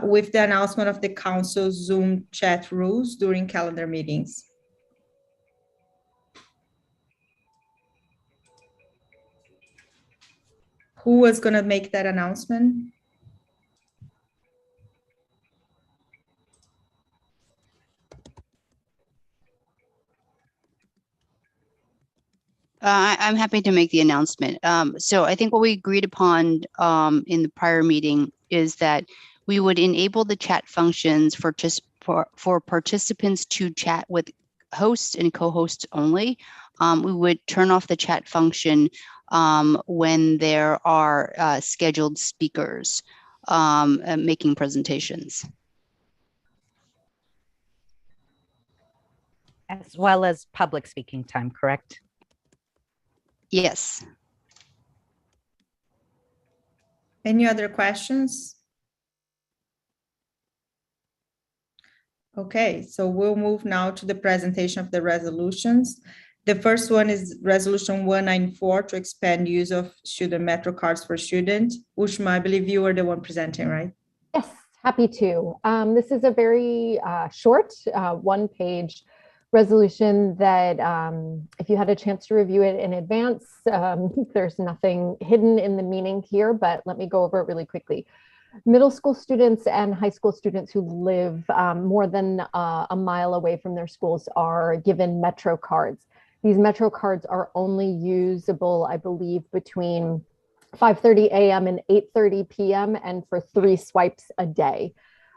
with the announcement of the council's Zoom chat rules during calendar meetings. Who was going to make that announcement? I'm happy to make the announcement. So I think what we agreed upon in the prior meeting is that we would enable the chat functions for participants to chat with hosts and co-hosts only. We would turn off the chat function when there are scheduled speakers making presentations. As well as public speaking time, correct? Yes. Any other questions? Okay, so we'll move now to the presentation of the resolutions. The first one is Resolution 194 to expand use of student Metro cards for students. Ushma, I believe you are the one presenting, right? Yes, happy to. This is a very short one-page resolution that if you had a chance to review it in advance, there's nothing hidden in the meaning here, but let me go over it really quickly. Middle school students and high school students who live more than a mile away from their schools are given Metro cards. These Metro cards are only usable, I believe, between 5:30 a.m. and 8:30 p.m. and for 3 swipes a day.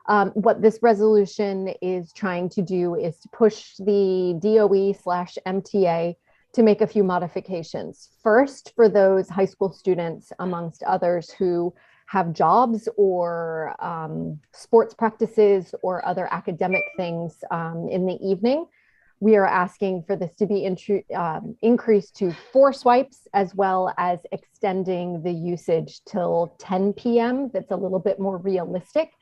What this resolution is trying to do is to push the DOE/MTA to make a few modifications. First, for those high school students, amongst others, who have jobs or sports practices or other academic things in the evening, we are asking for this to be increased to 4 swipes, as well as extending the usage till 10 p.m. That's a little bit more realistic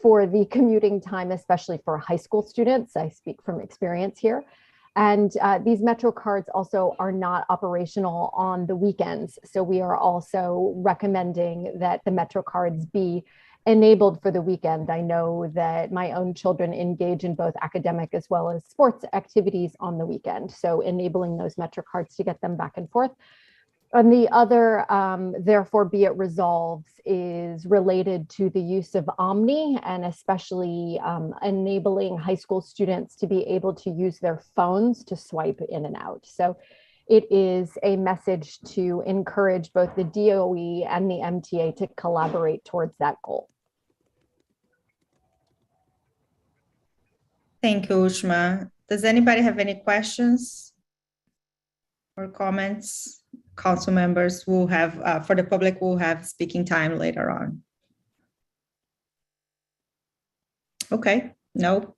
for the commuting time, especially for high school students. I speak from experience here. And these Metro cards also are not operational on the weekends. So we are also recommending that the Metro cards be enabled for the weekend. I know that my own children engage in both academic as well as sports activities on the weekend. So enabling those Metro cards to get them back and forth. And the other, therefore be it resolved, is related to the use of Omni, and especially enabling high school students to be able to use their phones to swipe in and out. So it is a message to encourage both the DOE and the MTA to collaborate towards that goal. Thank you, Ushma. Does anybody have any questions or comments? Council members will have, for the public, will have speaking time later on. Okay, no.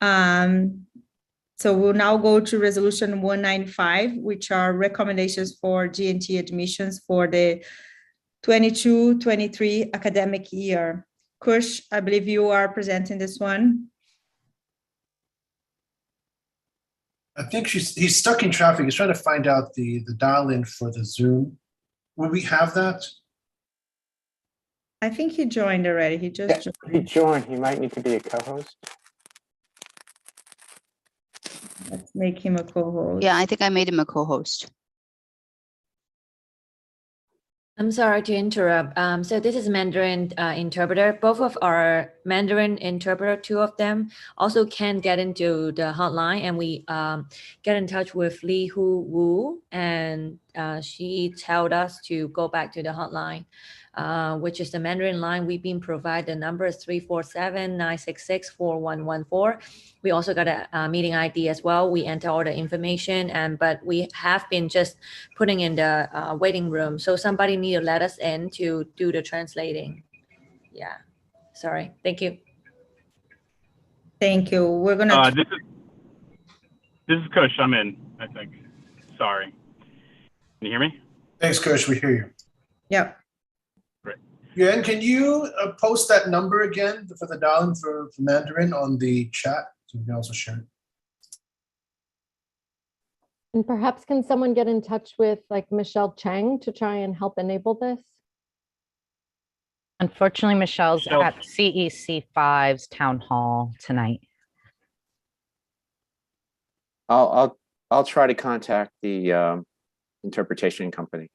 So we'll now go to Resolution 195, which are recommendations for G&T admissions for the 22-23 academic year. Kush, I believe you are presenting this one. I think he's stuck in traffic. He's trying to find out the dial-in for the Zoom. Will we have that? I think he joined already. He just joined. He joined. He might need to be a co-host. Let's make him a co-host. Yeah, I think I made him a co-host. I'm sorry to interrupt. So this is Mandarin interpreter. Both of our Mandarin interpreter, 2 of them, also can get into the hotline, and we get in touch with Li Hu Wu, and she told us to go back to the hotline, which is the Mandarin line. We've been provided the number is 347-966-4114. We also got a meeting ID as well. We enter all the information, but we have been just putting in the waiting room. So somebody need to let us in to do the translating. Yeah, sorry. Thank you. Thank you. We're gonna. This is Kush. I'm in, I think. Sorry. Can you hear me? Thanks, Kush. We hear you. Yep. Great. Yeah, and can you post that number again for the dial-in for Mandarin on the chat? So we can also share it. And perhaps can someone get in touch with like Michelle Chang to try and help enable this? Unfortunately, Michelle's Michelle. at CEC5's town hall tonight. I'll try to contact the interpretation company.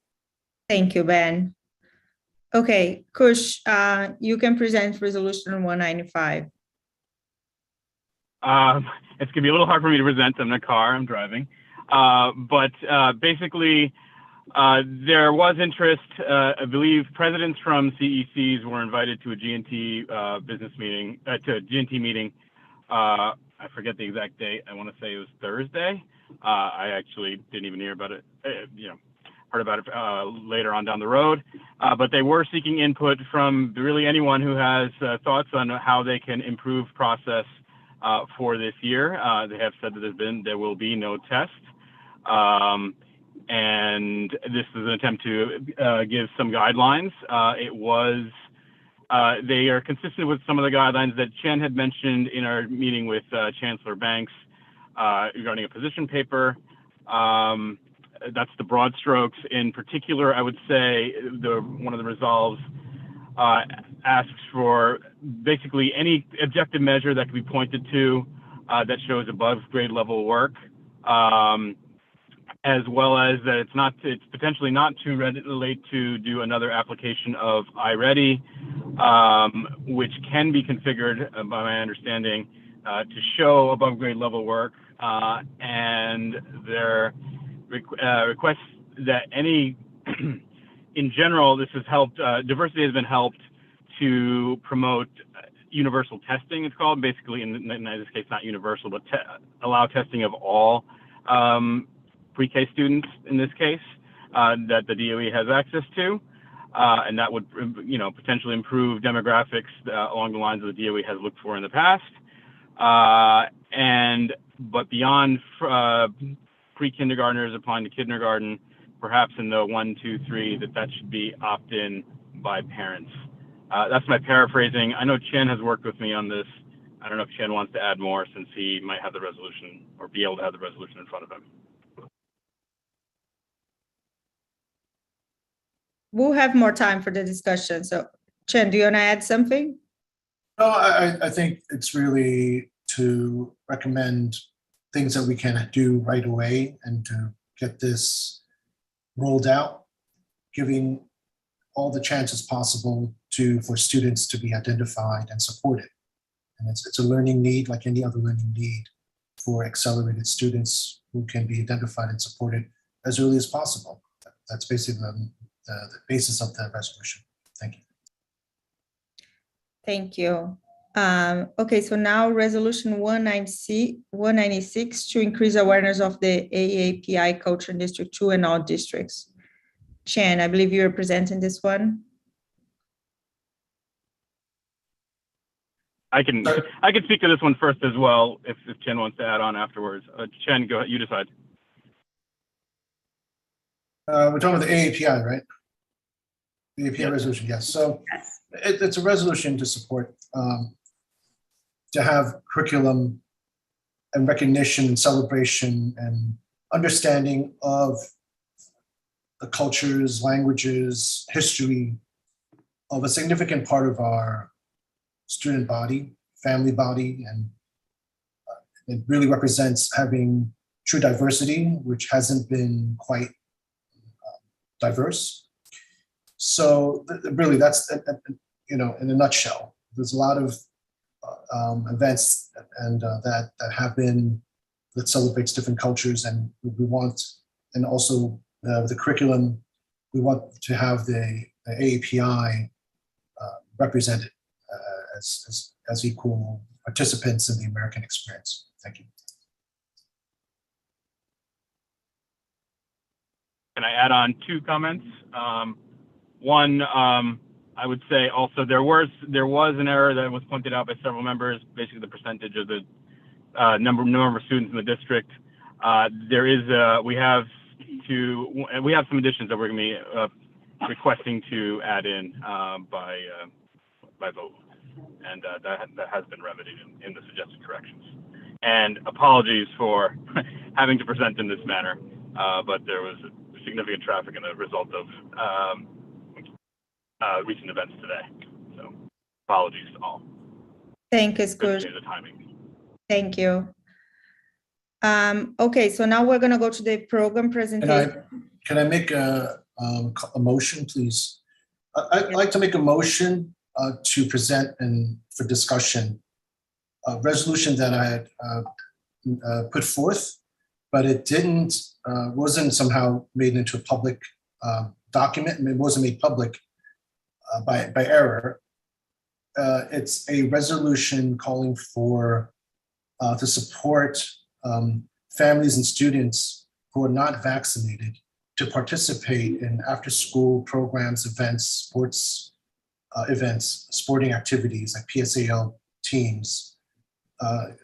Thank you, Ben. Okay, Kush, you can present resolution 195. It's gonna be a little hard for me to present. I'm in a car, I'm driving. But basically, there was interest. I believe presidents from CECs were invited to a G&T business meeting, to a G&T meeting. I forget the exact date. I want to say it was Thursday. I actually didn't even hear about it. Heard about it later on down the road. But they were seeking input from really anyone who has thoughts on how they can improve process for this year. They have said that there will be no test. And this is an attempt to give some guidelines. They are consistent with some of the guidelines that Chen had mentioned in our meeting with Chancellor Banks regarding a position paper. That's the broad strokes. In particular, I would say one of the resolves asks for basically any objective measure that can be pointed to that shows above grade level work, as well as that it's potentially not too late to do another application of iReady, which can be configured, by my understanding, to show above grade level work, and their requests that any, in general, this has helped, diversity has been helped to promote universal testing, it's called, basically, in this case, not universal, but allow testing of all pre-K students, in this case, that the DOE has access to, and that would, potentially improve demographics along the lines that the DOE has looked for in the past. But beyond pre-kindergartners applying to kindergarten, perhaps in the 1, 2, 3, that should be opt-in by parents. That's my paraphrasing. I know Chen has worked with me on this. I don't know if Chen wants to add more since he might have the resolution or be able to have the resolution in front of him. We'll have more time for the discussion. So Chen, do you want to add something? No, I think it's really to recommend things that we can do right away and to get this rolled out, giving all the chances possible for students to be identified and supported. And it's a learning need like any other learning need for accelerated students who can be identified and supported as early as possible. That's basically the basis of the resolution. Thank you. Thank you. Okay, so now resolution 196 to increase awareness of the AAPI culture in District 2 and all districts. Chen, I believe you're presenting this one. I can speak to this one first as well if Chen wants to add on afterwards. Chen, go ahead, you decide. We're talking about the AAPI, right? The AAPI resolution, yes. So it's a resolution to support, to have curriculum and recognition and celebration and understanding of the cultures, languages, history of a significant part of our student body, family body, and it really represents having true diversity, which hasn't been quite diverse. So really that's, in a nutshell, there's a lot of events and that celebrates different cultures, and we want, and also the curriculum, we want to have the AAPI represented as equal participants in the American experience. Thank you. Can I add on 2 comments? One, I would say also there was an error that was pointed out by several members, basically the percentage of the number of students in the district. We have some additions that we're going to be requesting to add in by vote, and that has been remedied in the suggested corrections. And apologies for having to present in this manner, but there was significant traffic in the result of recent events today. Apologies to all. Thank you, Especially Scott. the timing. Thank you. Okay, so now we're going to go to the program presentation. Can I make a motion, please? I'd like to make a motion to present and for discussion a resolution that I had put forth, but it wasn't somehow made into a public document, and it wasn't made public by error. It's a resolution calling for to support families and students who are not vaccinated to participate in after-school programs, events, sports events, sporting activities like PSAL teams,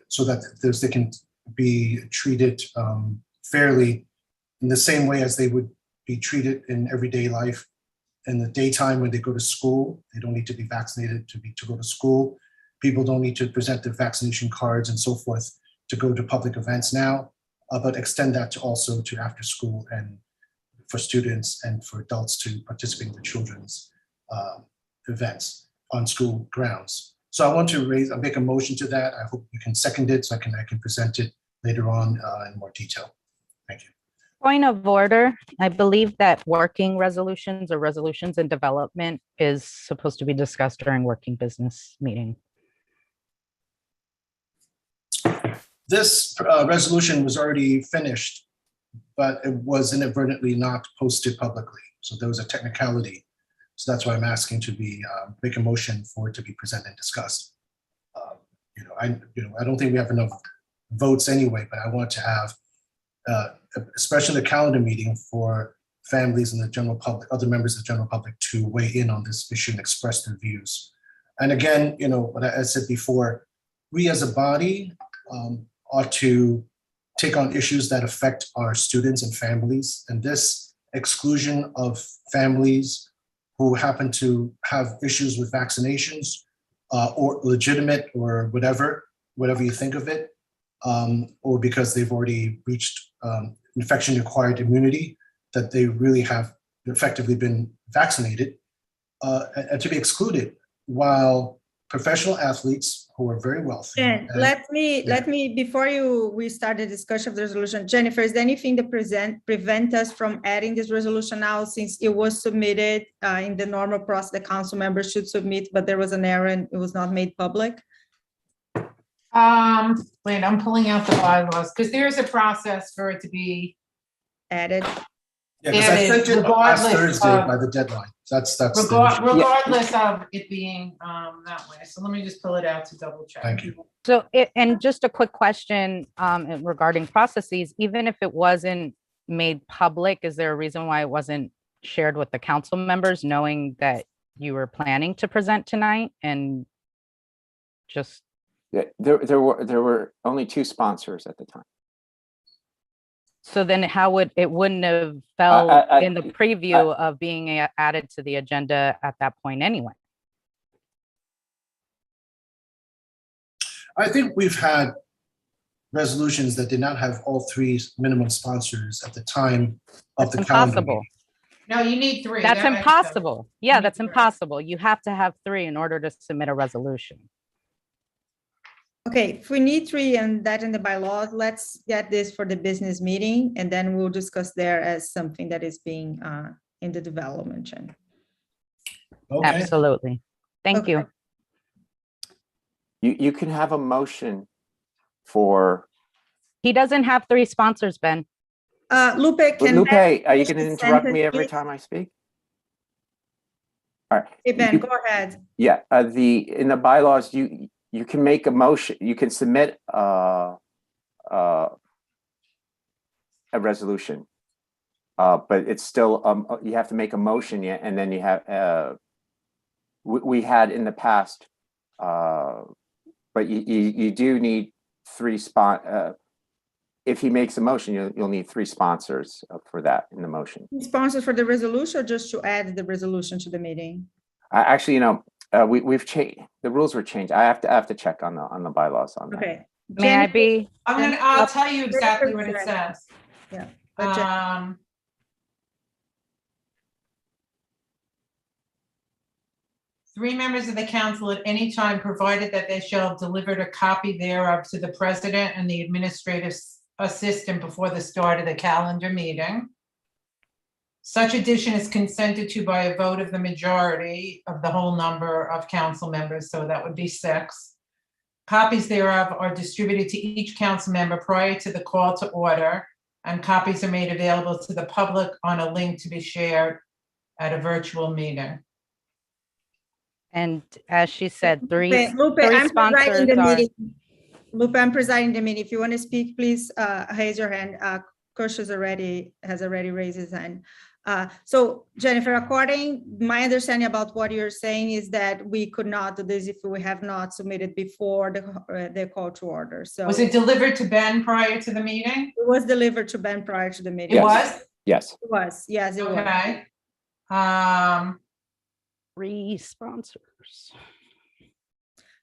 so that they can be treated fairly in the same way as they would be treated in everyday life. In the daytime when they go to school, they don't need to be vaccinated to go to school. People don't need to present their vaccination cards and so forth to go to public events now, but extend that to also to after school and for students and for adults to participate in the children's events on school grounds. So I want to make a motion to that. I hope you can second it so I can present it later on in more detail. Thank you. Point of order. I believe that working resolutions or resolutions in development is supposed to be discussed during working business meeting. This resolution was already finished, but it was inadvertently not posted publicly. So there was a technicality. So that's why I'm asking to be make a motion for it to be presented and discussed. I don't think we have enough votes anyway, but I want to have, especially the calendar meeting, for families and the general public, other members of the general public, to weigh in on this issue and express their views. And again, what I said before, we as a body ought to take on issues that affect our students and families. And this exclusion of families who happen to have issues with vaccinations or legitimate or whatever you think of it, or because they've already reached infection-acquired immunity, that they really have effectively been vaccinated, and to be excluded, while professional athletes who are very wealthy. And let me before we start the discussion of the resolution, Jennifer, is there anything that prevent us from adding this resolution now, since it was submitted in the normal process the council members should submit, but there was an error and it was not made public? Wait, I'm pulling out the bylaws because there's a process for it to be Added. Yeah, because I sent it last regardless Thursday of- by the deadline. That's the issue. regardless of it being that way. So let me just pull it out to double check. Thank you. So, and just a quick question regarding processes, even if it wasn't made public, is there a reason why it wasn't shared with the council members, knowing that you were planning to present tonight? And just There were only 2 sponsors at the time. so then how would it wouldn't have fell in the preview of being added to the agenda at that point anyway? I think we've had resolutions that did not have all 3 minimum sponsors at the time of That's the calendar impossible. meeting. No, you need 3. That's That makes impossible. Yeah, need that's 3. impossible. You have to have 3 in order to submit a resolution. Okay, if we need 3 and that in the bylaws, let's get this for the business meeting, and then we'll discuss there as something that is being in the development. Jen. Okay. Absolutely. Thank Okay. you. You can have a motion for, He doesn't have 3 sponsors, Ben. Lupe, can Lupe, Ben are you finish going to the interrupt me sentence, every please? time I speak? All right. Hey, Ben, You- go ahead. Yeah, in the bylaws, you can make a motion, you can submit a resolution. But it's still, you have to make a motion yet, and then you have, we had in the past, but you do need 3 if he makes a motion, you'll need 3 sponsors for that in the motion. Sponsors for the resolution, or just to add the resolution to the meeting? Actually, we've changed, the rules were changed. I have to check on the bylaws on that. Okay. May I be? I'll tell you exactly what it says. Yeah. 3 members of the council at any time, provided that they shall have delivered a copy thereof to the president and the administrative assistant before the start of the calendar meeting. Such addition is consented to by a vote of the majority of the whole number of council members, so that would be 6. Copies thereof are distributed to each council member prior to the call to order, and copies are made available to the public on a link to be shared at a virtual meeting. And as she said, three Lupe, three I'm presiding sponsors the are, meeting. Lupe, I'm presiding the meeting. If you want to speak, please raise your hand. Kush has already raised his hand. So Jennifer, according my understanding about what you're saying is that we could not do this if we have not submitted before the call to order. So Was it delivered to Ben prior to the meeting? it was delivered to Ben prior to the meeting. It Yes. was? Yes. It was, yes, it was. Okay. 3 sponsors.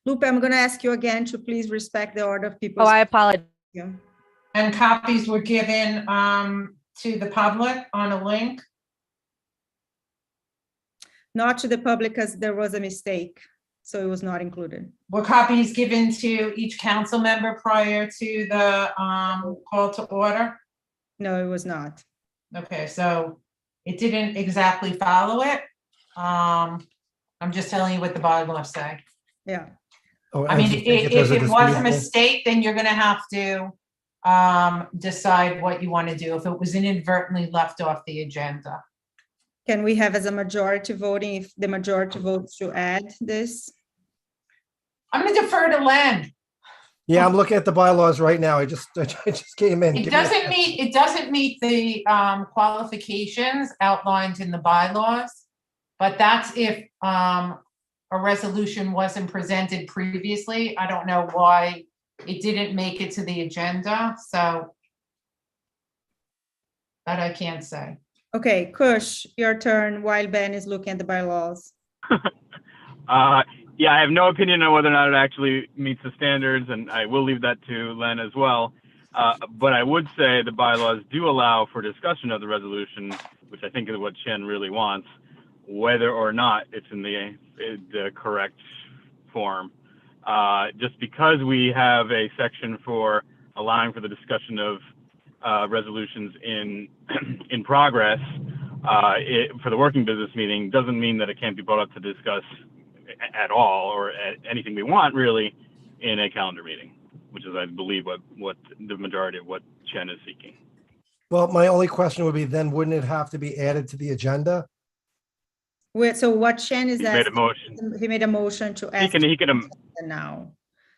Lupe, I'm going to ask you again to please respect the order of people. Oh, I apologize. And copies were given to the public on a link? Not to the public because there was a mistake, so it was not included. Were copies given to each council member prior to the call to order? No, it was not. Okay, so it didn't exactly follow it. I'm just telling you what the bylaws say. Yeah. Oh, I and mean, do you think if there's it was a disputable- mistake, then you're gonna have to decide what you want to do. If it was inadvertently left off the agenda. Can we have as a majority voting if the majority votes to add this? I'm gonna defer to Len. Yeah, I'm looking at the bylaws right now. I just came in. It Give me a doesn't second. meet the qualifications outlined in the bylaws. But that's if a resolution wasn't presented previously. I don't know why it didn't make it to the agenda, so that I can't say. Okay, Kush, your turn while Ben is looking at the bylaws. Yeah, I have no opinion on whether or not it actually meets the standards, and I will leave that to Len as well. But I would say the bylaws do allow for discussion of the resolution, which I think is what Chen really wants, whether or not it's in the correct form. Just because we have a section for allowing for the discussion of resolutions in progress for the working business meeting doesn't mean that it can't be brought up to discuss at all or at anything we want really in a calendar meeting, which is, I believe, what the majority of what Chen is seeking. Well, my only question would be then wouldn't it have to be added to the agenda? So what Chen is He made a asking, motion. he made a motion to He ask can now.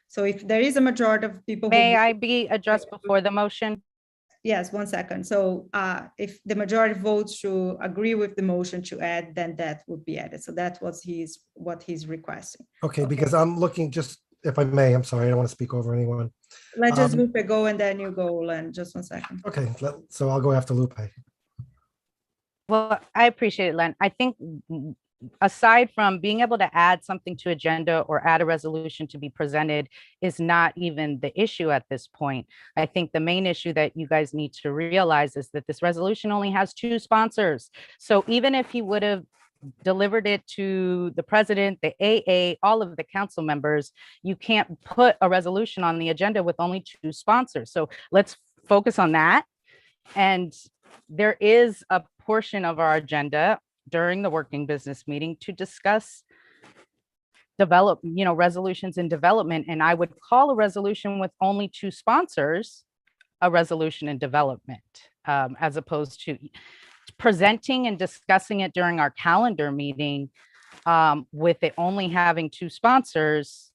So if there is a majority of people. who May vote- I be addressed before the motion? Yes, 1 second. So if the majority votes to agree with the motion to add, then that would be added. So that's what he's requesting. Okay, because I'm looking just, if I may, I'm sorry, I don't want to speak over anyone. Let's just Lupe go and then you go, Len, just 1 second. Okay, so I'll go after Lupe. Well, I appreciate it, Len. I think aside from being able to add something to agenda or add a resolution to be presented is not even the issue at this point. I think the main issue that you guys need to realize is that this resolution only has 2 sponsors. So even if he would have delivered it to the president, the AA, all of the council members, you can't put a resolution on the agenda with only 2 sponsors. So let's focus on that. And there is a portion of our agenda during the working business meeting to discuss resolutions in development. And I would call a resolution with only 2 sponsors a resolution in development, as opposed to presenting and discussing it during our calendar meeting with it only having 2 sponsors.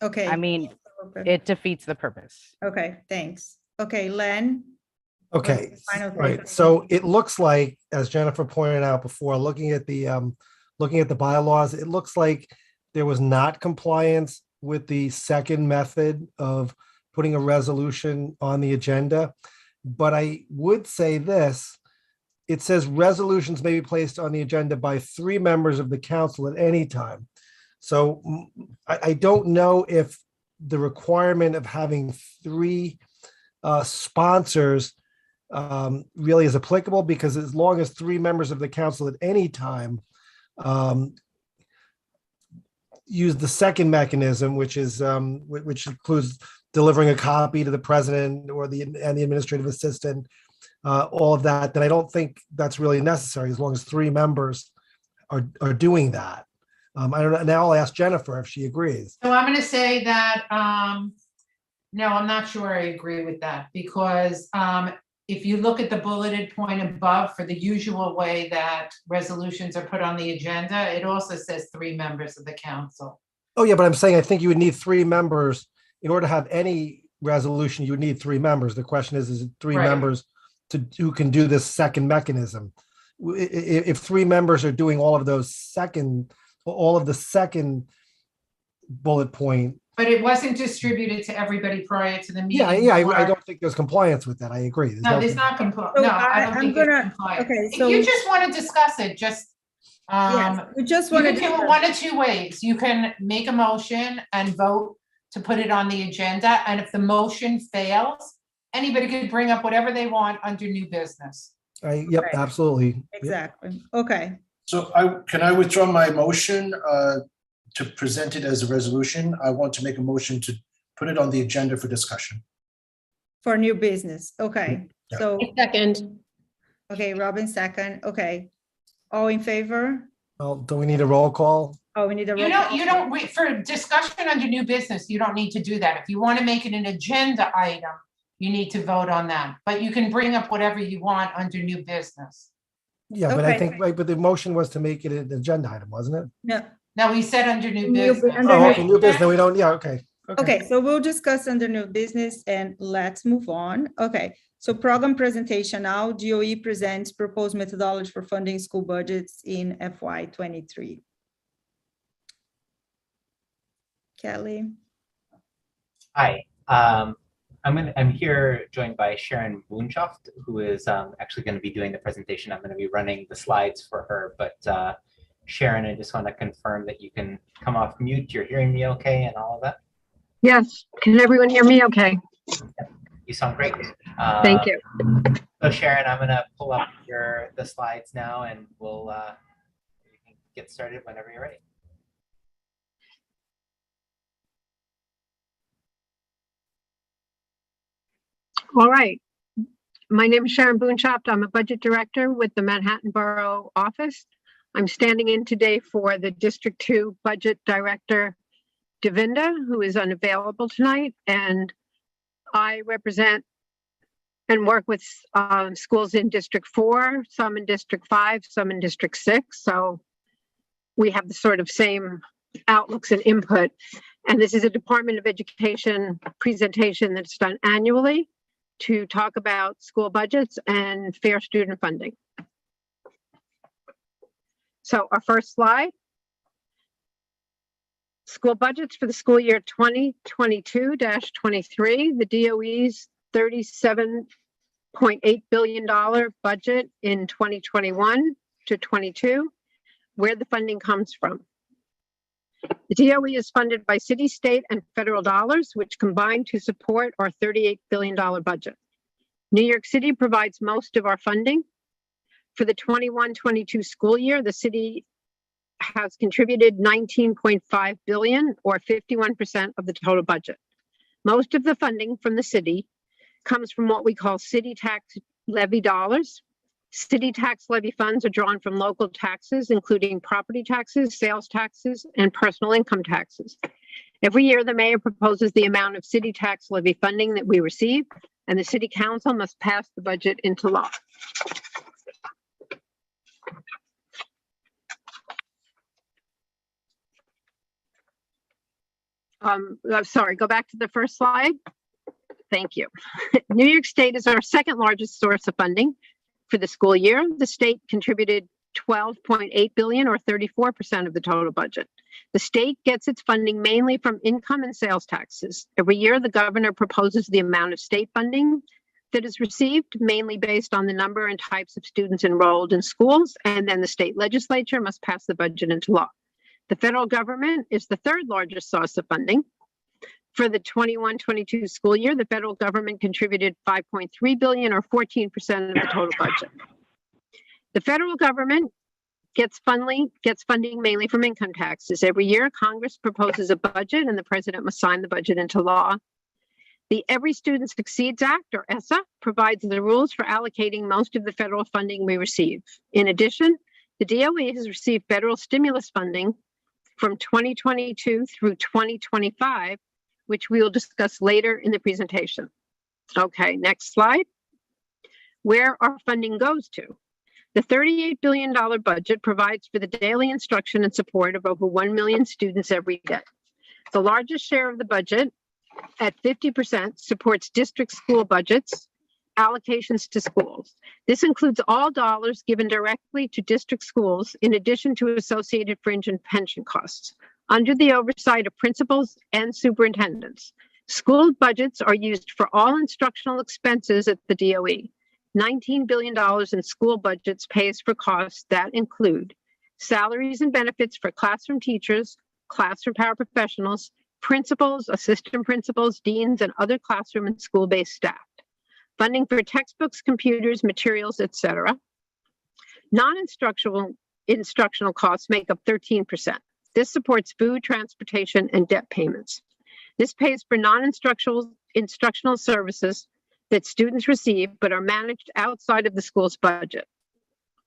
Okay. I mean, Okay. it defeats the purpose. Okay, thanks. Okay, Len. Okay, Final right. thoughts. So it looks like, as Jennifer pointed out before, looking at the bylaws, it looks like there was not compliance with the second method of putting a resolution on the agenda. But I would say this, it says resolutions may be placed on the agenda by 3 members of the council at any time. So I don't know if the requirement of having 3 sponsors really is applicable, because as long as 3 members of the council at any time use the second mechanism, which is which includes delivering a copy to the president or the administrative assistant, all of that, then I don't think that's really necessary as long as 3 members are doing that. I don't know. Now I'll ask Jennifer if she agrees. So I'm going to say that, no, I'm not sure I agree with that, because if you look at the bulleted point above for the usual way that resolutions are put on the agenda, it also says 3 members of the council. Oh, yeah, but I'm saying I think you would need 3 members in order to have any resolution. You would need 3 members. The question is it 3 Right. members who can do this second mechanism? If 3 members are doing all of the second bullet point. But it wasn't distributed to everybody prior to the meeting. Yeah, I or- don't think there's compliance with that. I agree. No, there's not compliance. So No, I don't I'm think there's gonna- compliance. okay, If so- you just want to discuss it, just, Yes, we just you want can do it one of 2 ways. You can make a motion and vote to put it on the agenda, and if the motion fails, anybody could bring up whatever they want under new business. Yep, Right. absolutely. Yep. Exactly. Okay. So can I withdraw my motion to present it as a resolution? I want to make a motion to put it on the agenda for discussion. For new business. Okay. Yeah. So, Second. okay, Robin second. Okay. All in favor? Well, do we need a roll call? Oh, we need a. You don't, wait for discussion under new business, you don't need to do that. If you want to make it an agenda item, you need to vote on that, but you can bring up whatever you want under new business. Yeah, but I Okay. think, right, but the motion was to make it an agenda item, wasn't it? No. Now, we said under new New bu- business. under Oh, new- okay, new business, we don't, yeah, okay. Okay, so we'll discuss under new business and let's move on. Okay, so program presentation now, DOE presents proposed methodology for funding school budgets in FY '23. Kelly, Hi, I'm here joined by Sharon Boonshoft, who is actually going to be doing the presentation. I'm going to be running the slides for her, but Sharon, I just want to confirm that you can come off mute. You're hearing me okay and all of that? Yes. Can everyone hear me okay? You sound great. Thank you. So Sharon, I'm going to pull up the slides now, and we'll you can get started whenever you're ready. All right. My name is Sharon Boonshoft. I'm a budget director with the Manhattan Borough Office. I'm standing in today for the District 2 Budget Director, Devinda, who is unavailable tonight. And I represent and work with schools in District 4, some in District 5, some in District 6. So we have the sort of same outlooks and input. And this is a Department of Education presentation that's done annually to talk about school budgets and fair student funding. So our first slide. School budgets for the school year 2022-23, the DOE's $37.8 billion budget in 2021 to 22, where the funding comes from. The DOE is funded by city, state, and federal dollars, which combine to support our $38 billion budget. New York City provides most of our funding. For the 21-22 school year, the city has contributed $19.5 billion, or 51% of the total budget. Most of the funding from the city comes from what we call city tax levy dollars. City tax levy funds are drawn from local taxes, including property taxes, sales taxes, and personal income taxes. Every year, the mayor proposes the amount of city tax levy funding that we receive, and the city council must pass the budget into law. Sorry, go back to the first slide. Thank you. New York State is our second largest source of funding for the school year. The state contributed $12.8 billion, or 34% of the total budget. The state gets its funding mainly from income and sales taxes. Every year, the governor proposes the amount of state funding that is received, mainly based on the number and types of students enrolled in schools, and then the state legislature must pass the budget into law. The federal government is the third largest source of funding. For the 21-22 school year, the federal government contributed $5.3 billion, or 14% of the total budget. The federal government gets funding mainly from income taxes. Every year, Congress proposes a budget and the president must sign the budget into law. The Every Student Succeeds Act, or ESSA, provides the rules for allocating most of the federal funding we receive. In addition, the DOE has received federal stimulus funding from 2022 through 2025, which we will discuss later in the presentation. Okay, next slide. Where our funding goes to. The $38 billion budget provides for the daily instruction and support of over 1 million students every day. The largest share of the budget, at 50%, supports district school budgets, allocations to schools. This includes all dollars given directly to district schools in addition to associated fringe and pension costs. Under the oversight of principals and superintendents, school budgets are used for all instructional expenses at the DOE. $19 billion in school budgets pays for costs that include salaries and benefits for classroom teachers, classroom paraprofessionals, principals, assistant principals, deans, and other classroom and school-based staff. Funding for textbooks, computers, materials, etc. Non-instructional costs make up 13%. This supports food, transportation, and debt payments. This pays for non-instructional services that students receive but are managed outside of the school's budget.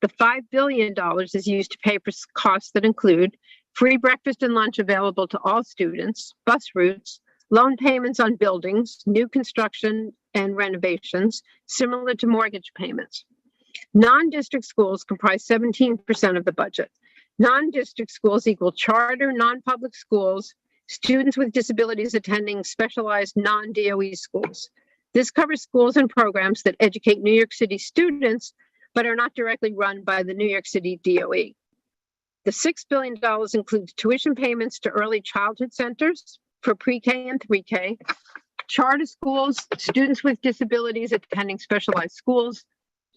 The $5 billion is used to pay for costs that include free breakfast and lunch available to all students, bus routes, loan payments on buildings, new construction and renovations, similar to mortgage payments. Non-district schools comprise 17% of the budget. Non-district schools equal charter, non-public schools, students with disabilities attending specialized non-DOE schools. This covers schools and programs that educate New York City students, but are not directly run by the New York City DOE. The $6 billion includes tuition payments to early childhood centers for pre-K and 3K, charter schools, students with disabilities attending specialized schools,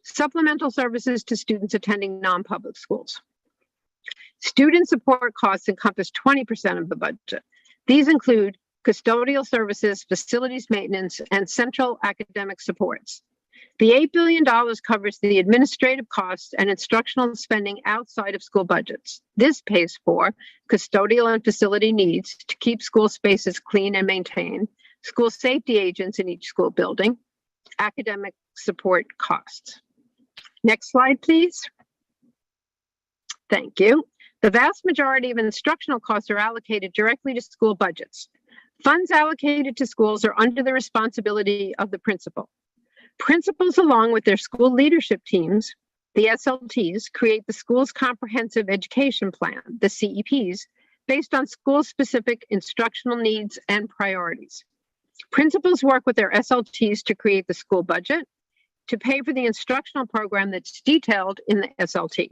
supplemental services to students attending non-public schools. Student support costs encompass 20% of the budget. These include custodial services, facilities maintenance, and central academic supports. The $8 billion covers the administrative costs and instructional spending outside of school budgets. This pays for custodial and facility needs to keep school spaces clean and maintained, school safety agents in each school building, academic support costs. Next slide, please. Thank you. The vast majority of instructional costs are allocated directly to school budgets. Funds allocated to schools are under the responsibility of the principal. Principals, along with their school leadership teams, the SLTs, create the school's comprehensive education plan, the CEPs, based on school-specific instructional needs and priorities. Principals work with their SLTs to create the school budget, to pay for the instructional program that's detailed in the SLT.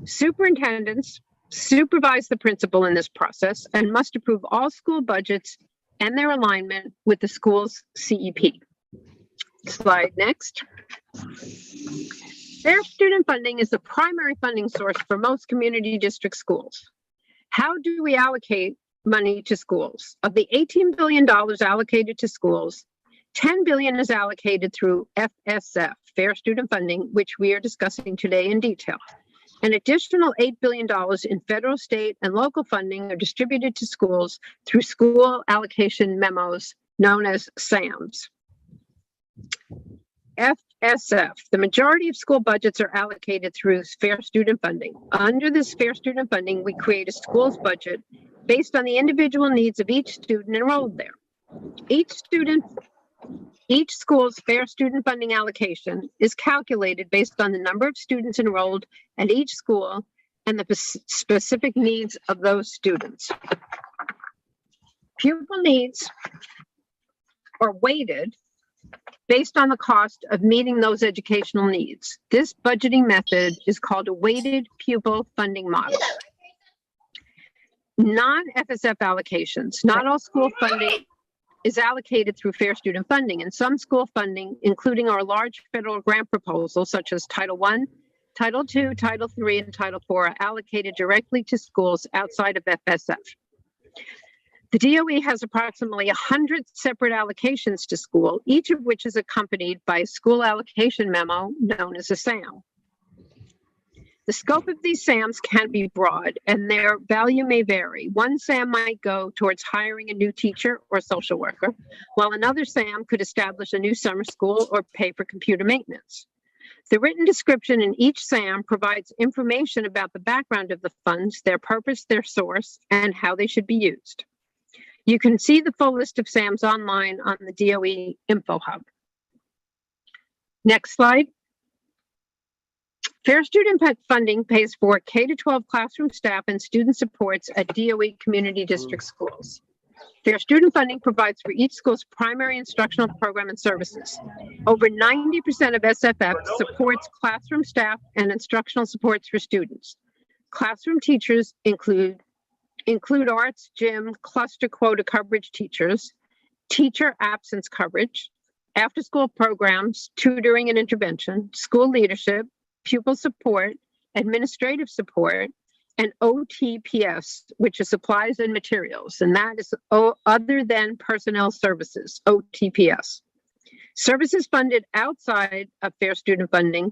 Superintendents supervise the principal in this process and must approve all school budgets and their alignment with the school's CEP. Slide next. Fair student funding is the primary funding source for most community district schools. How do we allocate money to schools? Of the $18 billion allocated to schools, $10 billion is allocated through FSF, Fair Student Funding, which we are discussing today in detail. An additional $8 billion in federal, state, and local funding are distributed to schools through school allocation memos known as SAMs. FSF, the majority of school budgets are allocated through Fair Student Funding. Under this Fair Student Funding, we create a school's budget based on the individual needs of each student enrolled there. Each school's Fair Student Funding allocation is calculated based on the number of students enrolled at each school and the specific needs of those students. Pupil needs are weighted based on the cost of meeting those educational needs. This budgeting method is called a weighted pupil funding model. Non-FSF allocations, not all school funding is allocated through Fair Student Funding, and some school funding, including our large federal grant proposals such as Title I, Title II, Title III, and Title IV, are allocated directly to schools outside of FSF. The DOE has approximately 100 separate allocations to school, each of which is accompanied by a school allocation memo known as a SAM. The scope of these SAMs can be broad and their value may vary. One SAM might go towards hiring a new teacher or social worker, while another SAM could establish a new summer school or pay for computer maintenance. The written description in each SAM provides information about the background of the funds, their purpose, their source, and how they should be used. You can see the full list of SAMs online on the DOE Info Hub. Next slide. Fair Student Funding pays for K-12 classroom staff and student supports at DOE Community District schools. Fair Student Funding provides for each school's primary instructional program and services. Over 90% of SFF supports classroom staff and instructional supports for students. Classroom teachers include arts, gym, cluster quota coverage teachers, teacher absence coverage, after-school programs, tutoring and intervention, school leadership, pupil support, administrative support, and OTPS, which is supplies and materials, and that is other than personnel services, OTPS. Services funded outside of Fair Student Funding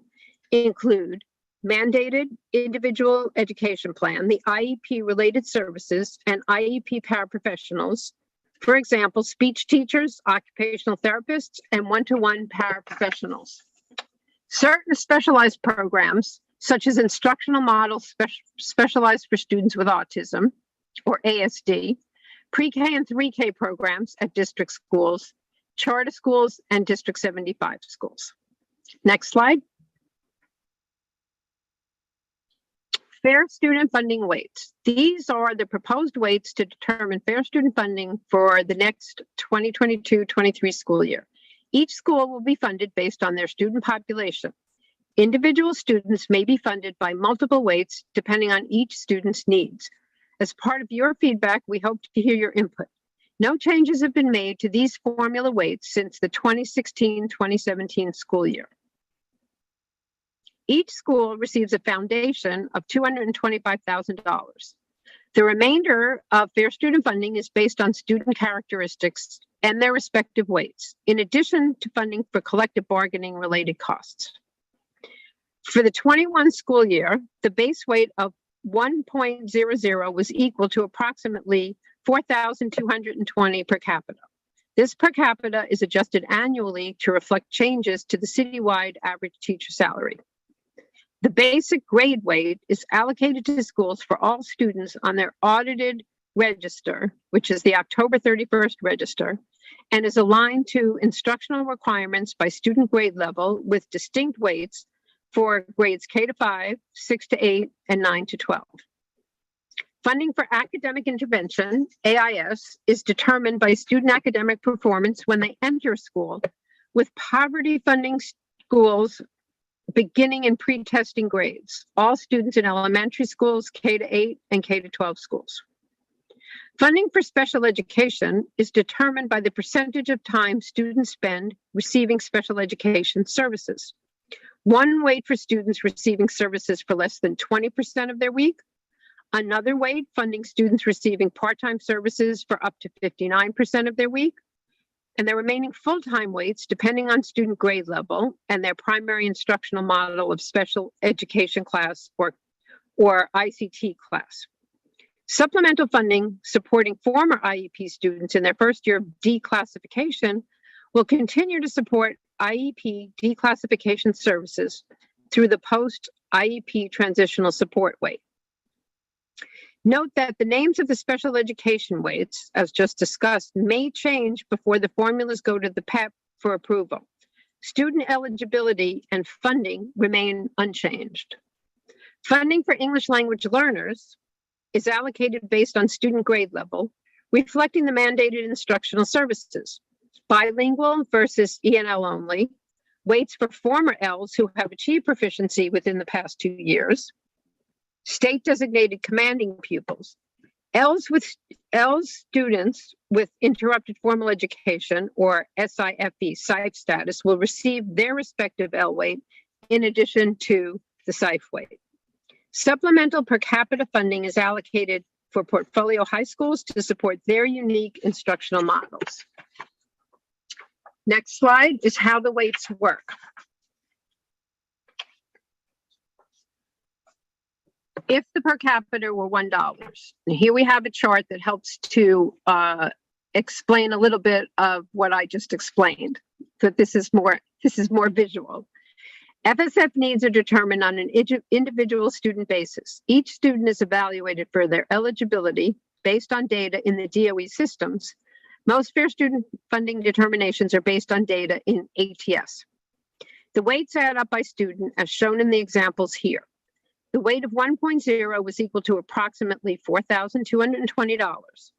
include mandated individual education plan, the IEP related services, and IEP paraprofessionals. For example, speech teachers, occupational therapists, and one-to-one paraprofessionals. Certain specialized programs, such as instructional models specialized for students with autism, or ASD, pre-K and 3K programs at district schools, charter schools, and District 75 schools. Next slide. Fair Student Funding weights. These are the proposed weights to determine fair student funding for the next 2022-23 school year. Each school will be funded based on their student population. Individual students may be funded by multiple weights depending on each student's needs. As part of your feedback, we hope to hear your input. No changes have been made to these formula weights since the 2016-2017 school year. Each school receives a foundation of $225,000. The remainder of Fair Student Funding is based on student characteristics and their respective weights, in addition to funding for collective bargaining related costs. For the 21 school year, the base weight of 1.00 was equal to approximately 4,220 per capita. This per capita is adjusted annually to reflect changes to the citywide average teacher salary. The basic grade weight is allocated to schools for all students on their audited register, which is the October 31st register, and is aligned to instructional requirements by student grade level with distinct weights for grades K-5, 6-8, and 9-12. Funding for academic intervention, AIS, is determined by student academic performance when they enter school, with poverty funding schools beginning in pre-testing grades, all students in elementary schools, K-8 and K-12 schools. Funding for special education is determined by the percentage of time students spend receiving special education services. One weight for students receiving services for less than 20% of their week, another weight funding students receiving part-time services for up to 59% of their week, and the remaining full-time weights depending on student grade level and their primary instructional model of special education class or ICT class. Supplemental funding supporting former IEP students in their first year of declassification will continue to support IEP declassification services through the post-IEP transitional support weight. Note that the names of the special education weights, as just discussed, may change before the formulas go to the PEP for approval. Student eligibility and funding remain unchanged. Funding for English language learners is allocated based on student grade level, reflecting the mandated instructional services. Bilingual versus ENL only, weights for former Ls who have achieved proficiency within the past 2 years, state designated commanding pupils, Ls students with interrupted formal education or SIFE status will receive their respective L weight in addition to the SIFE weight. Supplemental per capita funding is allocated for portfolio high schools to support their unique instructional models. Next slide is how the weights work. if the per capita were $1. And here we have a chart that helps to explain a little bit of what I just explained. So this is more visual. FSF needs are determined on an individual student basis. Each student is evaluated for their eligibility based on data in the DOE systems. Most fair student funding determinations are based on data in ATS. The weights add up by student as shown in the examples here. The weight of 1.0 was equal to approximately $4,220.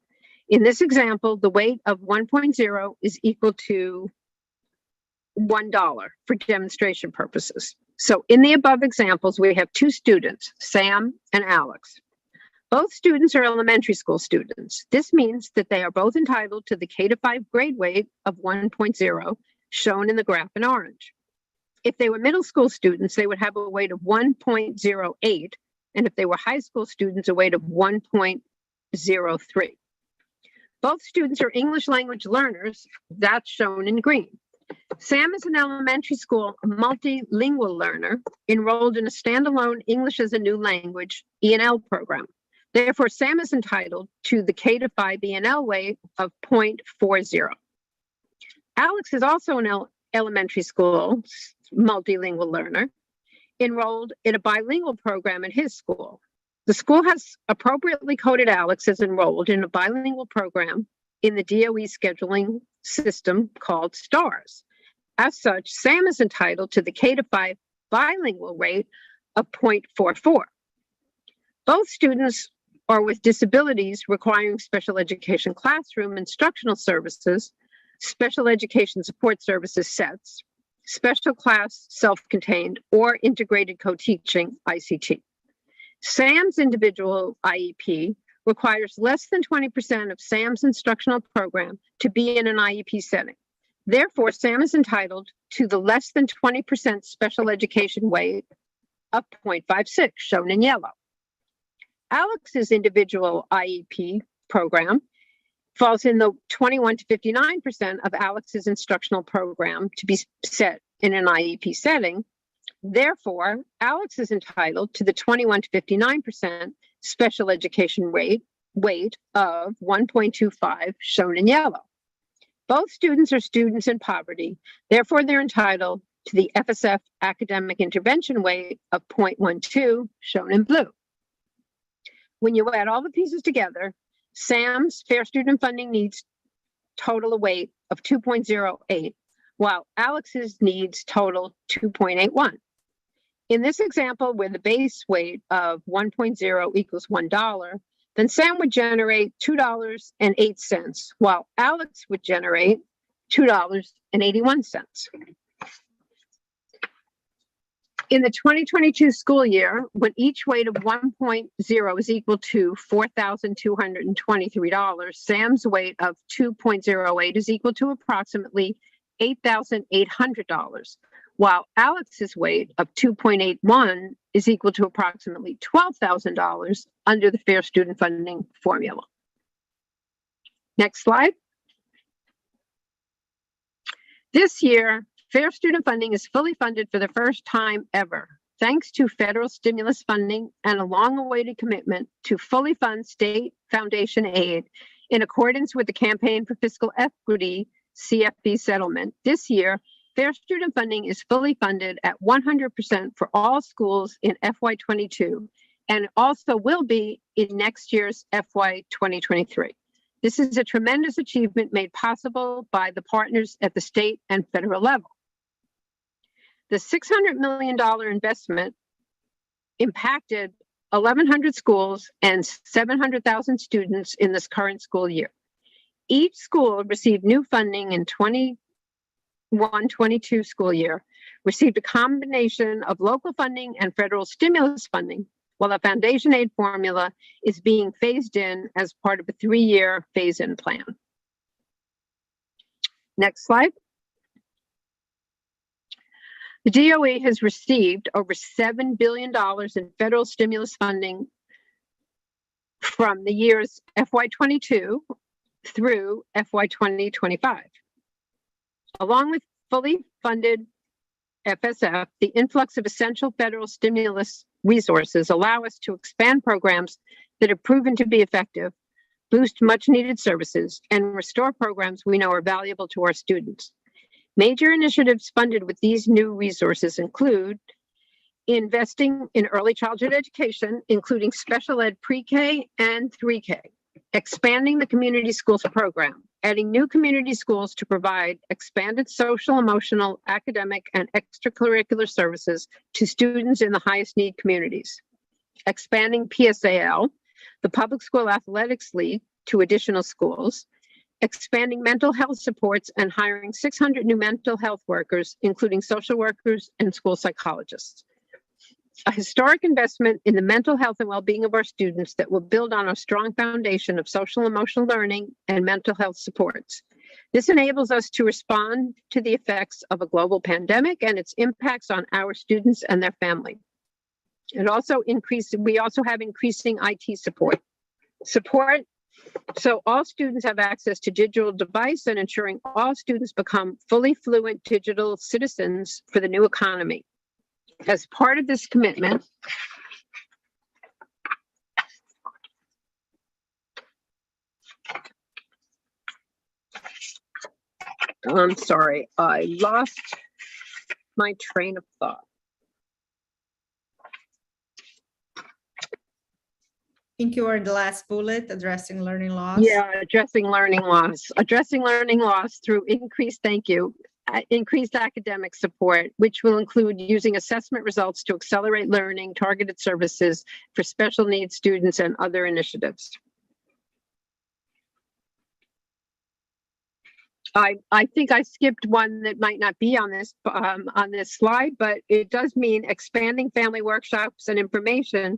In this example, the weight of 1.0 is equal to $1 for demonstration purposes. So in the above examples, we have two students, Sam and Alex. Both students are elementary school students. This means that they are both entitled to the K-5 grade weight of 1.0, shown in the graph in orange. If they were middle school students, they would have a weight of 1.08, and if they were high school students, a weight of 1.03. Both students are English language learners, that's shown in green. Sam is an elementary school multilingual learner enrolled in a standalone English as a new language E&L program. Therefore, Sam is entitled to the K-5 E&L weight of 0.40. Alex is also an elementary school multilingual learner enrolled in a bilingual program at his school. The school has appropriately coded Alex as enrolled in a bilingual program in the DOE scheduling system called STARS. As such, Sam is entitled to the K-5 bilingual rate of 0.44. Both students are with disabilities requiring special education classroom instructional services, special education support services sets, special class self-contained, or integrated co-teaching ICT. Sam's individual IEP requires less than 20% of Sam's instructional program to be in an IEP setting. Therefore, Sam is entitled to the less than 20% special education weight of 0.56, shown in yellow. Alex's individual IEP program falls in the 21 to 59% of Alex's instructional program to be set in an IEP setting. Therefore, Alex is entitled to the 21 to 59% special education weight of 1.25, shown in yellow. Both students are students in poverty. Therefore, they're entitled to the FSF academic intervention weight of 0.12, shown in blue. When you add all the pieces together, Sam's fair student funding needs total a weight of 2.08, while Alex's needs total 2.81. In this example, where the base weight of 1.0 equals $1, then Sam would generate $2.08, while Alex would generate $2.81. In the 2022 school year, when each weight of 1.0 is equal to $4,223, Sam's weight of 2.08 is equal to approximately $8,800, while Alex's weight of 2.81 is equal to approximately $12,000 under the fair student funding formula. Next slide. This year, fair student funding is fully funded for the first time ever, thanks to federal stimulus funding and a long-awaited commitment to fully fund state foundation aid in accordance with the Campaign for Fiscal Equity CFP settlement. This year, fair student funding is fully funded at 100% for all schools in FY22 and also will be in next year's FY 2023. This is a tremendous achievement made possible by the partners at the state and federal level. The $600 million investment impacted 1,100 schools and 700,000 students in this current school year. Each school received new funding in 21-22 school year, received a combination of local funding and federal stimulus funding, while the foundation aid formula is being phased in as part of a 3-year phase-in plan. Next slide. The DOE has received over $7 billion in federal stimulus funding from the years FY22 through FY 2025. Along with fully funded Non-Fsf, the influx of essential federal stimulus resources allow us to expand programs that have proven to be effective, boost much-needed services, and restore programs we know are valuable to our students. Major initiatives funded with these new resources include investing in early childhood education, including special ed pre-K and 3K, expanding the community schools program, adding new community schools to provide expanded social, emotional, academic, and extracurricular services to students in the highest need communities, expanding PSAL, the Public School Athletics League, to additional schools, expanding mental health supports and hiring 600 new mental health workers, including social workers and school psychologists. A historic investment in the mental health and well-being of our students that will build on a strong foundation of social and emotional learning and mental health supports. This enables us to respond to the effects of a global pandemic and its impacts on our students and their family. We also have increasing IT support. So all students have access to digital device and ensuring all students become fully fluent digital citizens for the new economy. As part of this commitment, I'm sorry, I lost my train of thought. I think you are in the last bullet, addressing learning loss. Yeah, addressing learning loss. Addressing learning loss through increased academic support, which will include using assessment results to accelerate learning, targeted services for special needs students, and other initiatives. I think I skipped one that might not be on this slide, but it does mean expanding family workshops and information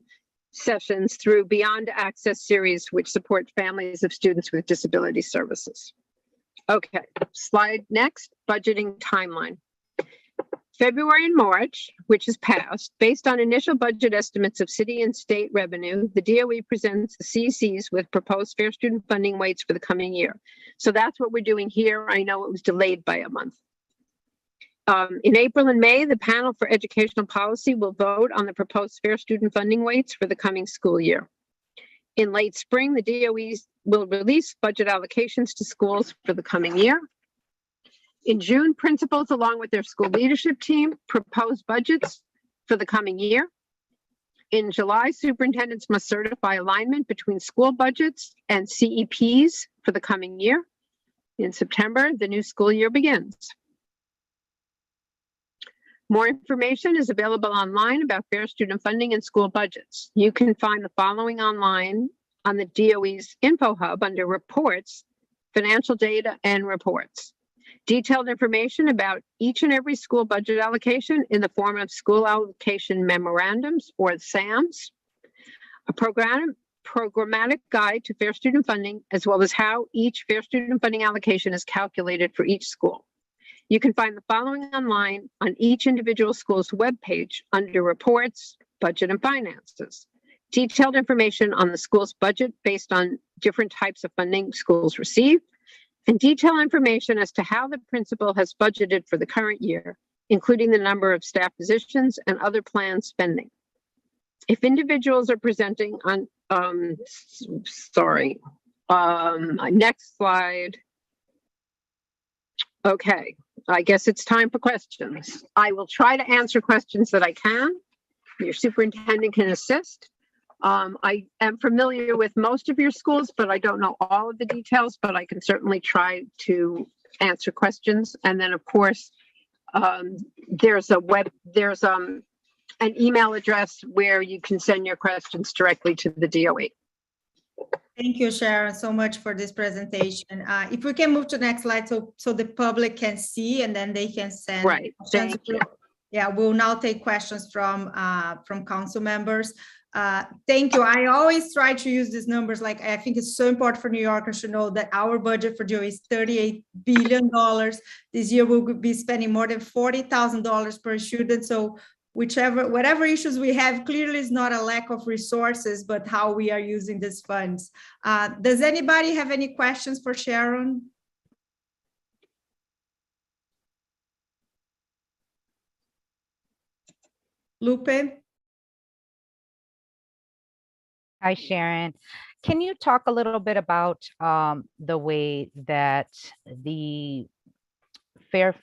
sessions through Beyond Access series, which support families of students with disability services. Okay, slide next, budgeting timeline. February and March, which is passed, based on initial budget estimates of city and state revenue, the DOE presents the CECs with proposed fair student funding weights for the coming year. So that's what we're doing here. I know it was delayed by a month. In April and May, the panel for educational policy will vote on the proposed fair student funding weights for the coming school year. In late spring, the DOE will release budget allocations to schools for the coming year. In June, principals, along with their school leadership team, propose budgets for the coming year. In July, superintendents must certify alignment between school budgets and CEPs for the coming year. In September, the new school year begins. More information is available online about fair student funding and school budgets. You can find the following online on the DOE's Info Hub under Reports, Financial Data, and Reports. Detailed information about each and every school budget allocation in the form of school allocation memorandums, or SAMs, a programmatic guide to fair student funding, as well as how each fair student funding allocation is calculated for each school. You can find the following online on each individual school's webpage under Reports, Budget, and Finances. Detailed information on the school's budget based on different types of funding schools receive, and detailed information as to how the principal has budgeted for the current year, including the number of staff positions and other planned spending. If individuals are presenting on, next slide. Okay, I guess it's time for questions. I will try to answer questions that I can. Your superintendent can assist. I am familiar with most of your schools, but I don't know all of the details, but I can certainly try to answer questions. And then, of course, there's an email address where you can send your questions directly to the DOE. Thank you, Sharon, so much for this presentation. If we can move to the next slide so the public can see and then they can send questions. Thank you. Yeah, we'll now take questions from council members. Thank you. I always try to use these numbers. Like, I think it's so important for New Yorkers to know that our budget for DOE is $38 billion. This year we'll be spending more than $40,000 per student. So whatever issues we have, clearly is not a lack of resources, but how we are using these funds. Does anybody have any questions for Sharon? Lupe? Hi, Sharon. Can you talk a little bit about the way that the fair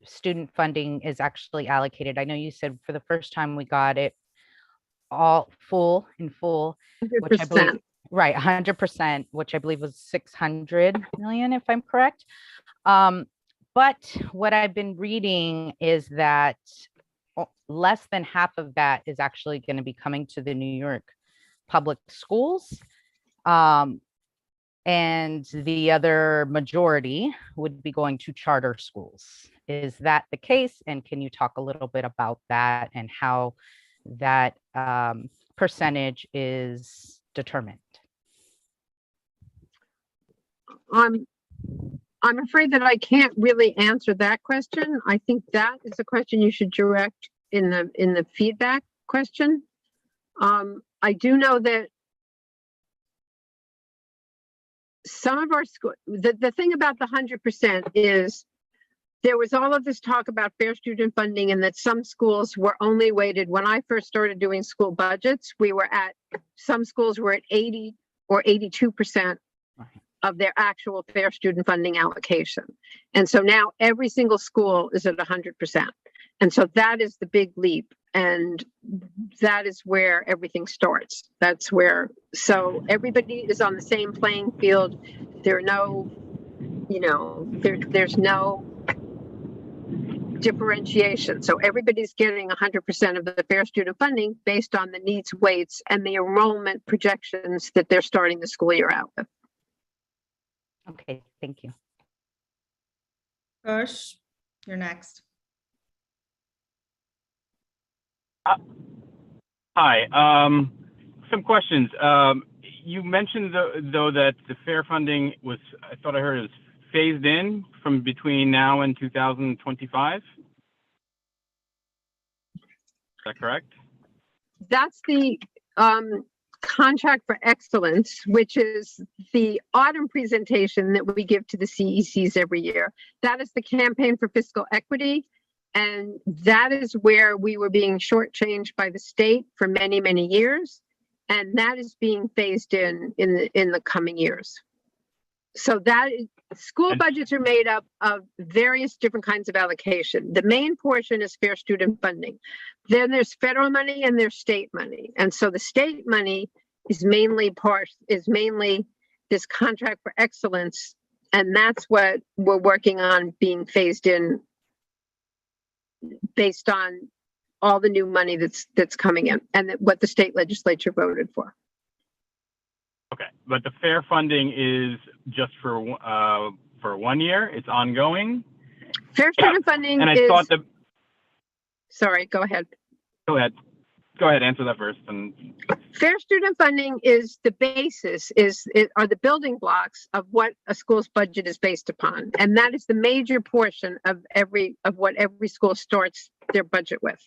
student funding is actually allocated? I know you said for the first time we got it all in full, which I believe, 100%. right, 100%, which I believe was 600 million, if I'm correct. But what I've been reading is that less than half of that is actually going to be coming to the New York public schools. And the other majority would be going to charter schools. Is that the case? And can you talk a little bit about that and how that percentage is determined? I'm afraid that I can't really answer that question. I think that is a question you should direct in the feedback question. I do know that some of our school, the thing about the 100% is there was all of this talk about fair student funding and that some schools were only weighted. When I first started doing school budgets, some schools were at 80 or 82% of their actual fair student funding allocation. And so now every single school is at 100%. And so that is the big leap. And that is where everything starts. That's where, so everybody is on the same playing field. There are no, there's no differentiation. So everybody's getting 100% of the fair student funding based on the needs weights and the enrollment projections that they're starting the school year out with. Okay, thank you. Gosh, you're next. Hi, some questions. You mentioned though that the fair funding was, I thought I heard it was phased in from between now and 2025. Is that correct? That's the contract for excellence, which is the autumn presentation that we give to the CECs every year. That is the campaign for fiscal equity. And that is where we were being shortchanged by the state for many, many years. And that is being phased in the coming years. So that is, school budgets are made up of various different kinds of allocation. The main portion is fair student funding. Then there's federal money and there's state money. And so the state money is mainly this contract for excellence. And that's what we're working on being phased in based on all the new money that's coming in and what the state legislature voted for. Okay, but the fair funding is just for 1 year. It's ongoing. Fair student funding and I is. thought that. Sorry, go ahead. Go ahead. Go ahead. Answer that first. And fair student funding is the basis. Are the building blocks of what a school's budget is based upon, and that is the major portion of what every school starts their budget with.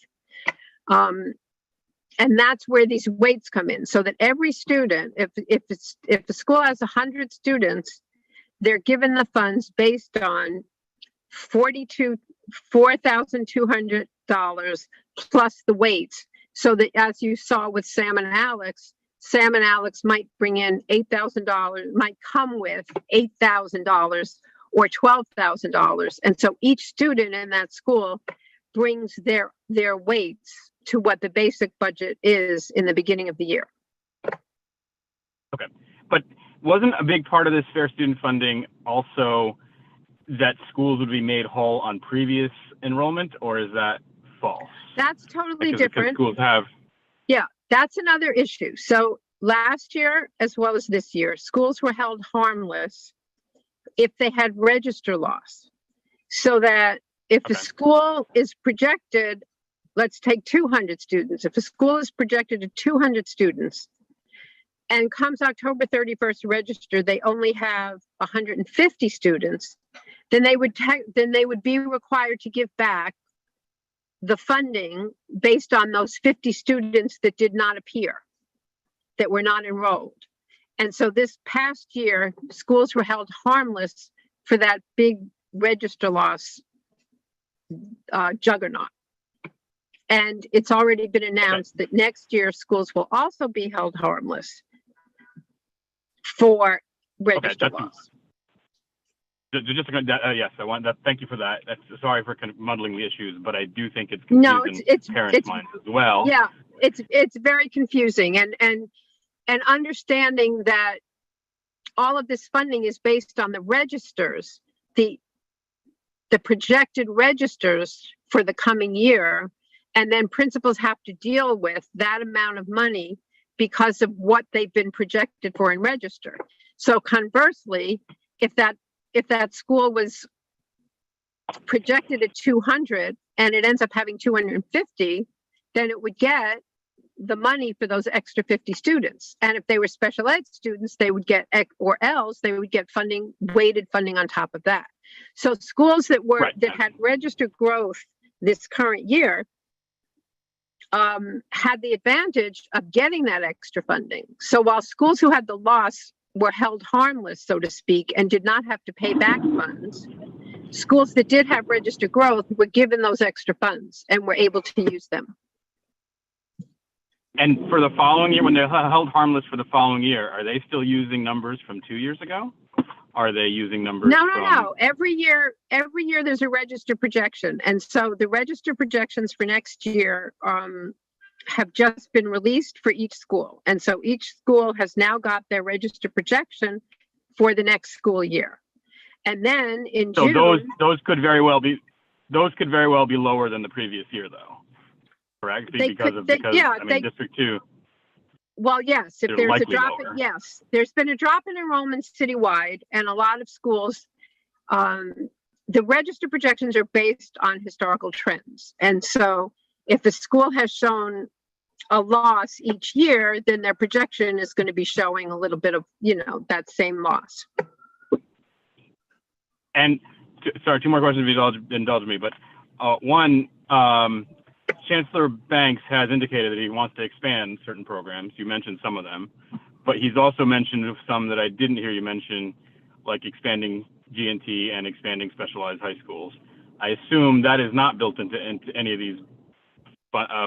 And that's where these weights come in, so that every student, if the school has 100 students, they're given the funds based on $4,200 plus the weights. So that, as you saw with Sam and Alex might bring in $8,000, might come with $8,000 or $12,000, and so each student in that school brings their weights to what the basic budget is in the beginning of the year. okay, but wasn't a big part of this fair student funding also that schools would be made whole on previous enrollment, or is that false? That's totally because different. Schools have. Yeah, that's another issue. So last year, as well as this year, schools were held harmless if they had register loss. So that if the school is projected, let's take 200 students. If a school is projected to 200 students and comes October 31st to register, they only have 150 students, then they would be required to give back the funding based on those 50 students that did not appear, that were not enrolled. And so this past year, schools were held harmless for that big register loss juggernaut. And it's already been announced that next year schools will also be held harmless for register loss. Just yes, I want that. Thank you for that. Sorry for kind of muddling the issues, but I do think it's No, confusing it's parents' minds as well. Yeah, it's very confusing, and understanding that all of this funding is based on the registers, the projected registers for the coming year, and then principals have to deal with that amount of money because of what they've been projected for in register. So conversely, if that school was projected at 200 and it ends up having 250, then it would get the money for those extra 50 students. And if they were special ed students, they would get, or else they would get funding, weighted funding on top of that. So schools that had registered growth this current year had the advantage of getting that extra funding. So while schools who had the loss were held harmless, so to speak, and did not have to pay back funds, schools that did have registered growth were given those extra funds and were able to use them. And for the following year, when they're held harmless for the following year, are they still using numbers from 2 years ago? Are they using numbers? No. Every year there's a register projection. And so the register projections for next year have just been released for each school. And so each school has now got their register projection for the next school year. And then in June, those could very well be lower than the previous year, though. Correct? Because District 2. Well, yes, if there's a drop, yes, there's been a drop in enrollment citywide, and a lot of schools, the register projections are based on historical trends. And so if the school has shown a loss each year, then their projection is going to be showing a little bit of, that same loss. And sorry, two more questions if you indulge me, but one, Chancellor Banks has indicated that he wants to expand certain programs. You mentioned some of them, but he's also mentioned some that I didn't hear you mention, like expanding G&T and expanding specialized high schools. I assume that is not built into any of these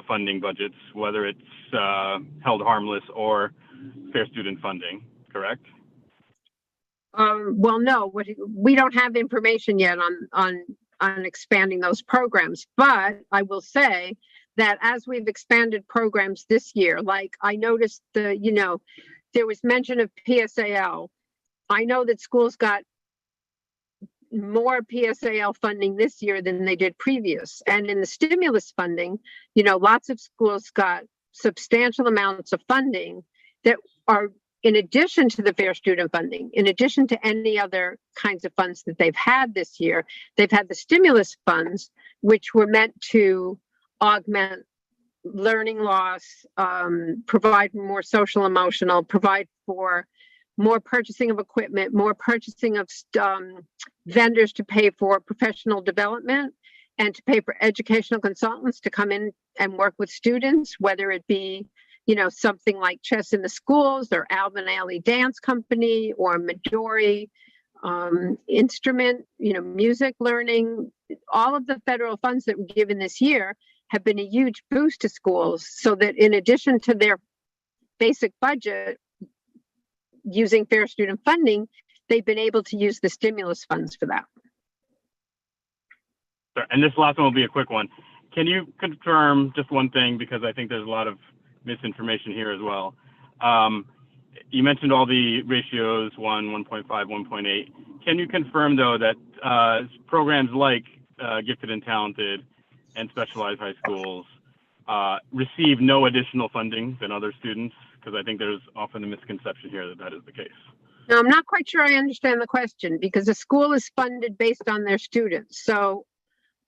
funding budgets, whether it's held harmless or fair student funding, correct? Well, no, we don't have information yet on expanding those programs, but I will say that as we've expanded programs this year, like I noticed there was mention of PSAL. I know that schools got more PSAL funding this year than they did previous. And in the stimulus funding, lots of schools got substantial amounts of funding that are in addition to the fair student funding, in addition to any other kinds of funds that they've had this year. They've had the stimulus funds, which were meant to augment learning loss, provide more social emotional, provide for more purchasing of equipment, more purchasing of vendors to pay for professional development, and to pay for educational consultants to come in and work with students, whether it be something like Chess in the Schools or Alvin Ailey Dance Company or Midori instrument, music learning. All of the federal funds that were given this year have been a huge boost to schools, so that in addition to their basic budget using fair student funding, they've been able to use the stimulus funds for that. And this last one will be a quick one. Can you confirm just one thing, because I think there's a lot of misinformation here as well. You mentioned all the ratios, 1, 1.5, 1.8. Can you confirm, though, that programs like Gifted and Talented and Specialized High Schools receive no additional funding than other students? Because I think there's often a misconception here that that is the case. Now, I'm not quite sure I understand the question, because a school is funded based on their students. So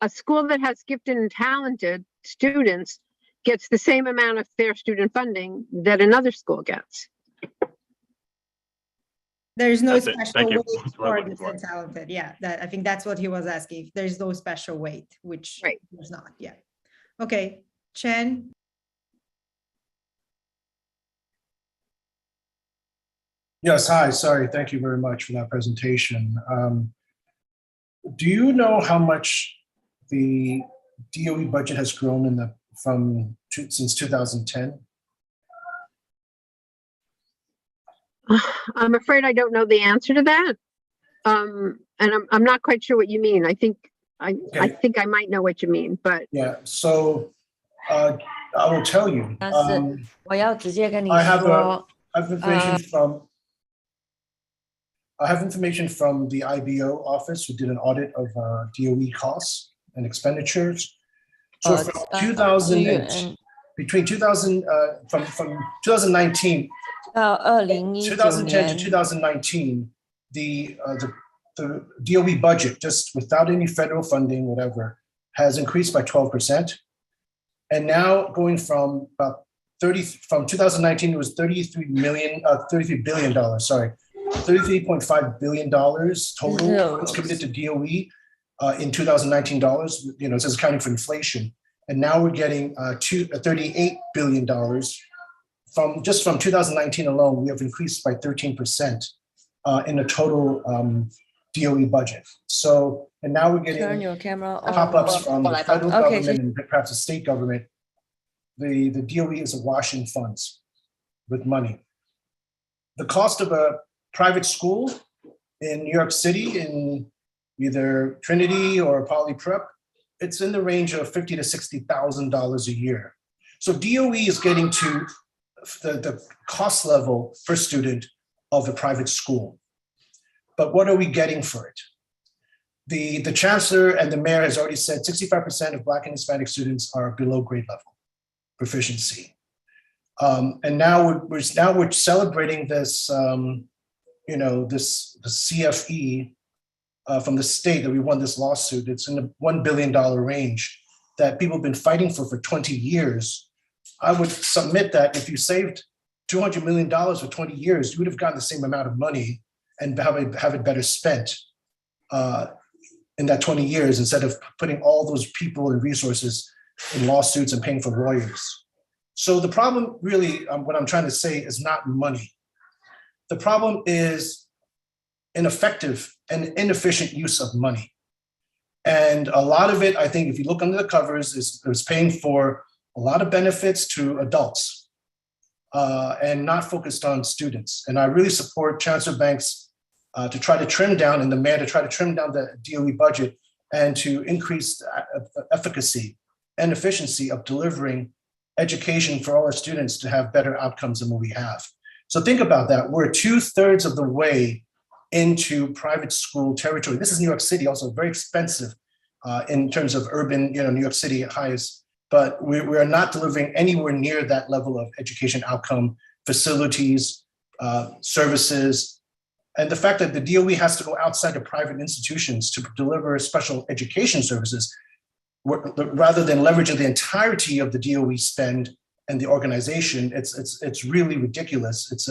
a school that has Gifted and Talented students gets the same amount of fair student funding that another school gets. There's no special weight for Gifted and Talented. Yeah, I think that's what he was asking. If there's no special weight, which there's not. Yeah. Okay, Chen. Yes, hi, sorry, thank you very much for that presentation. Do you know how much the DOE budget has grown in the since 2010? I'm afraid I don't know the answer to that. And I'm not quite sure what you mean. I think I think I might know what you mean, but Yeah, so I will tell you. 但是我要直接跟你 I have 说， I have information from the IBO office who did an audit of DOE costs and expenditures. So from 2000 between 2000 from 2019 到2019 2010 to 年 2019, the DOE budget, just without any federal funding, whatever, has increased by 12%. And now going from about from 2019, it was $33 billion, sorry, $33.5 billion total was committed to DOE in 2019 dollars, you know, this is accounting for inflation. And now we're getting $38 billion. From 2019 alone, we have increased by 13% in the total DOE budget. So, and now we're getting pop-ups from the federal government and perhaps the state government. The DOE is awash in funds with money. The cost of a private school in New York City, in either Trinity or Poly Prep, it's in the range of $50,000 to $60,000 a year. So DOE is getting to the cost level per student of a private school. But what are we getting for it? The chancellor and the mayor has already said 65% of Black and Hispanic students are below grade level proficiency. And now we're celebrating this, you know, the CFE from the state that we won this lawsuit. It's in the $1 billion range that people have been fighting for 20 years. I would submit that if you saved $200 million for 20 years, you would have gotten the same amount of money and have it better spent in that 20 years instead of putting all those people and resources in lawsuits and paying for lawyers. So the problem really, what I'm trying to say is not money. The problem is ineffective and inefficient use of money. And a lot of it, I think, if you look under the covers, is paying for a lot of benefits to adults and not focused on students. And I really support Chancellor Banks to try to trim down, and the mayor to try to trim down the DOE budget and to increase the efficacy and efficiency of delivering education for all our students to have better outcomes than what we have. So think about that. We're 2/3 of the way into private school territory. This is New York City, also very expensive in terms of urban, you know, New York City highest, but we are not delivering anywhere near that level of education outcome, facilities, services. And the fact that the DOE has to go outside of private institutions to deliver special education services, rather than leveraging the entirety of the DOE spend and the organization, it's really ridiculous. It's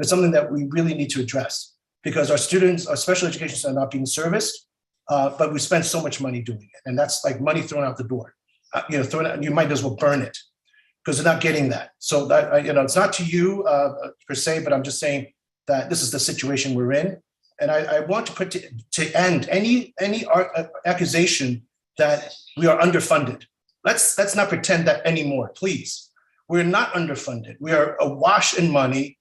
something that we really need to address because our students, our special education are not being serviced, but we spend so much money doing it, and that's like money thrown out the door. You know, you might as well burn it because they're not getting that. So that, you know, it's not to you per se, but I'm just saying that this is the situation we're in, and I want to put to end any accusation that we are underfunded. Let's not pretend that anymore, please. We're not underfunded. We are awash in money,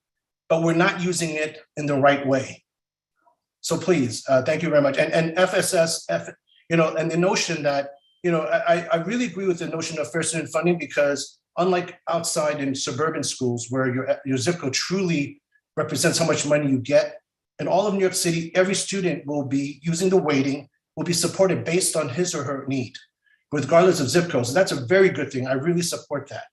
but we're not using it in the right way. So please, thank you very much. And FSS, you know, and the notion that, you know, I really agree with the notion of fair student funding because unlike outside in suburban schools where your zip code truly represents how much money you get, in all of New York City, every student will be using the weighting, will be supported based on his or her need, regardless of zip code. So that's a very good thing. I really support that.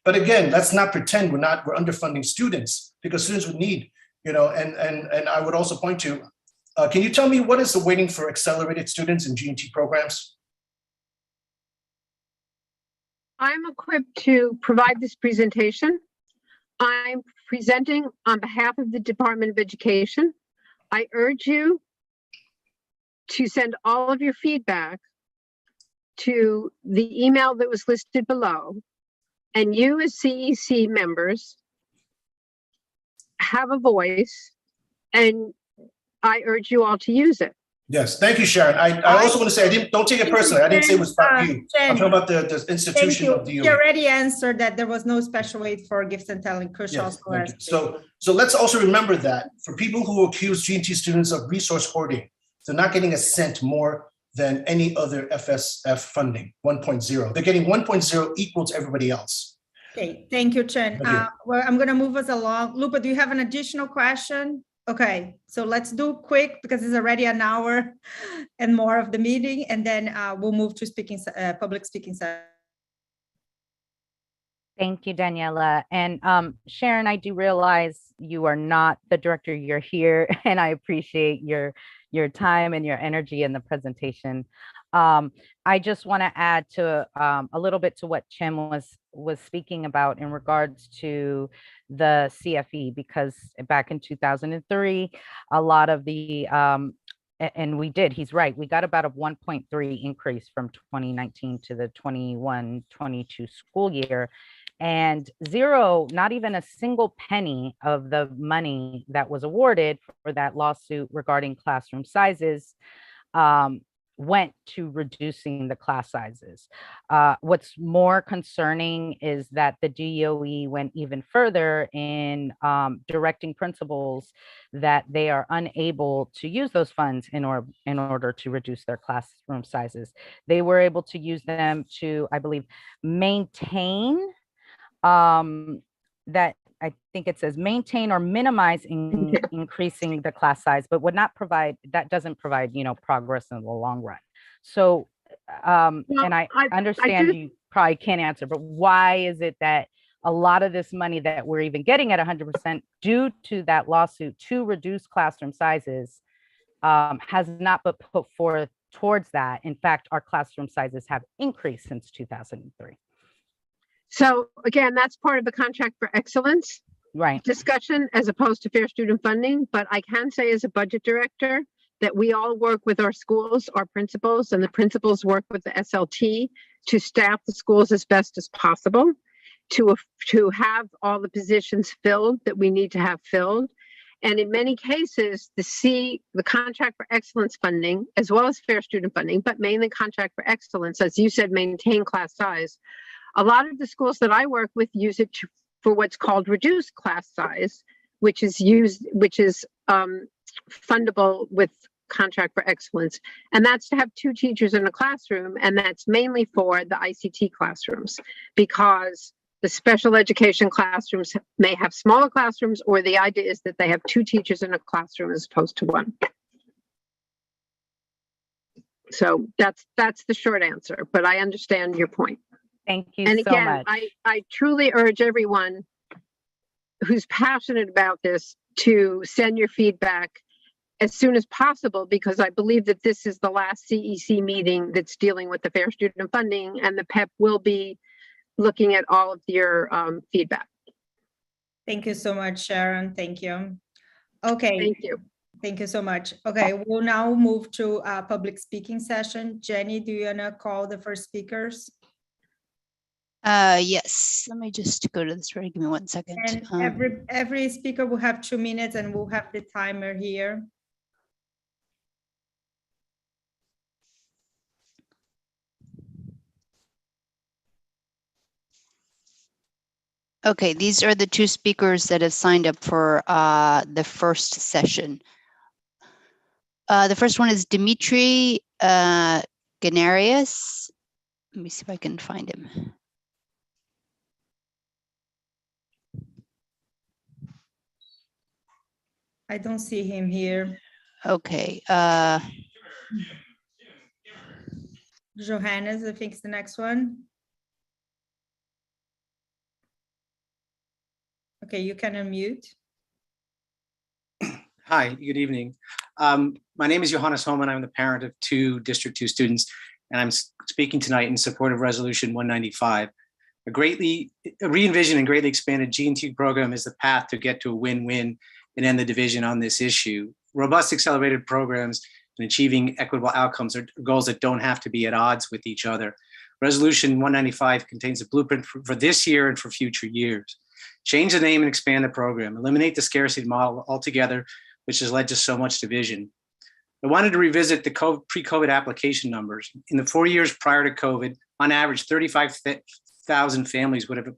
But again, let's not pretend we're underfunding students because students would need, you know, and I would also point to, can you tell me what is the weighting for accelerated students in G&T programs? I'm equipped to provide this presentation. I'm presenting on behalf of the Department of Education. I urge you to send all of your feedback to the email that was listed below. And you as CEC members have a voice, and I urge you all to use it. Yes, thank you, Sharon. I also want to say, don't take it personally. I didn't say it was about you. I'm talking about the Thank institution you. of the She DOE. already answered that there was no special aid for gifts and talent. Kush Yes, also thank you. asked. So let's also remember that for people who accuse G&T students of resource hoarding, they're not getting a cent more than any other FSF funding, 1.0. They're getting 1.0 equal to everybody else. Okay, thank you, Chen. Thank you. Well, I'm gonna move us along. Lupa, do you have an additional question? Okay, so let's do quick because it's already an hour and more of the meeting, and then we'll move to public speaking session. Thank you, Daniela. And Sharon, I do realize you are not the director, you're here, and I appreciate your time and your energy in the presentation. I just want to add to a little bit to what Chen was speaking about in regards to the CFE, because back in 2003, a lot of the and we did, he's right, we got about a 1.3 increase from 2019 to the 21-22 school year, and zero, not even a single penny of the money that was awarded for that lawsuit regarding classroom sizes went to reducing the class sizes. What's more concerning is that the DOE went even further in directing principals that they are unable to use those funds in order to reduce their classroom sizes. They were able to use them to, I believe, maintain that, I think it says maintain or minimize increasing the class size, but would not provide, that doesn't provide, progress in the long run. So, and I understand you probably can't answer, but why is it that a lot of this money that we're even getting at 100% due to that lawsuit to reduce classroom sizes has not been put forth towards that? In fact, our classroom sizes have increased since 2003. So again, that's part of the contract for excellence discussion as opposed to fair student funding. But I can say as a budget director that we all work with our schools, our principals, and the principals work with the SLT to staff the schools as best as possible, to have all the positions filled that we need to have filled. And in many cases, the contract for excellence funding, as well as fair student funding, but mainly contract for excellence, as you said, maintain class size. A lot of the schools that I work with use it for what's called reduced class size, which is fundable with contract for excellence. And that's to have 2 teachers in a classroom. And that's mainly for the ICT classrooms, because the special education classrooms may have smaller classrooms, or the idea is that they have 2 teachers in a classroom as opposed to 1. So that's the short answer, but I understand your point. Thank you and so again, much. I truly urge everyone who's passionate about this to send your feedback as soon as possible, because I believe that this is the last CEC meeting that's dealing with the fair student funding, and the PEP will be looking at all of your feedback. Thank you so much, Sharon. Thank you. Okay. Thank you. Thank you so much. Okay, we'll now move to a public speaking session. Jenny, do you want to call the first speakers? Yes, let me just go to this. Ready, give me 1 second. And every speaker will have 2 minutes, and we'll have the timer here. Okay, these are the 2 speakers that have signed up for the first session. The first one is Dimitri Ganarius. Let me see if I can find him. I don't see him here. Okay. Johannes, I think is the next one. Okay, you can unmute. Hi, good evening. My name is Johannes Homan. I'm the parent of 2 District 2 students, and I'm speaking tonight in support of Resolution 195. A re-envisioned and greatly expanded G&T program is the path to get to a win-win and end the division on this issue. Robust accelerated programs and achieving equitable outcomes are goals that don't have to be at odds with each other. Resolution 195 contains a blueprint for this year and for future years. Change the name and expand the program. Eliminate the scarcity model altogether, which has led to so much division. I wanted to revisit the pre-COVID application numbers. In the 4 years prior to COVID, on average, 35,000 families would have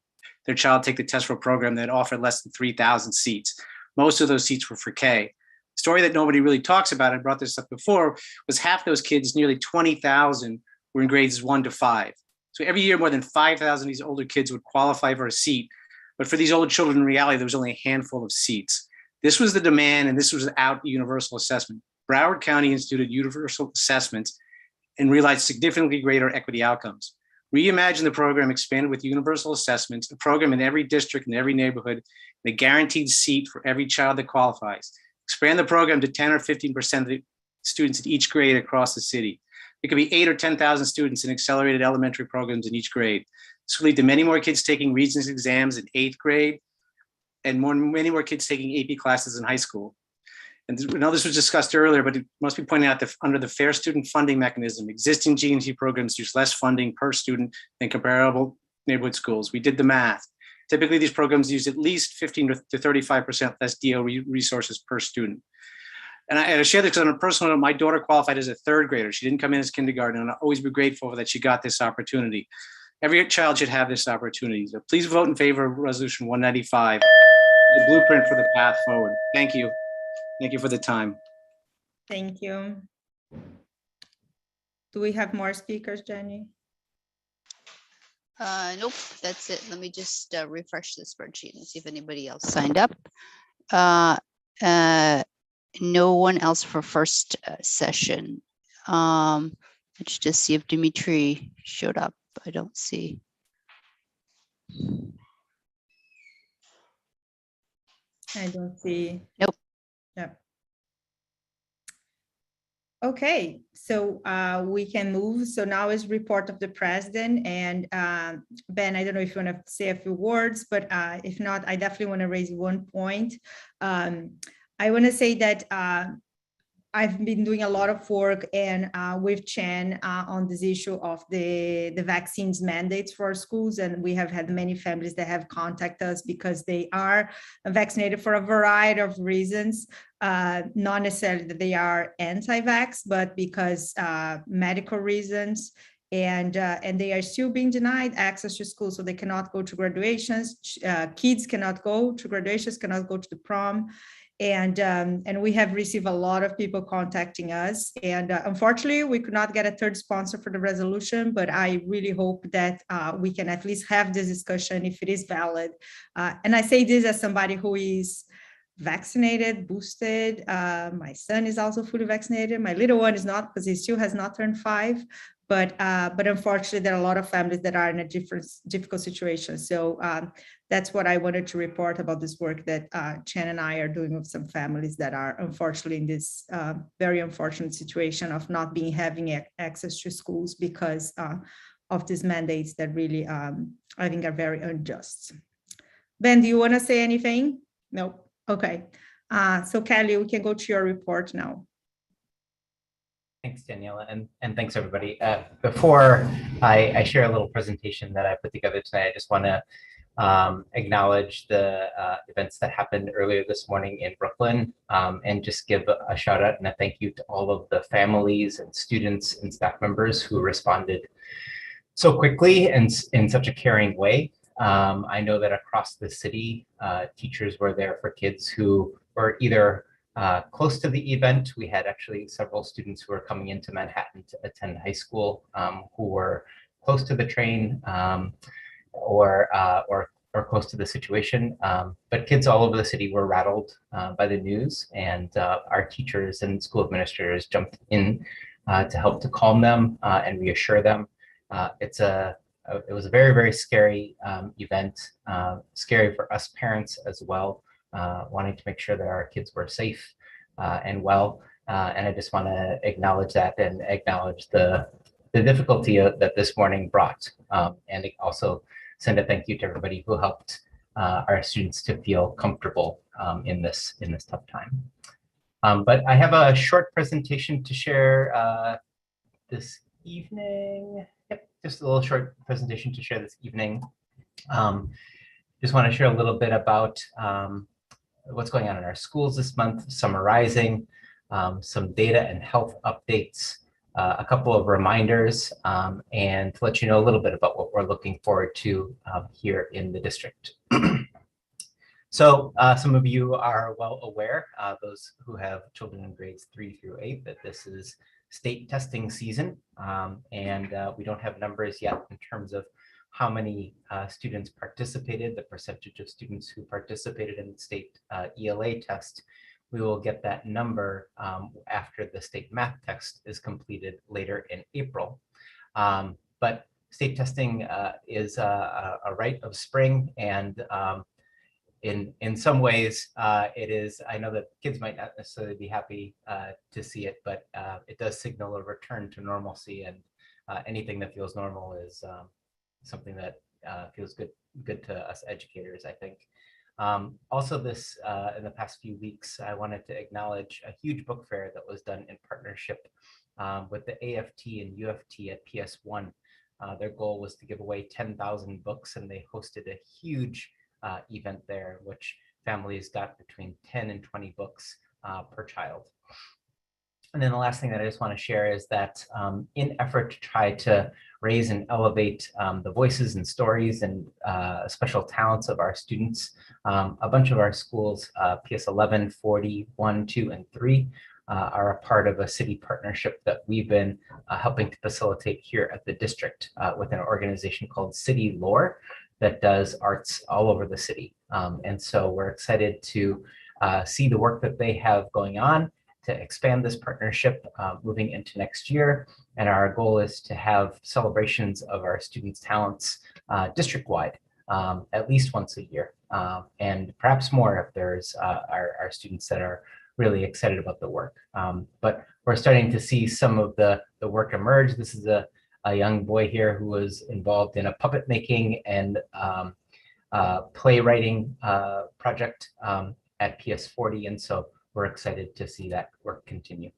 their child take the test for a program that offered less than 3,000 seats. Most of those seats were for K. Story that nobody really talks about, I brought this up before, was half those kids, nearly 20,000, were in grades 1 to 5. So every year, more than 5,000 of these older kids would qualify for a seat. But for these older children, in reality, there was only a handful of seats. This was the demand, and this was without universal assessment. Broward County instituted universal assessments and realized significantly greater equity outcomes. Reimagine the program expanded with universal assessments, a program in every district, in every neighborhood, and a guaranteed seat for every child that qualifies. Expand the program to 10 or 15% of the students in each grade across the city. It could be 8 or 10,000 students in accelerated elementary programs in each grade. This will lead to many more kids taking Regents exams in 8th grade and many more kids taking AP classes in high school. And I know this was discussed earlier, but it must be pointed out that under the Fair Student Funding Mechanism, existing G&T programs use less funding per student than comparable neighborhood schools. We did the math. Typically, these programs use at least 15 to 35% less DO resources per student. And I share this because on a personal note, my daughter qualified as a 3rd grader. She didn't come in as kindergarten, and I'll always be grateful that she got this opportunity. Every child should have this opportunity. So please vote in favor of Resolution 195, the blueprint for the path forward. Thank you. Thank you for the time. Thank you. Do we have more speakers, Jenny? Nope, that's it. Let me just refresh the spreadsheet and see if anybody else signed up. No one else for first session. Let's just see if Dimitri showed up. I don't see. I don't see. Nope. Yep. Okay, so we can move. So now is report of the president, and Ben, I don't know if you want to say a few words, but if not, I definitely want to raise one point. I want to say that I've been doing a lot of work and with Chen on this issue of the vaccines mandates for our schools. And we have had many families that have contacted us because they are vaccinated for a variety of reasons, not necessarily that they are anti-vax, but because medical reasons. And they are still being denied access to school, so they cannot go to graduations. Kids cannot go to graduations, cannot go to the prom. And we have received a lot of people contacting us. And unfortunately, we could not get a third sponsor for the resolution, but I really hope that we can at least have this discussion if it is valid. And I say this as somebody who is vaccinated, boosted. My son is also fully vaccinated. My little one is not, because he still has not turned 5. But unfortunately, there are a lot of families that are in a difficult situation. So that's what I wanted to report about this work that Chen and I are doing with some families that are unfortunately in this very unfortunate situation of not having access to schools because of these mandates that really, I think, are very unjust. Ben, do you want to say anything? No. Okay. So Kelly, we can go to your report now. Thanks, Daniela, and thanks everybody. Before I share a little presentation that I put together tonight, I just want to acknowledge the events that happened earlier this morning in Brooklyn, and just give a shout out and a thank you to all of the families and students and staff members who responded so quickly and in such a caring way. I know that across the city, teachers were there for kids who were either close to the event. We had actually several students who were coming into Manhattan to attend high school who were close to the train or close to the situation. But kids all over the city were rattled by the news, and our teachers and school administrators jumped in to help to calm them and reassure them. It was a very, very scary event, scary for us parents as well. Wanting to make sure that our kids were safe and well. And I just want to acknowledge that and acknowledge the difficulty that this morning brought. And also send a thank you to everybody who helped our students to feel comfortable in this tough time. But I have a short presentation to share this evening. Yep, just a little short presentation to share this evening. Just want to share a little bit about what's going on in our schools this month, summarizing some data and health updates, a couple of reminders, and to let you know a little bit about what we're looking forward to here in the district. So some of you are well aware, those who have children in grades 3 through 8, that this is state testing season, and we don't have numbers yet in terms of how many students participated, the percentage of students who participated in the state ELA test. We will get that number after the state math test is completed later in April. But state testing is a rite of spring, and in some ways, it is, I know that kids might not necessarily be happy to see it, but it does signal a return to normalcy, and anything that feels normal is something that feels good to us educators, I think. Also this, in the past few weeks, I wanted to acknowledge a huge book fair that was done in partnership with the AFT and UFT at PS1. Their goal was to give away 10,000 books, and they hosted a huge event there, in which families got between 10 and 20 books per child. And then the last thing that I just want to share is that in effort to try to raise and elevate the voices and stories and special talents of our students, a bunch of our schools, PS 11, 40, 1, 2, and 3, are a part of a city partnership that we've been helping to facilitate here at the district with an organization called City Lore that does arts all over the city. And so we're excited to see the work that they have going on, to expand this partnership moving into next year. And our goal is to have celebrations of our students' talents district-wide, at least once a year, and perhaps more if there's our students that are really excited about the work. But we're starting to see some of the work emerge. This is a young boy here who was involved in a puppet making and playwriting project at PS 40, and so we're excited to see that work continue.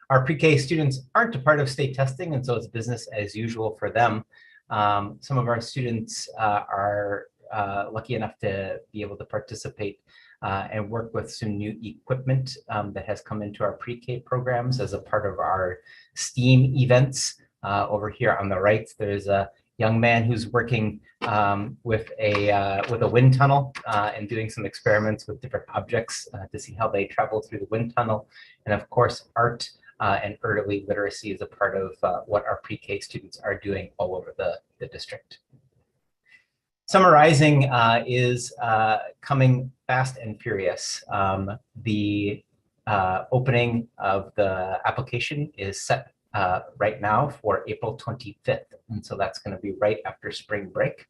Our pre-K students aren't a part of state testing, and so it's business as usual for them. Some of our students are lucky enough to be able to participate and work with some new equipment that has come into our pre-K programs as a part of our STEAM events. Over here on the right, there's a young man who's working with a wind tunnel and doing some experiments with different objects to see how they travel through the wind tunnel. And of course, art and early literacy is a part of what our pre-K students are doing all over the district. Summarizing is coming fast and furious. The opening of the application is set right now for April 25th. And so that's going to be right after spring break.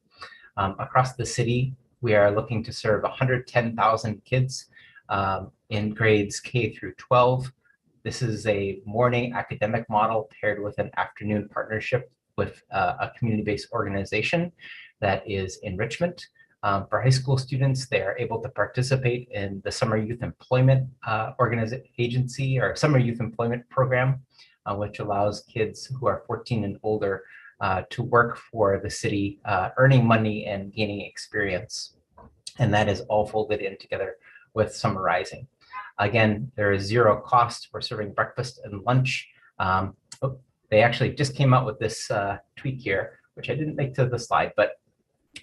Across the city, we are looking to serve 110,000 kids in grades K through 12. This is a morning academic model paired with an afternoon partnership with a community-based organization that is enrichment. For high school students, they are able to participate in the Summer Youth Employment Agency or Summer Youth Employment Program, which allows kids who are 14 and older to work for the city, earning money and gaining experience. And that is all folded in together with summarizing. Again, there is zero cost for serving breakfast and lunch. They actually just came out with this tweak here, which I didn't make to the slide, but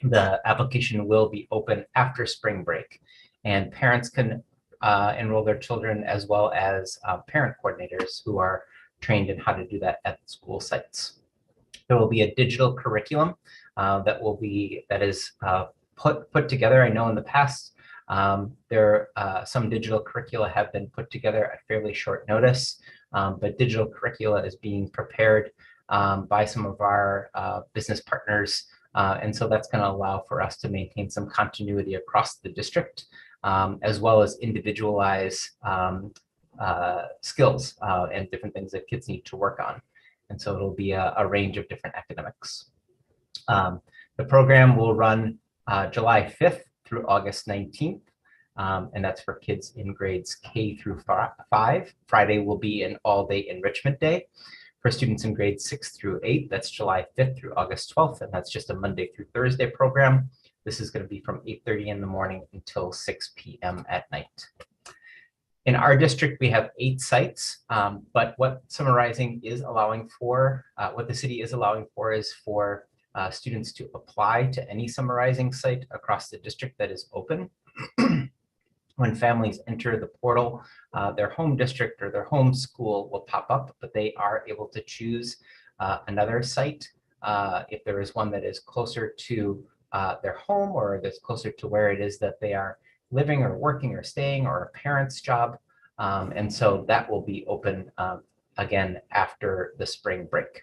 the application will be open after spring break, and parents can enroll their children, as well as parent coordinators who are trained in how to do that at the school sites. There will be a digital curriculum that is put together. I know in the past some digital curricula have been put together at fairly short notice, but digital curricula is being prepared by some of our business partners. And so that's going to allow for us to maintain some continuity across the district, as well as individualize skills and different things that kids need to work on. And so it'll be a range of different academics. The program will run July 5th through August 19th. And that's for kids in grades K through 5. Friday will be an all-day enrichment day. For students in grades 6 through 8, that's July 5th through August 12th, and that's just a Monday through Thursday program. This is going to be from 8:30 in the morning until 6 p.m. at night. In our district, we have 8 sites, but what summarizing is allowing for, what the city is allowing for is for students to apply to any summarizing site across the district that is open. When families enter the portal, their home district or their home school will pop up, but they are able to choose another site if there is one that is closer to their home or that's closer to where it is that they are living or working or staying or a parent's job. And so that will be open again after the spring break.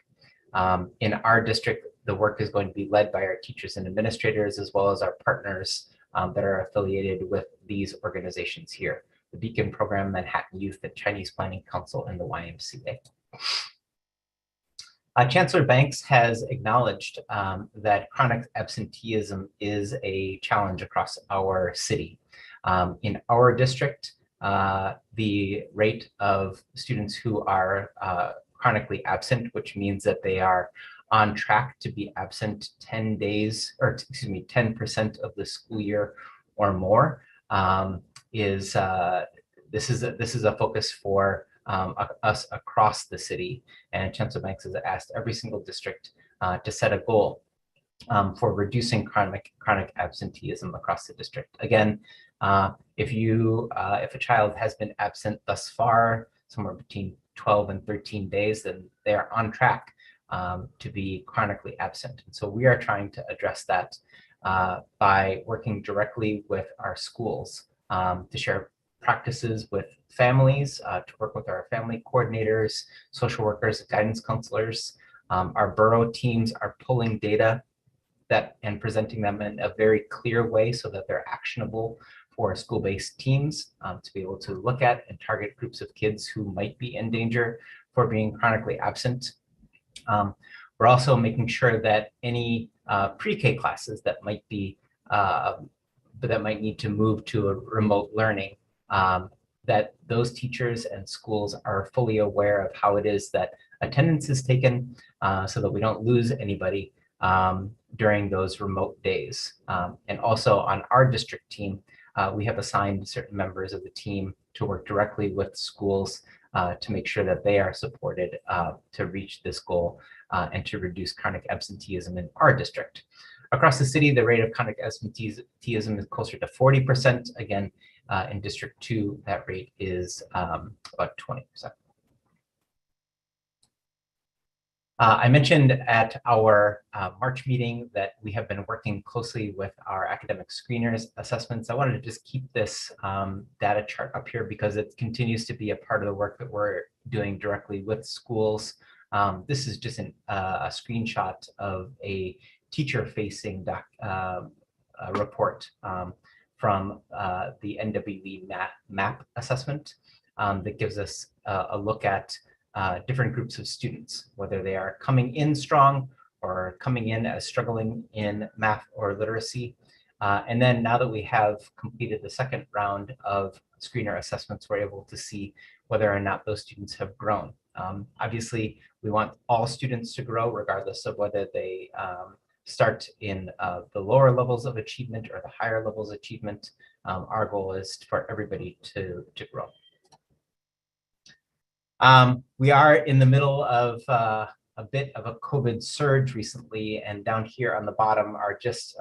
In our district, the work is going to be led by our teachers and administrators, as well as our partners that are affiliated with these organizations here: the Beacon Program, Manhattan Youth, the Chinese Planning Council, and the YMCA. Chancellor Banks has acknowledged that chronic absenteeism is a challenge across our city. In our district, the rate of students who are chronically absent, which means that they are on track to be absent 10 days, or excuse me, 10% of the school year or more, this is a focus for us across the city. And Chancellor Banks has asked every single district to set a goal for reducing chronic absenteeism across the district. Again, if a child has been absent thus far, somewhere between 12 and 13 days, then they are on track to be chronically absent. And so we are trying to address that by working directly with our schools to share practices with families, to work with our family coordinators, social workers, guidance counselors. Our borough teams are pulling data and presenting them in a very clear way so that they're actionable for school-based teams to be able to look at and target groups of kids who might be in danger for being chronically absent. We're also making sure that any pre-K classes that might be that might need to move to a remote learning, that those teachers and schools are fully aware of how it is that attendance is taken, so that we don't lose anybody during those remote days. And also on our district team, we have assigned certain members of the team to work directly with schools to make sure that they are supported to reach this goal and to reduce chronic absenteeism in our district. Across the city, the rate of chronic absenteeism is closer to 40%. Again, in District 2, that rate is about 20%. I mentioned at our March meeting that we have been working closely with our academic screeners assessments. I wanted to just keep this data chart up here because it continues to be a part of the work that we're doing directly with schools. This is just a screenshot of a teacher-facing report from the NWE MAP assessment that gives us a look at different groups of students, whether they are coming in strong or coming in as struggling in math or literacy. And then now that we have completed the second round of screener assessments, we're able to see whether or not those students have grown. Obviously, we want all students to grow regardless of whether they start in the lower levels of achievement or the higher levels of achievement. Our goal is for everybody to grow. We are in the middle of a bit of a COVID surge recently, and down here on the bottom are just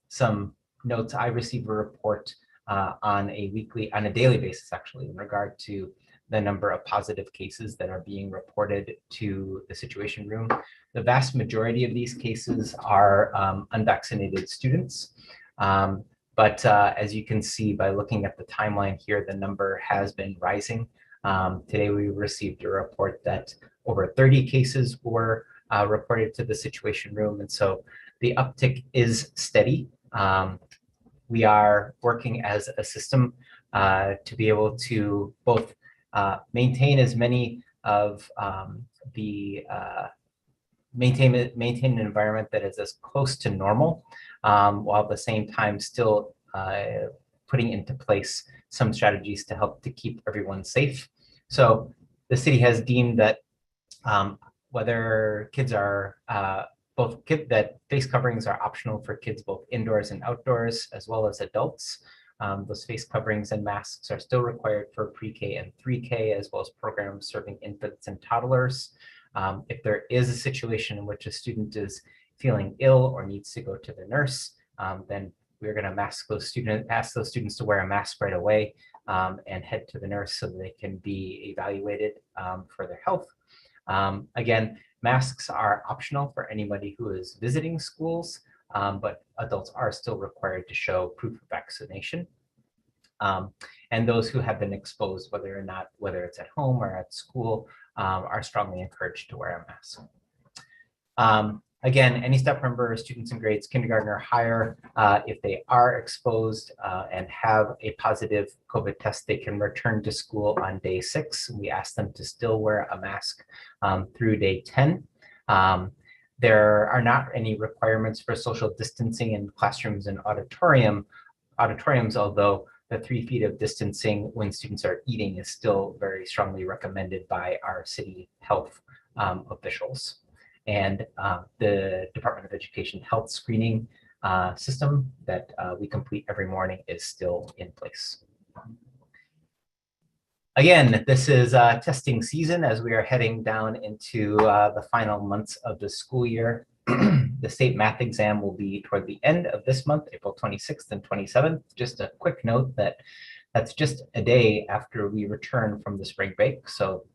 some notes. I receive a report on a daily basis, actually, in regard to the number of positive cases that are being reported to the Situation Room. The vast majority of these cases are unvaccinated students. But as you can see by looking at the timeline here, the number has been rising. Today we received a report that over 30 cases were reported to the Situation Room, and so the uptick is steady. We are working as a system to be able to both maintain as many of maintain an environment that is as close to normal, while at the same time still putting into place some strategies to help to keep everyone safe. So the city has deemed that whether kids are that face coverings are optional for kids both indoors and outdoors, as well as adults. Those face coverings and masks are still required for pre-K and 3K, as well as programs serving infants and toddlers. If there is a situation in which a student is feeling ill or needs to go to the nurse, then we're going to ask those students to wear a mask right away and head to the nurse so that they can be evaluated for their health. Again, masks are optional for anybody who is visiting schools, but adults are still required to show proof of vaccination. And those who have been exposed, whether it's at home or at school, are strongly encouraged to wear a mask. Again, any staff member, students in grades kindergarten or higher, if they are exposed and have a positive COVID test, they can return to school on day 6. We ask them to still wear a mask through day 10. There are not any requirements for social distancing in classrooms and auditoriums, although the 3 feet of distancing when students are eating is still very strongly recommended by our city health officials. And the Department of Education health screening system that we complete every morning is still in place. Again, this is testing season as we are heading down into the final months of the school year. The state math exam will be toward the end of this month, April 26th and 27th. Just a quick note that that's just a day after we return from the spring break. So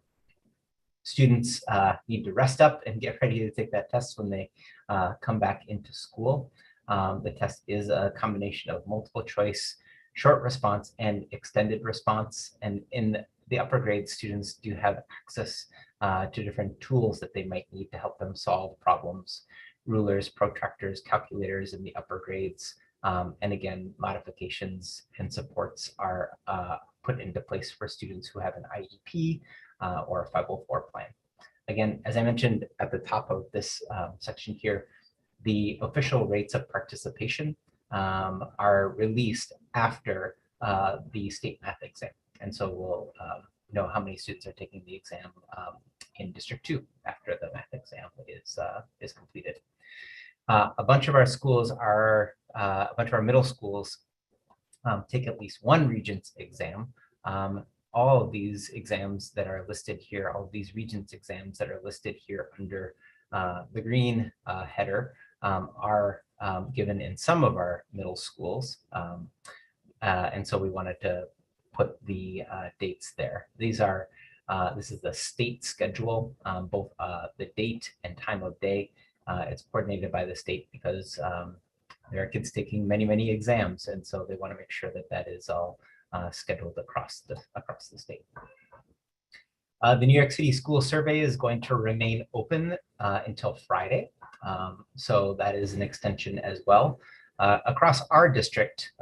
students need to rest up and get ready to take that test when they come back into school. The test is a combination of multiple choice, short response, and extended response. And in the upper grade, students do have access to different tools that they might need to help them solve problems. Rulers, protractors, calculators in the upper grades. And again, modifications and supports are put into place for students who have an IEP or a 504 plan. Again, as I mentioned at the top of this section here, the official rates of participation are released after the state math exam. And so we'll know how many students are taking the exam in District 2 after the math exam is completed. A bunch of our schools are, a bunch of our middle schools take at least one Regents exam. All of these exams that are listed here, all of these Regents exams that are listed here under the green header are given in some of our middle schools. And so we wanted to put the dates there. These are, this is the state schedule, both the date and time of day. It's coordinated by the state because there are kids taking many, many exams. And so they want to make sure that that is all scheduled across the state. The New York City School Survey is going to remain open until Friday. So that is an extension as well. Across our district,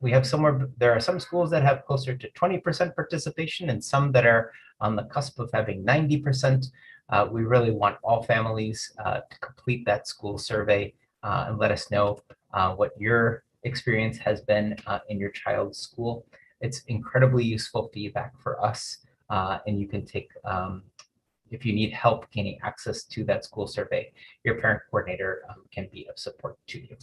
we have there are some schools that have closer to 20% participation and some that are on the cusp of having 90%. We really want all families to complete that school survey and let us know what your experience has been in your child's school. It's incredibly useful feedback for us, and you can take, if you need help gaining access to that school survey, your parent coordinator can be of support to you.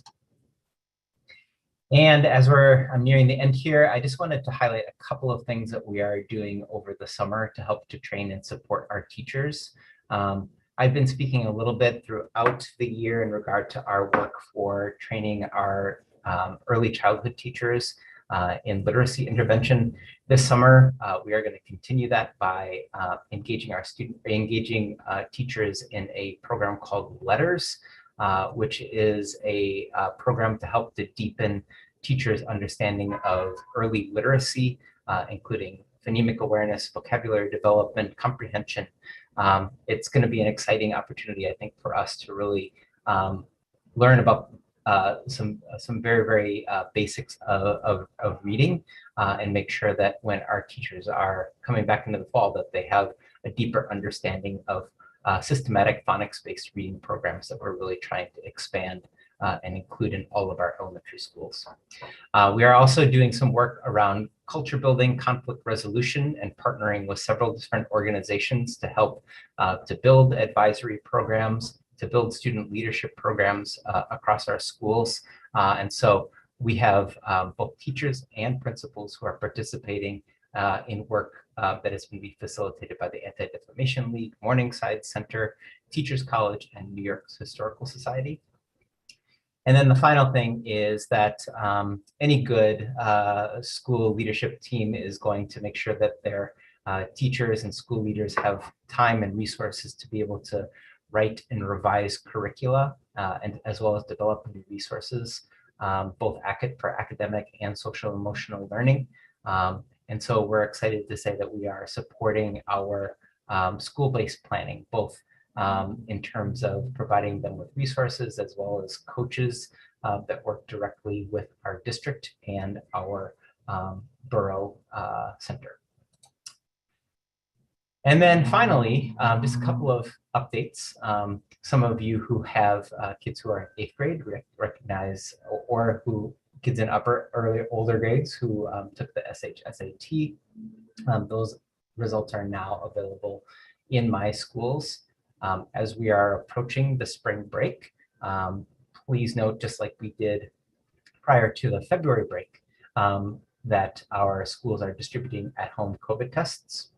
And as I'm nearing the end here, I just wanted to highlight a couple of things that we are doing over the summer to help to train and support our teachers. I've been speaking a little bit throughout the year in regard to our work for training our early childhood teachers in literacy intervention. This summer, we are going to continue that by engaging teachers in a program called Letters, which is a program to help to deepen teachers' understanding of early literacy, including phonemic awareness, vocabulary development, comprehension. It's going to be an exciting opportunity, I think, for us to really learn about some very, very basics of reading and make sure that when our teachers are coming back into the fall, that they have a deeper understanding of systematic phonics-based reading programs that we're really trying to expand and include in all of our elementary schools. We are also doing some work around culture building, conflict resolution, and partnering with several different organizations to help to build advisory programs, to build student leadership programs across our schools. And so We have both teachers and principals who are participating in work that is going to be facilitated by the Anti-Defamation League, Morningside Center, Teachers College, and New York's Historical Society. And then the final thing is that any good school leadership team is going to make sure that their teachers and school leaders have time and resources to be able to write and revise curricula, and as well as develop new resources, both for academic and social emotional learning. And so we're excited to say that we are supporting our school-based planning, both in terms of providing them with resources as well as coaches that work directly with our district and our borough center. And then finally, just a couple of updates. Some of you who have kids who are in 8th grade recognize, or who kids in older grades who took the SHSAT. Those results are now available in my schools. As we are approaching the spring break, please note, just like we did prior to the February break, that our schools are distributing at-home COVID tests.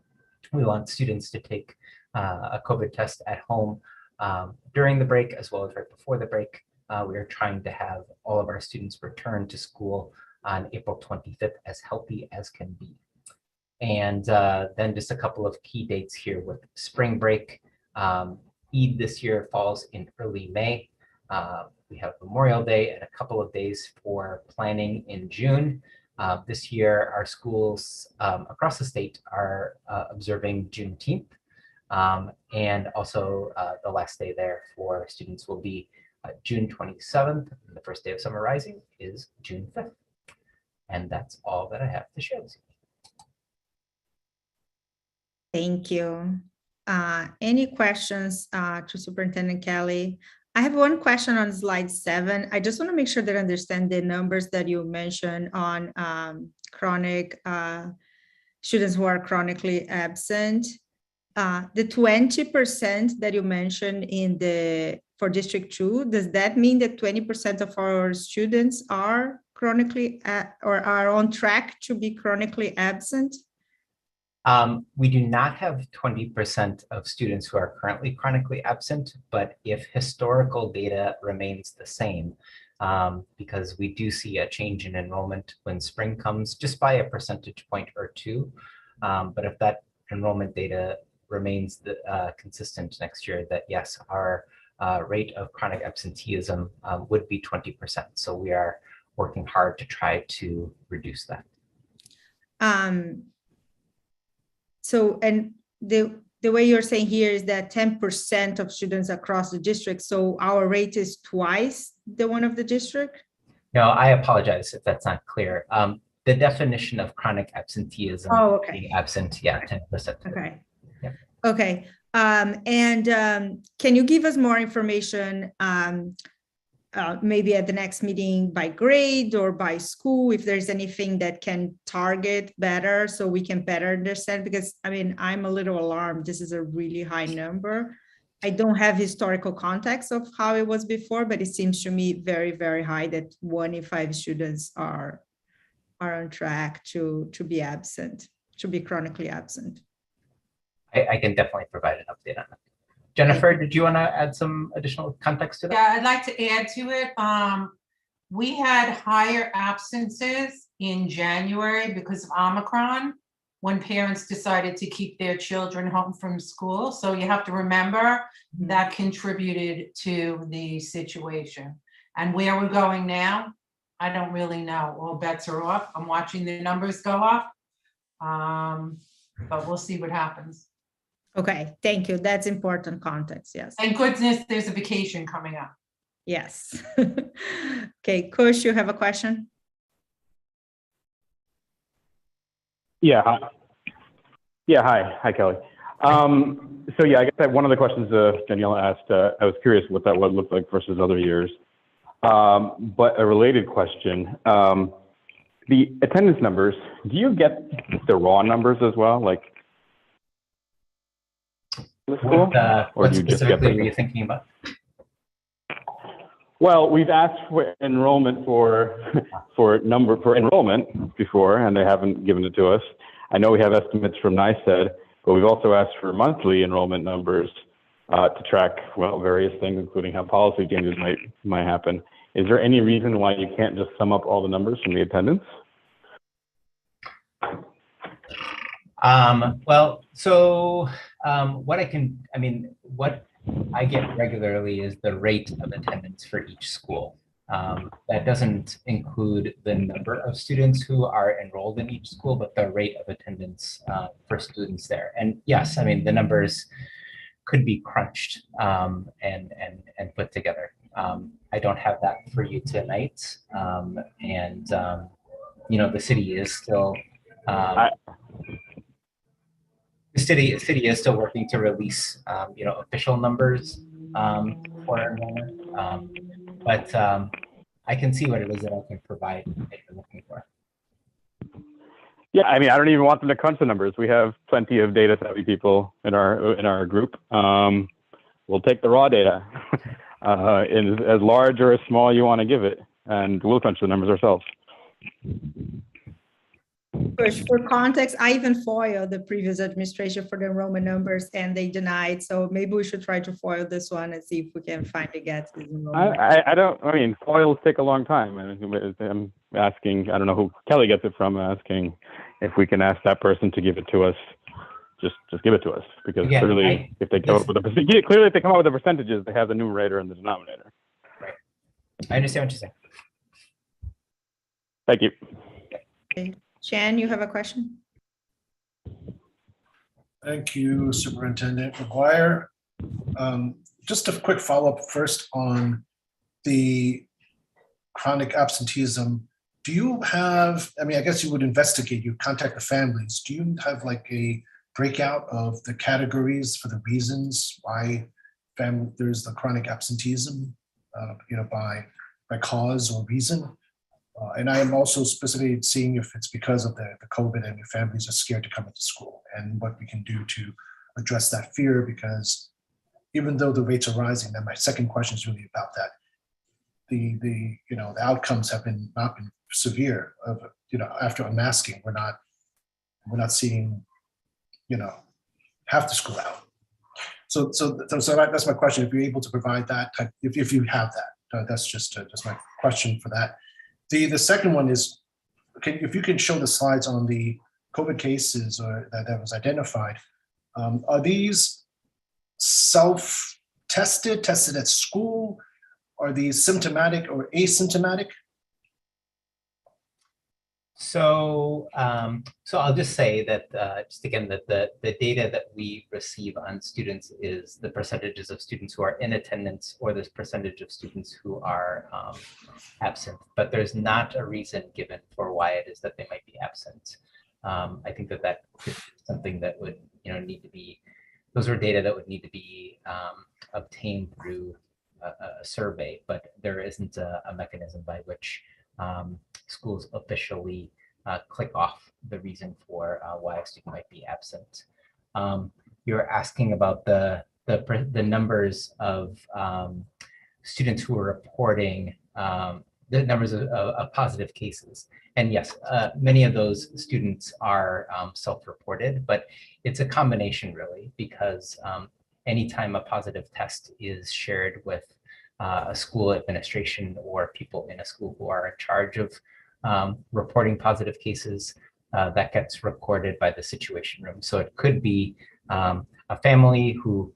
We want students to take a COVID test at home during the break, as well as right before the break. We are trying to have all of our students return to school on April 25th as healthy as can be. And then just a couple of key dates here with spring break. Eid this year falls in early May. We have Memorial Day and a couple of days for planning in June. This year, our schools across the state are observing Juneteenth. And also the last day there for students will be June 27th. And the first day of summer rising is June 5th. And that's all that I have to share this evening. Thank you. Any questions to Superintendent Kelly? I have one question on slide 7. I just want to make sure that I understand the numbers that you mentioned on chronic students who are chronically absent. The 20% that you mentioned for District 2, does that mean that 20% of our students are chronically or are on track to be chronically absent? We do not have 20% of students who are currently chronically absent, but if historical data remains the same, because we do see a change in enrollment when spring comes, just by a percentage point or two. But if that enrollment data remains consistent next year, that yes, our rate of chronic absenteeism would be 20%. So we are working hard to try to reduce that. So, and the way you're saying here is that 10% of students across the district, so our rate is twice the one of the district? No, I apologize if that's not clear. The definition of chronic absenteeism, being absent, yeah, 10%. Okay. Yep. Okay. And can you give us more information, maybe at the next meeting by grade or by school, if there's anything that can target better so we can better understand? Because I mean, I'm a little alarmed. This is a really high number. I don't have historical context of how it was before, but it seems to me very, very high that 1 in 5 students are on track to be absent, to be chronically absent. I can definitely provide an update on that. Jennifer, did you want to add some additional context to that? Yeah, I'd like to add to it. We had higher absences in January because of Omicron, when parents decided to keep their children home from school. So you have to remember that contributed to the situation. And where we're going now, I don't really know. All bets are off. I'm watching the numbers go up, but we'll see what happens. Okay, thank you. That's important context, yes. Thank goodness there's a vacation coming up. Yes. Okay, Kush, you have a question? Yeah. Hi, Kelly. So yeah, I guess one of the questions Daniela asked, I was curious what that would look like versus other years. But a related question, the attendance numbers, do you get the raw numbers as well? Like, What specifically were you thinking about? Well, we've asked for enrollment for enrollment before, and they haven't given it to us. I know we have estimates from NICED, but we've also asked for monthly enrollment numbers to track, well, various things, including how policy changes might happen. Is there any reason why you can't just sum up all the numbers from the attendance? Well, so what I get regularly is the rate of attendance for each school. That doesn't include the number of students who are enrolled in each school, but the rate of attendance for students there. And yes, I mean, the numbers could be crunched and put together. I don't have that for you tonight. You know, the city is still the city is still working to release, you know, official numbers for enrollment. But I can see what it is that I can provide that you're looking for. Yeah, I mean, I don't even want them to crunch the numbers. We have plenty of data savvy people in our group. We'll take the raw data, in as large or as small you want to give it, and we'll crunch the numbers ourselves. For context, I even foiled the previous administration for the enrollment numbers and they denied. So maybe we should try to foil this one and see if we can finally get this enrollment. I mean, foils take a long time. I'm asking, I don't know who Kelly gets it from, asking if we can ask that person to give it to us. Just give it to us, because Again, clearly if they come up with the percentages, they have the numerator and the denominator. Right. I understand what you're saying. Thank you. Okay. Jan, you have a question? Thank you, Superintendent McGuire. Just a quick follow-up first on the chronic absenteeism. Do you have, I mean, I guess you would investigate, you contact the families. Do you have like a breakout of the categories for the reasons why there's the chronic absenteeism, you know, by cause or reason? And I am also specifically seeing if it's because of the COVID and your families are scared to come into school, and what we can do to address that fear, because even though the rates are rising, then my second question is really about that. The you know, the outcomes have not been severe. You know, after unmasking, we're not seeing, you know, half the school out. So that's my question. If you're able to provide that type, if you have that, that's just my question for that. The second one is, if you can show the slides on the COVID cases that was identified, are these self-tested, tested at school? Are these symptomatic or asymptomatic? So, so I'll just say that, just again, that the data that we receive on students is the percentages of students who are in attendance or this percentage of students who are absent, but there's not a reason given for why it is that they might be absent. I think that could be something that would, you know, need to be, those are data that would need to be obtained through a survey, but there isn't a mechanism by which schools officially click off the reason for why a student might be absent. You're asking about the numbers of students who are reporting the numbers of positive cases. And yes, many of those students are self-reported, but it's a combination really, because anytime a positive test is shared with a school administration or people in a school who are in charge of reporting positive cases, that gets recorded by the situation room. So it could be a family who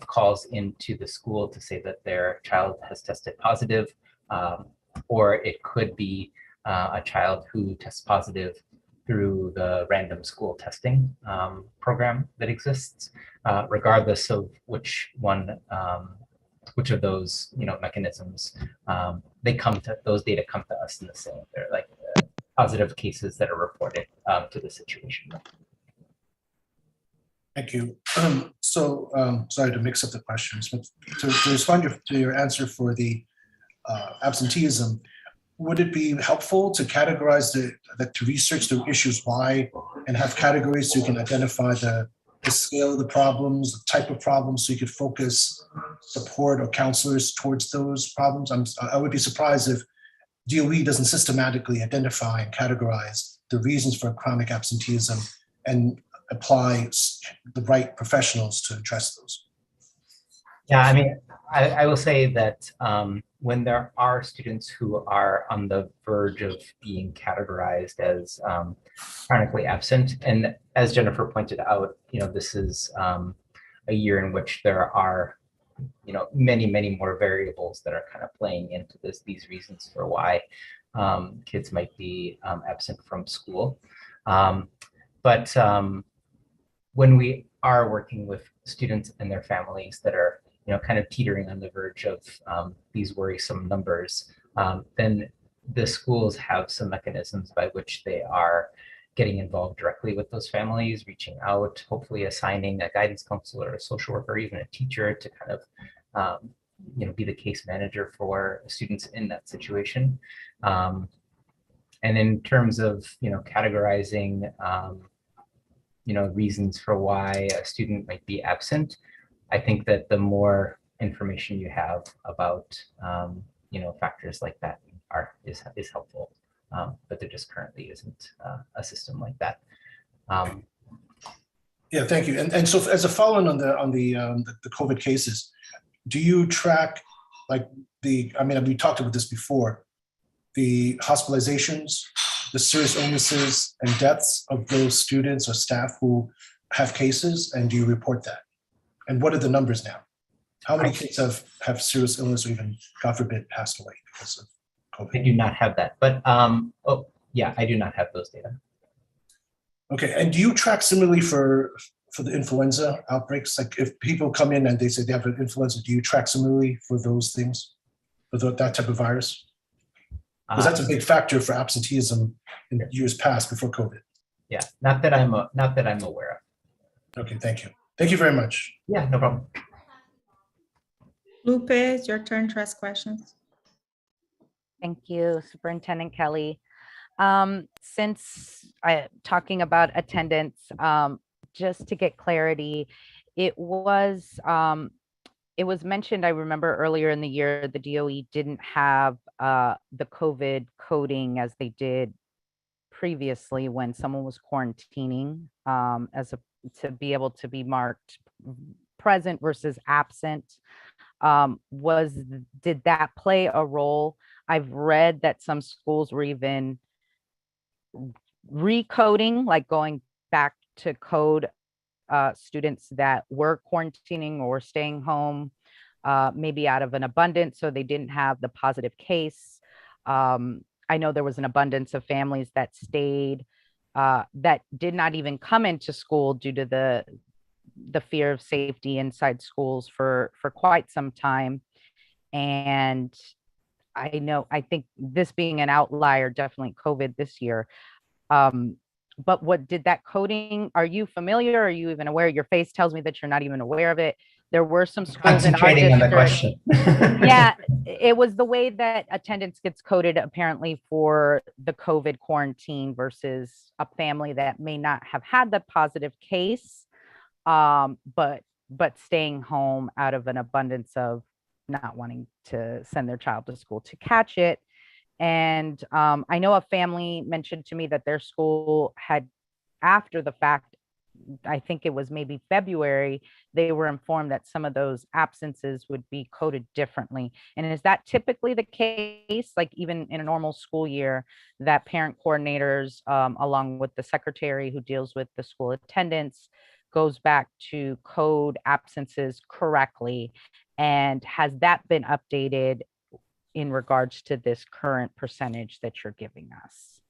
calls into the school to say that their child has tested positive, or it could be a child who tests positive through the random school testing program that exists, regardless of which of those, you know, mechanisms those data come to us in the same. They're like positive cases that are reported to the situation. Thank you. Sorry to mix up the questions, but to respond to your answer for the absenteeism, would it be helpful to categorize to research the issues why, and have categories so you can identify the scale of the problems, the type of problems, so you could focus support or counselors towards those problems? I would be surprised if DOE doesn't systematically identify and categorize the reasons for chronic absenteeism and apply the right professionals to address those. Yeah, I mean, I will say that when there are students who are on the verge of being categorized as chronically absent, and as Jennifer pointed out, this is a year in which there are, many more variables that are kind of playing into these reasons for why kids might be absent from school. But when we are working with students and their families that are kind of teetering on the verge of these worrisome numbers, then the schools have some mechanisms by which they are getting involved directly with those families, reaching out, hopefully assigning a guidance counselor, a social worker, or even a teacher to kind of be the case manager for students in that situation. And in terms of categorizing reasons for why a student might be absent, I think that the more information you have about factors like that is helpful, but there just currently isn't a system like that. Yeah, thank you. And so as a follow-on on the COVID cases, do you track we talked about this before, the hospitalizations, the serious illnesses and deaths of those students or staff who have cases, and do you report that? And what are the numbers now? How many kids have serious illness or even, God forbid, passed away because of COVID? I do not have that, but I do not have those data. Okay, and do you track similarly for the influenza outbreaks? Like if people come in and they say they have an influenza, do you track similarly for those things, for that type of virus? Because that's a big factor for absenteeism in years past before COVID. Yeah, not that I'm aware of. Okay, thank you. Thank you very much. Yeah, no problem. Lupe, it's your turn to ask questions. Thank you, Superintendent Kelly. Since talking about attendance, just to get clarity, it was mentioned, I remember earlier in the year, the DOE didn't have the COVID coding as they did previously when someone was quarantining, to be able to be marked present versus absent. Did that play a role? I've read that some schools were even recoding, like going back to code students that were quarantining or staying home, maybe out of an abundance, so they didn't have the positive case. I know there was an abundance of families that stayed, that did not even come into school due to the fear of safety inside schools for quite some time. And I think this being an outlier, definitely COVID this year. But what did that coding, are you familiar? Are you even aware? Your face tells me that you're not even aware of it. There were some schools in our district. On the question. Yeah, it was the way that attendance gets coded apparently for the COVID quarantine versus a family that may not have had the positive case, but staying home out of an abundance of not wanting to send their child to school to catch it. And I know a family mentioned to me that their school had, after the fact, I think it was maybe February, they were informed that some of those absences would be coded differently. And is that typically the case, like even in a normal school year, that parent coordinators, along with the secretary who deals with the school attendance, goes back to code absences correctly? And has that been updated in regards to this current percentage that you're giving us?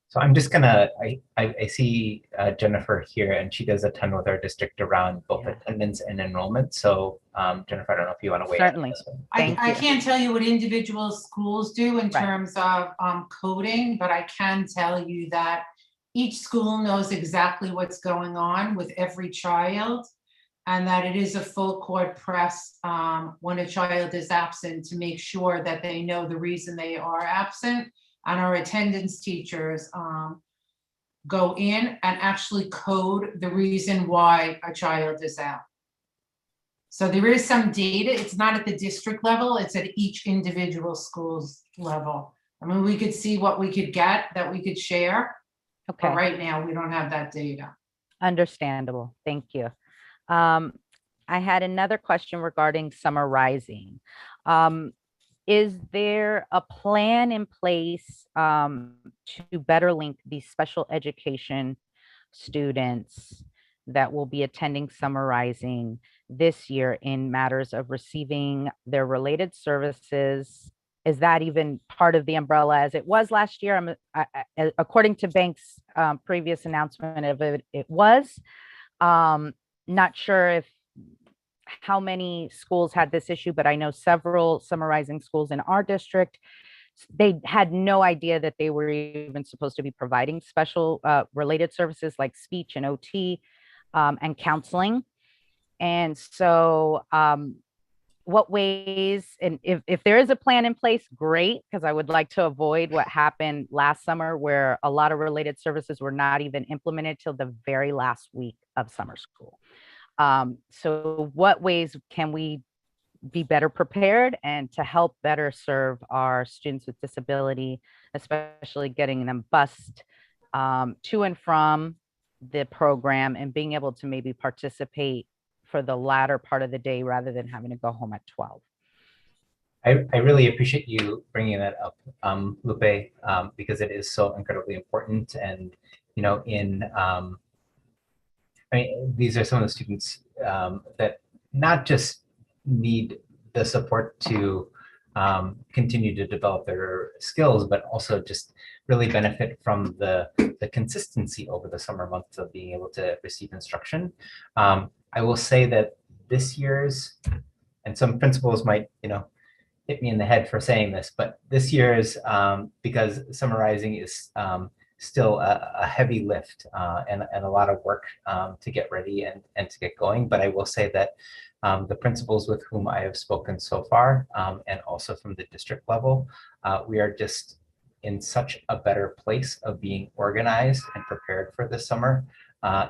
So I'm just gonna, I see Jennifer here, and she does a ton with our district around both attendance and enrollment. So Jennifer, I don't know if you want to weigh in on this one. I can't tell you what individual schools do in terms of coding, but I can tell you that each school knows exactly what's going on with every child, and that it is a full court press when a child is absent to make sure that they know the reason they are absent. And our attendance teachers go in and actually code the reason why a child is out. So there is some data. It's not at the district level. It's at each individual school's level. I mean, we could see what we could get that we could share. Okay. But right now, we don't have that data. Understandable. Thank you. I had another question regarding summer rising. Is there a plan in place to better link these special education students that will be attending summer rising this year in matters of receiving their related services? Is that even part of the umbrella as it was last year? According to Bank's previous announcement of it, it was. Not sure if how many schools had this issue, but I know several summer rising schools in our district, they had no idea that they were even supposed to be providing special related services like speech and OT and counseling. And so what ways, and if there is a plan in place, great, because I would like to avoid what happened last summer where a lot of related services were not even implemented till the very last week of summer school. So what ways can we be better prepared and to help better serve our students with disability, especially getting them bused to and from the program and being able to maybe participate for the latter part of the day rather than having to go home at 12? I really appreciate you bringing that up, Lupe, because it is so incredibly important. And, you know, I mean, these are some of the students that not just need the support to continue to develop their skills, but also just really benefit from the consistency over the summer months of being able to receive instruction. I will say that this year's, and some principals might, you know, hit me in the head for saying this, but this year's, because summarizing is still a heavy lift and a lot of work to get ready and to get going. But I will say that the principals with whom I have spoken so far, and also from the district level, we are just in such a better place of being organized and prepared for this summer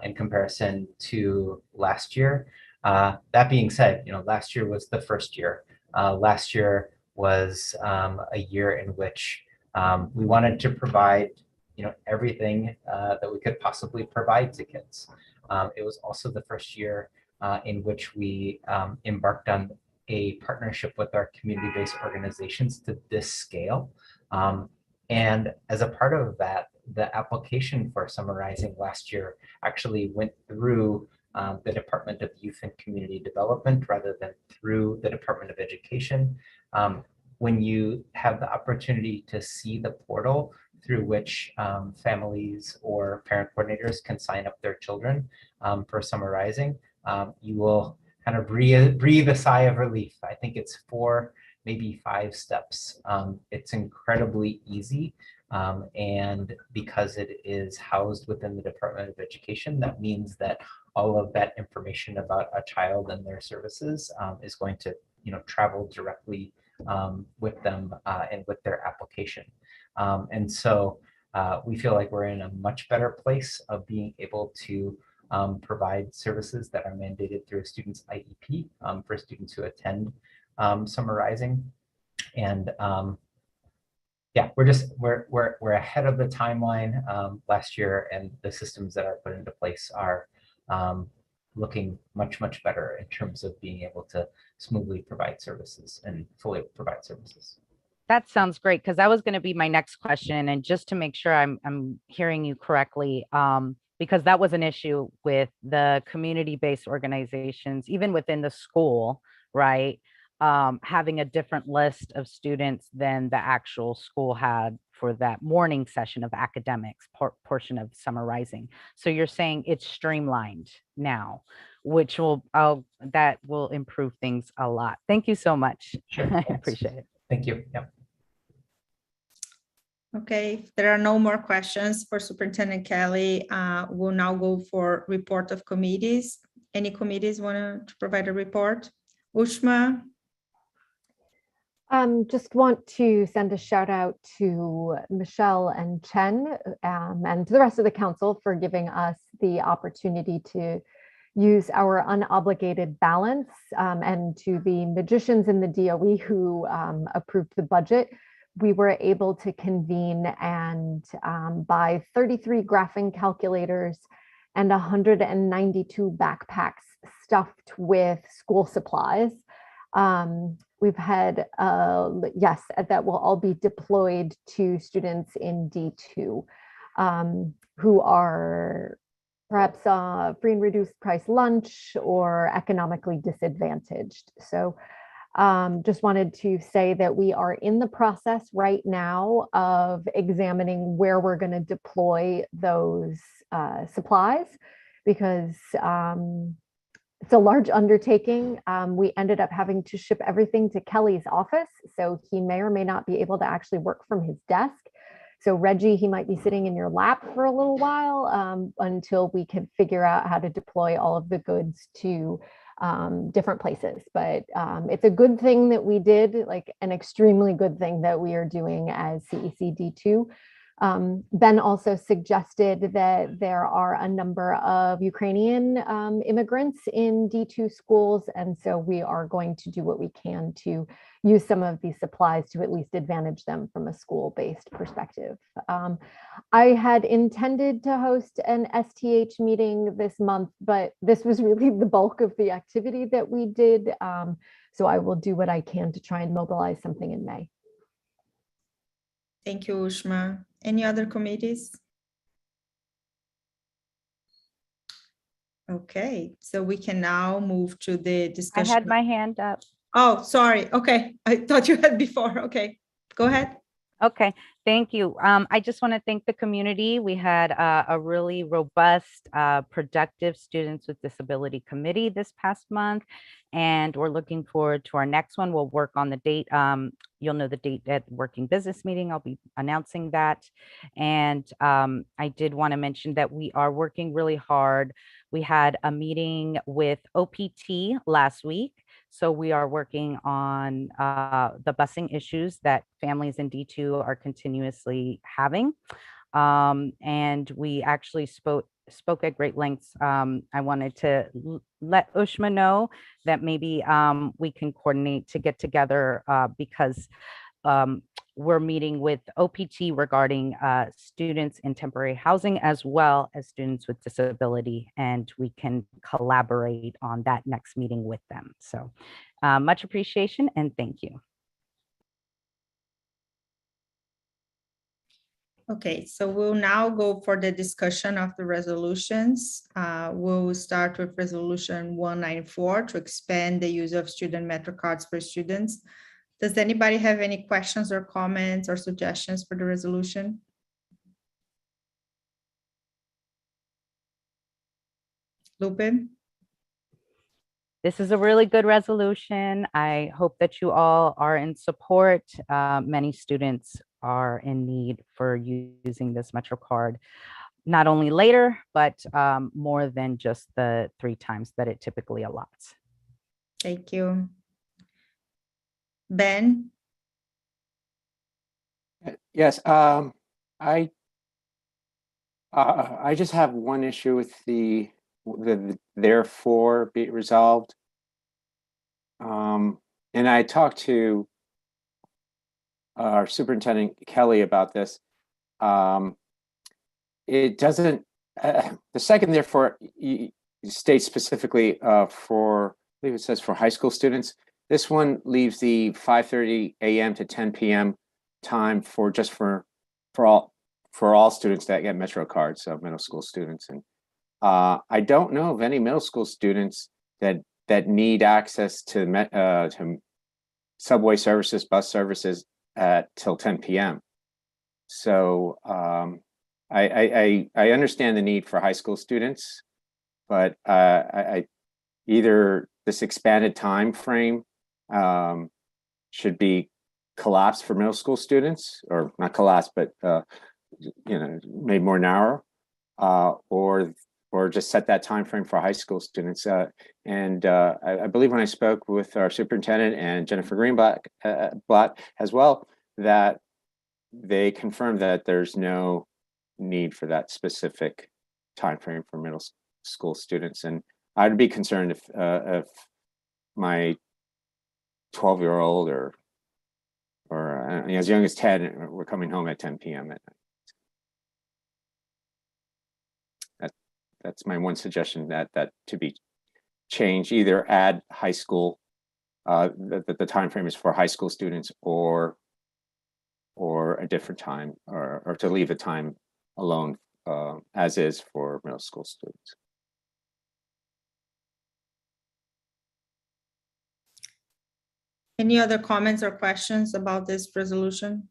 in comparison to last year. That being said, you know, last year was the first year. Last year was a year in which we wanted to provide, you know, everything that we could possibly provide to kids. It was also the first year in which we embarked on a partnership with our community-based organizations to this scale. And as a part of that, the application for summarizing last year actually went through the Department of Youth and Community Development rather than through the Department of Education. When you have the opportunity to see the portal through which families or parent coordinators can sign up their children for summarizing, you will kind of breathe a sigh of relief. I think it's 4, maybe 5 steps. It's incredibly easy. And because it is housed within the Department of Education, that means that all of that information about a child and their services is going to, you know, travel directly with them and with their application. And so we feel like we're in a much better place of being able to provide services that are mandated through a student's IEP for students who attend summarizing. And yeah, we're ahead of the timeline last year, and the systems that are put into place are looking much better in terms of being able to smoothly provide services and fully provide services. That sounds great, because that was going to be my next question. And just to make sure I'm hearing you correctly, because that was an issue with the community-based organizations, even within the school, right? Having a different list of students than the actual school had for that morning session of academics portion of summarizing. So you're saying it's streamlined now, which will that will improve things a lot. Thank you so much. Sure. I appreciate it. Thank you. Yeah. Okay, if there are no more questions for Superintendent Kelly, we'll now go for report of committees. Any committees want to provide a report? Ushma? Just want to send a shout out to Michelle and Chen and to the rest of the council for giving us the opportunity to use our unobligated balance, and to the magicians in the DOE who approved the budget, we were able to convene and buy 33 graphing calculators and 192 backpacks stuffed with school supplies. We've had, yes, that will all be deployed to students in D2 who are perhaps free and reduced price lunch or economically disadvantaged. So just wanted to say that we are in the process right now of examining where we're going to deploy those supplies, because it's a large undertaking. We ended up having to ship everything to Kelly's office, so he may or may not be able to actually work from his desk. So Reggie, he might be sitting in your lap for a little while until we can figure out how to deploy all of the goods to different places. But it's a good thing that we did, like an extremely good thing that we are doing as CECD2. Ben also suggested that there are a number of Ukrainian immigrants in D2 schools, and so we are going to do what we can to use some of these supplies to at least advantage them from a school-based perspective. I had intended to host an STH meeting this month, but this was really the bulk of the activity that we did. So I will do what I can to try and mobilize something in May. Thank you, Ushma. Any other committees? Okay, so we can now move to the I discussion. had my hand up. Oh, sorry. Okay, I thought you had before. Okay, go ahead. Okay, thank you. I just want to thank the community. We had a really robust, productive Students with Disability Committee this past month, and we're looking forward to our next one. We'll work on the date. You'll know the date at the working business meeting. I'll be announcing that. And I did want to mention that we are working really hard. We had a meeting with OPT last week. So we are working on the busing issues that families in D2 are continuously having. And we actually spoke at great lengths. I wanted to let Ushma know that maybe we can coordinate to get together because we're meeting with OPT regarding students in temporary housing as well as students with disability, and we can collaborate on that next meeting with them. So much appreciation and thank you. Okay, so we'll now go for the discussion of the resolutions. We'll start with resolution 194 to expand the use of student metro cards for students. Does anybody have any questions or comments or suggestions for the resolution? Lupe? This is a really good resolution. I hope that you all are in support. Many students are in need for using this Metro card, not only later, but more than just the 3 times that it typically allots. Thank you. Ben? Yes, I just have one issue with the therefore be it resolved. And I talked to our superintendent Kelly about this. It doesn't, the second therefore states specifically for, I believe it says for high school students. This one leaves the 5:30 a.m. to 10 p.m. time for just for all students that get Metro cards, so middle school students. And I don't know of any middle school students that need access to subway services, bus services till 10 p.m. So I understand the need for high school students, but I either this expanded time frame should be collapsed for middle school students, or not collapsed, but made more narrow, or just set that time frame for high school students. And I believe when I spoke with our superintendent and Jennifer Greenblatt as well, that they confirmed that there's no need for that specific time frame for middle school students. And I'd be concerned if my 12-year-old or as young as 10 were coming home at 10 p.m. at night. That's my one suggestion, that to be changed, either add high school, the time frame is for high school students, or a different time, or to leave the time alone as is for middle school students. Any other comments or questions about this resolution?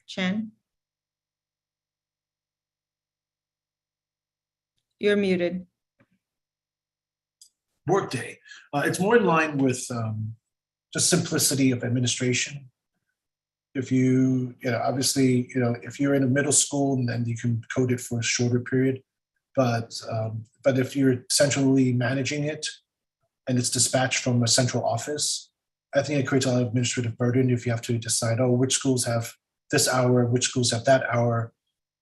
Chen? You're muted. Workday. It's more in line with just simplicity of administration. If obviously, if you're in a middle school, then you can code it for a shorter period. But if you're centrally managing it and it's dispatched from a central office, I think it creates a lot of administrative burden if you have to decide, oh, which schools have this hour, which schools have that hour.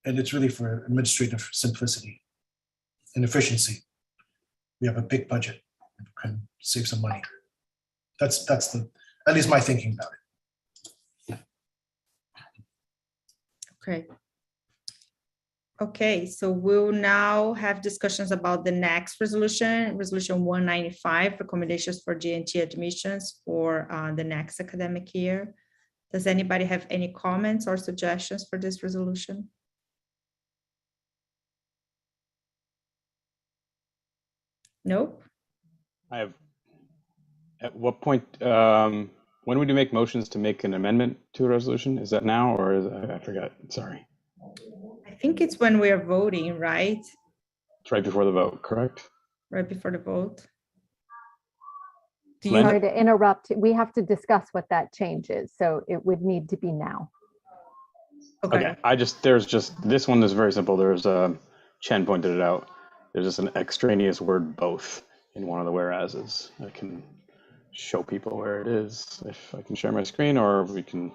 And it's really for administrative simplicity and efficiency. We have a big budget, can save some money. That's at least my thinking about it. Okay. Okay, so we'll now have discussions about the next resolution, resolution 195, recommendations for GNT admissions for the next academic year. Does anybody have any comments or suggestions for this resolution? Nope. I have, at what point, when would you make motions to make an amendment to a resolution? Is that now, or I forgot, sorry. I think it's when we are voting, right? It's right before the vote, correct? Right before the vote. Sorry to interrupt. We have to discuss what that change is, so it would need to be now. Okay. There's just, this one is very simple. There's Chen pointed it out. There's just an extraneous word both in one of the whereases. I can show people where it is if I can share my screen, or we can,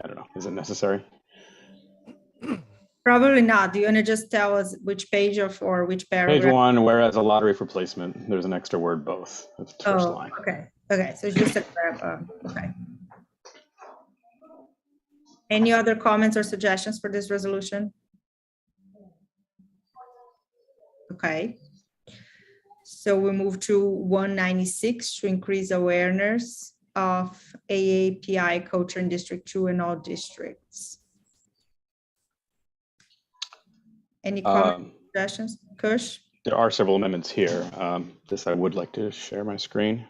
I don't know, is it necessary? Probably not. Do you want to just tell us which page or which paragraph? Page 1, whereas a lottery for placement, there's an extra word both. That's the first line. Okay. Okay. So it's just a okay. Any other comments or suggestions for this resolution? Okay. So we move to 196 to increase awareness of AAPI culture in District 2 and all districts. Any comments, suggestions? Kush? There are several amendments here. This I would like to share my screen.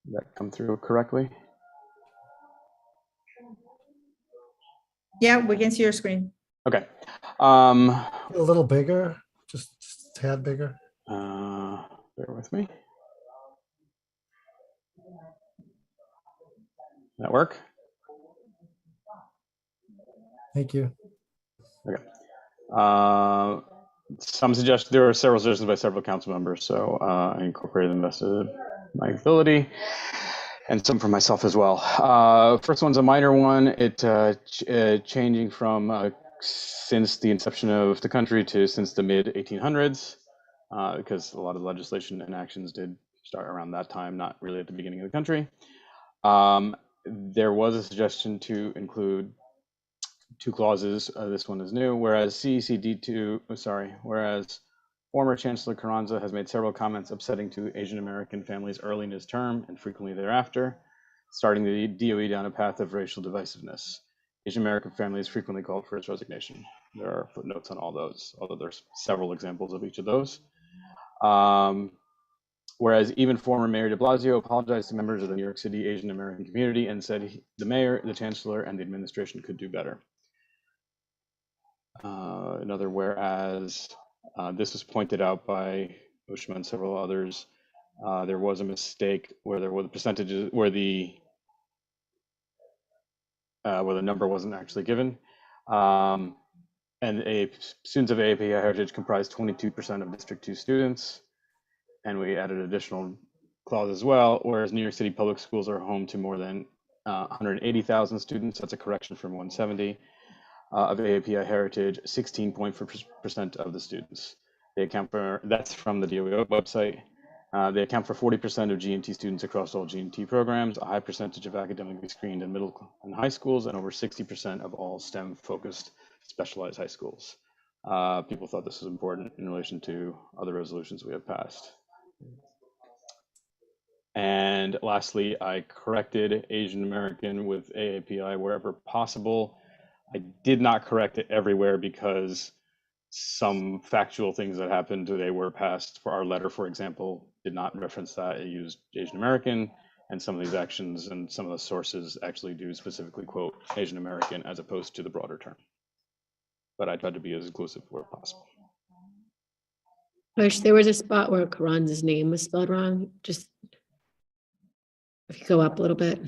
Did that come through correctly? Yeah, we can see your screen. Okay. A little bigger, just a tad bigger. Bear with me. That work? Thank you. Okay. There are several suggestions by several council members, so I incorporated them best of my ability, and some for myself as well. First one's a minor one. Changing from since the inception of the country to since the mid 1800s, because a lot of legislation and actions did start around that time, not really at the beginning of the country. There was a suggestion to include two clauses. This one is new. Whereas whereas former Chancellor Carranza has made several comments upsetting to Asian American families early in his term and frequently thereafter, starting the DOE down a path of racial divisiveness. Asian American families frequently called for his resignation. There are footnotes on all those, although there's several examples of each of those. Whereas even former Mayor de Blasio apologized to members of the New York City Asian American community and said the mayor, the chancellor, and the administration could do better. Another whereas, this was pointed out by Oshima and several others. There was a mistake where there were the percentages where the number wasn't actually given. And students of AAPI heritage comprised 22% of District 2 students. And we added additional clause as well, whereas New York City public schools are home to more than 180,000 students. That's a correction from 170 of AAPI heritage, 16% of the students. They account for, that's from the DOE website. They account for 40% of G&T students across all G&T programs, a high percentage of academically screened in middle and high schools, and over 60% of all STEM-focused specialized high schools. People thought this was important in relation to other resolutions we have passed. And lastly, I corrected Asian American with AAPI wherever possible. I did not correct it everywhere because some factual things that happened today were passed. For our letter, for example, did not reference that. It used Asian American, and some of these actions and some of the sources actually do specifically quote Asian American as opposed to the broader term. But I tried to be as inclusive where possible. Harsh, there was a spot where Karan's name was spelled wrong. Just if you go up a little bit.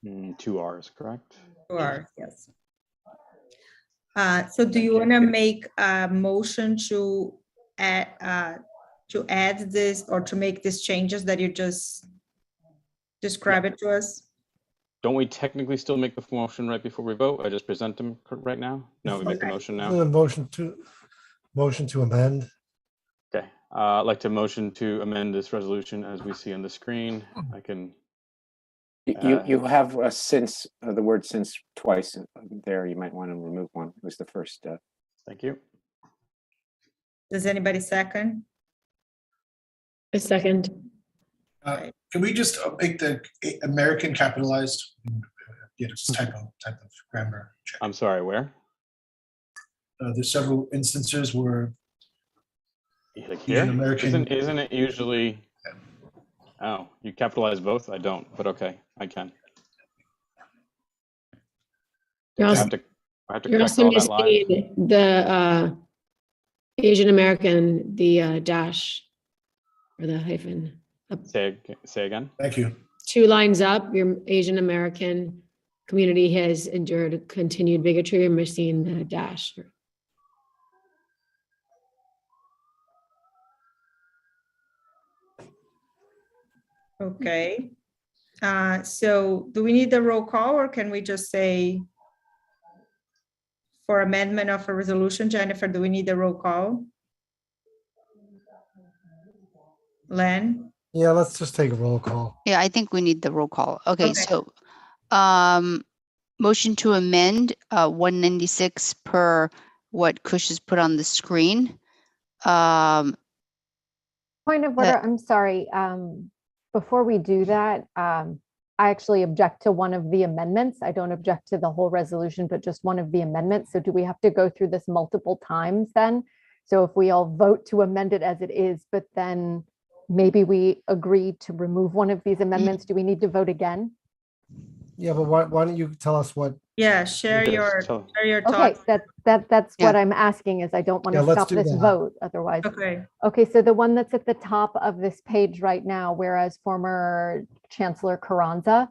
2 R's, correct? 2 R's, yes. So do you want to make a motion to add this or to make these changes that you just describe it to us? Don't we technically still make the motion right before we vote? I just present them right now? No, we make the motion now. The motion to amend. Okay, I'd like to motion to amend this resolution as we see on the screen. I can. You have since the word since twice there. You might want to remove one. It was the first. Thank you. Does anybody second? A second. Can we just make the American capitalized? Yeah, just type of grammar check. I'm sorry, where? There's several instances where like here? American isn't it usually? Oh, you capitalize both? I don't, but okay, I can. You're also, I have to you're correct also all that live. missing the Asian American, the dash or the hyphen. Say again. Thank you. 2 lines up, your Asian American community has endured continued bigotry. You're missing the dash. Okay. So do we need the roll call or can we just say for amendment of a resolution? Jennifer, do we need the roll call? Len? Yeah, let's just take a roll call. Yeah, I think we need the roll call. Okay. So motion to amend 196 per what Kush has put on the screen. Point of order, I'm sorry. Before we do that, I actually object to one of the amendments. I don't object to the whole resolution, but just one of the amendments. So do we have to go through this multiple times then? So if we all vote to amend it as it is, but then maybe we agree to remove one of these amendments, do we need to vote again? Yeah, but why don't you tell us what? Yeah, share your Okay, thoughts. that's what I'm asking is I don't want to let's stop do this that. vote otherwise. Okay, so the one that's at the top of this page right now, whereas former Chancellor Carranza,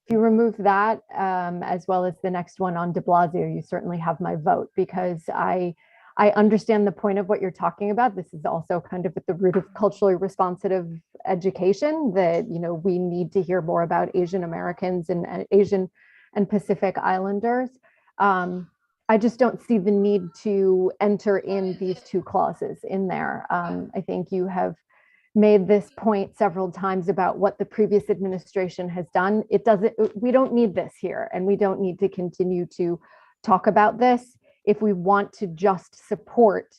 if you remove that, as well as the next one on de Blasio, you certainly have my vote because I understand the point of what you're talking about. This is also kind of at the root of culturally responsive education that, you know, we need to hear more about Asian Americans and Asian and Pacific Islanders. I just don't see the need to enter in these 2 clauses in there. I think you have made this point several times about what the previous administration has done. We don't need this here, and we don't need to continue to talk about this. If we want to just support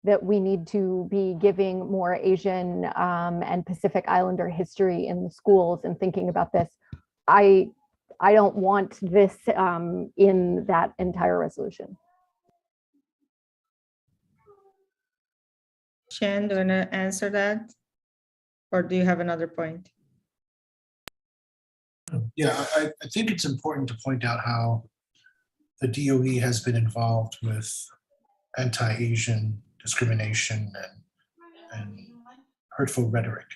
that we need to be giving more Asian and Pacific Islander history in the schools and thinking about this, I don't want this in that entire resolution. Shan, do you want to answer that? Or do you have another point? Yeah, I think it's important to point out how the DOE has been involved with anti-Asian discrimination and hurtful rhetoric.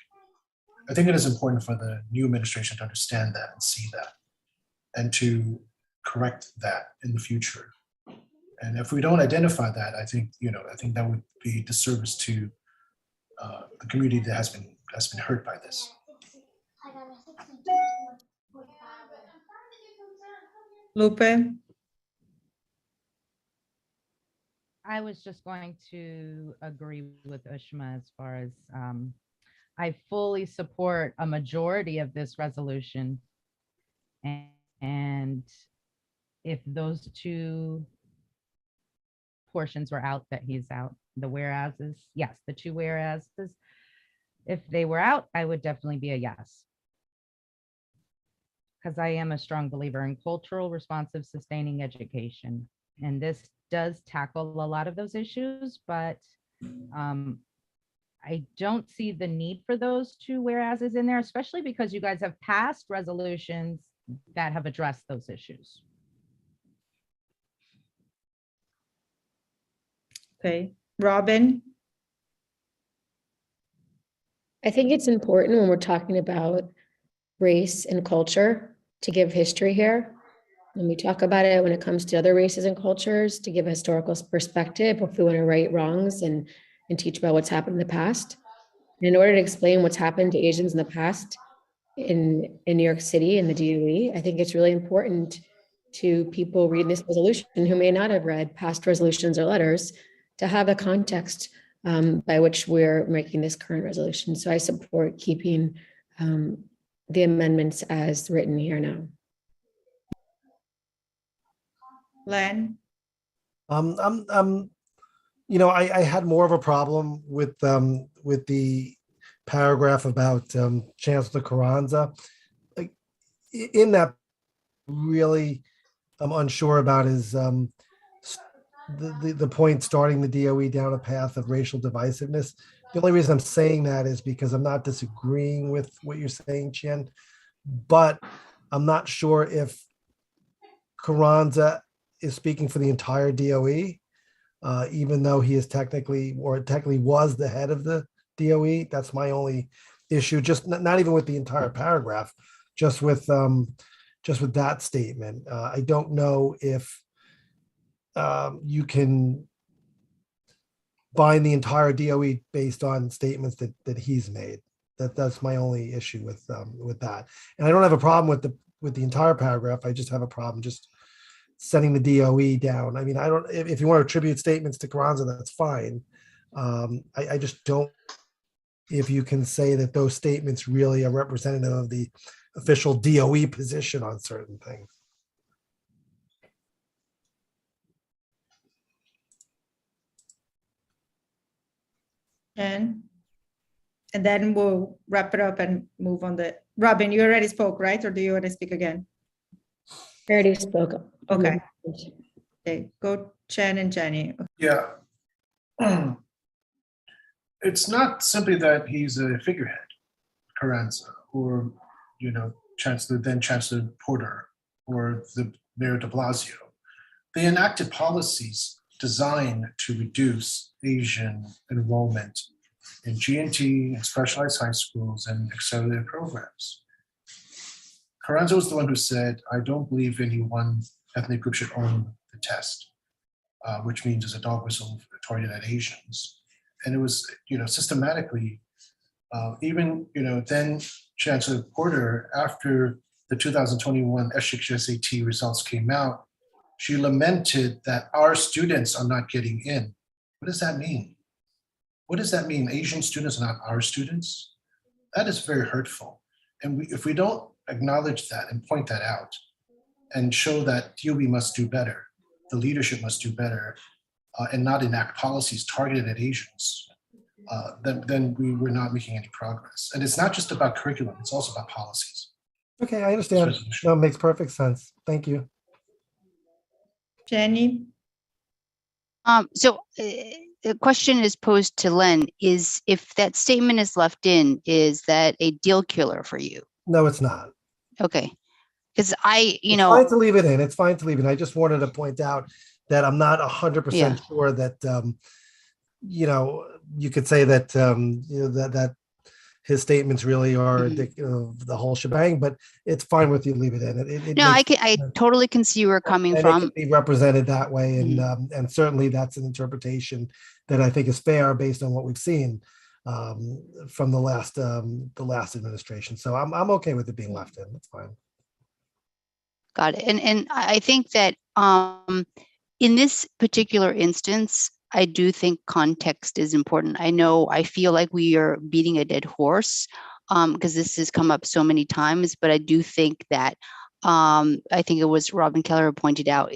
I think it is important for the new administration to understand that and see that and to correct that in the future. And if we don't identify that, I think that would be a disservice to the community that has been hurt by this. Lupe? I was just going to agree with Ushma as far as I fully support a majority of this resolution. And if those two portions were out, that he's out, the whereases, yes, the two whereases, if they were out, I would definitely be a yes. Because I am a strong believer in cultural, responsive, sustaining education. And this does tackle a lot of those issues, but I don't see the need for those two whereases in there, especially because you guys have passed resolutions that have addressed those issues. Okay, Robin? I think it's important when we're talking about race and culture to give history here. When we talk about it, when it comes to other races and cultures, to give a historical perspective, if we want to right wrongs and teach about what's happened in the past. And in order to explain what's happened to Asians in the past in New York City and the DOE, I think it's really important to people reading this resolution who may not have read past resolutions or letters to have a context by which we're making this current resolution. So I support keeping the amendments as written here now. Len? You know, I had more of a problem with the paragraph about Chancellor Carranza. Like in that, really, I'm unsure about his the point starting the DOE down a path of racial divisiveness. The only reason I'm saying that is because I'm not disagreeing with what you're saying, Chen, but I'm not sure if Carranza is speaking for the entire DOE, even though he is technically was the head of the DOE. That's my only issue, just not even with the entire paragraph, just with that statement. I don't know if you can bind the entire DOE based on statements that he's made. That's my only issue with that. And I don't have a problem with the entire paragraph. I just have a problem just sending the DOE down. I mean, I don't, if you want to attribute statements to Carranza, that's fine. I just don't, if you can say that those statements really are representative of the official DOE position on certain things. And then we'll wrap it up and move on. Robin, you already spoke, right? Or do you want to speak again? I already spoke. Okay. Okay, go Chen and Jenny. Yeah. It's not simply that he's a figurehead, Carranza, or, you know, then Chancellor Porter, or the Mayor de Blasio. They enacted policies designed to reduce Asian enrollment in G&T and specialized high schools and accelerated programs. Carranza was the one who said, I don't believe any one ethnic group should own the test, which means as a dog whistle targeted at Asians. And it was, you know, systematically, even, you know, then Chancellor Porter, after the 2021 SAT results came out, she lamented that our students are not getting in. What does that mean? What does that mean? Asian students are not our students? That is very hurtful. And if we don't acknowledge that and point that out and show that DOE must do better, the leadership must do better, and not enact policies targeted at Asians, then we're not making any progress. And it's not just about curriculum, it's also about policies. Okay, I understand. No, it makes perfect sense. Thank you. Jenny? So the question is posed to Len, is if that statement is left in, is that a deal killer for you? No, it's not. Okay. Because it's fine to leave it in. It's fine to leave it in. I just wanted to point out that I'm not 100% sure that, you know, you could say that, you know, that his statements really are the whole shebang, but it's fine with you leave it in. No, I totally can see where you're coming from. It can be represented that way, and certainly that's an interpretation that I think is fair based on what we've seen. from the last administration. So I'm okay with it being left in. That's fine. Got it. And I think that in this particular instance, I do think context is important. I feel like we are beating a dead horse because this has come up so many times, but I do think that I think it was Robin Keller who pointed out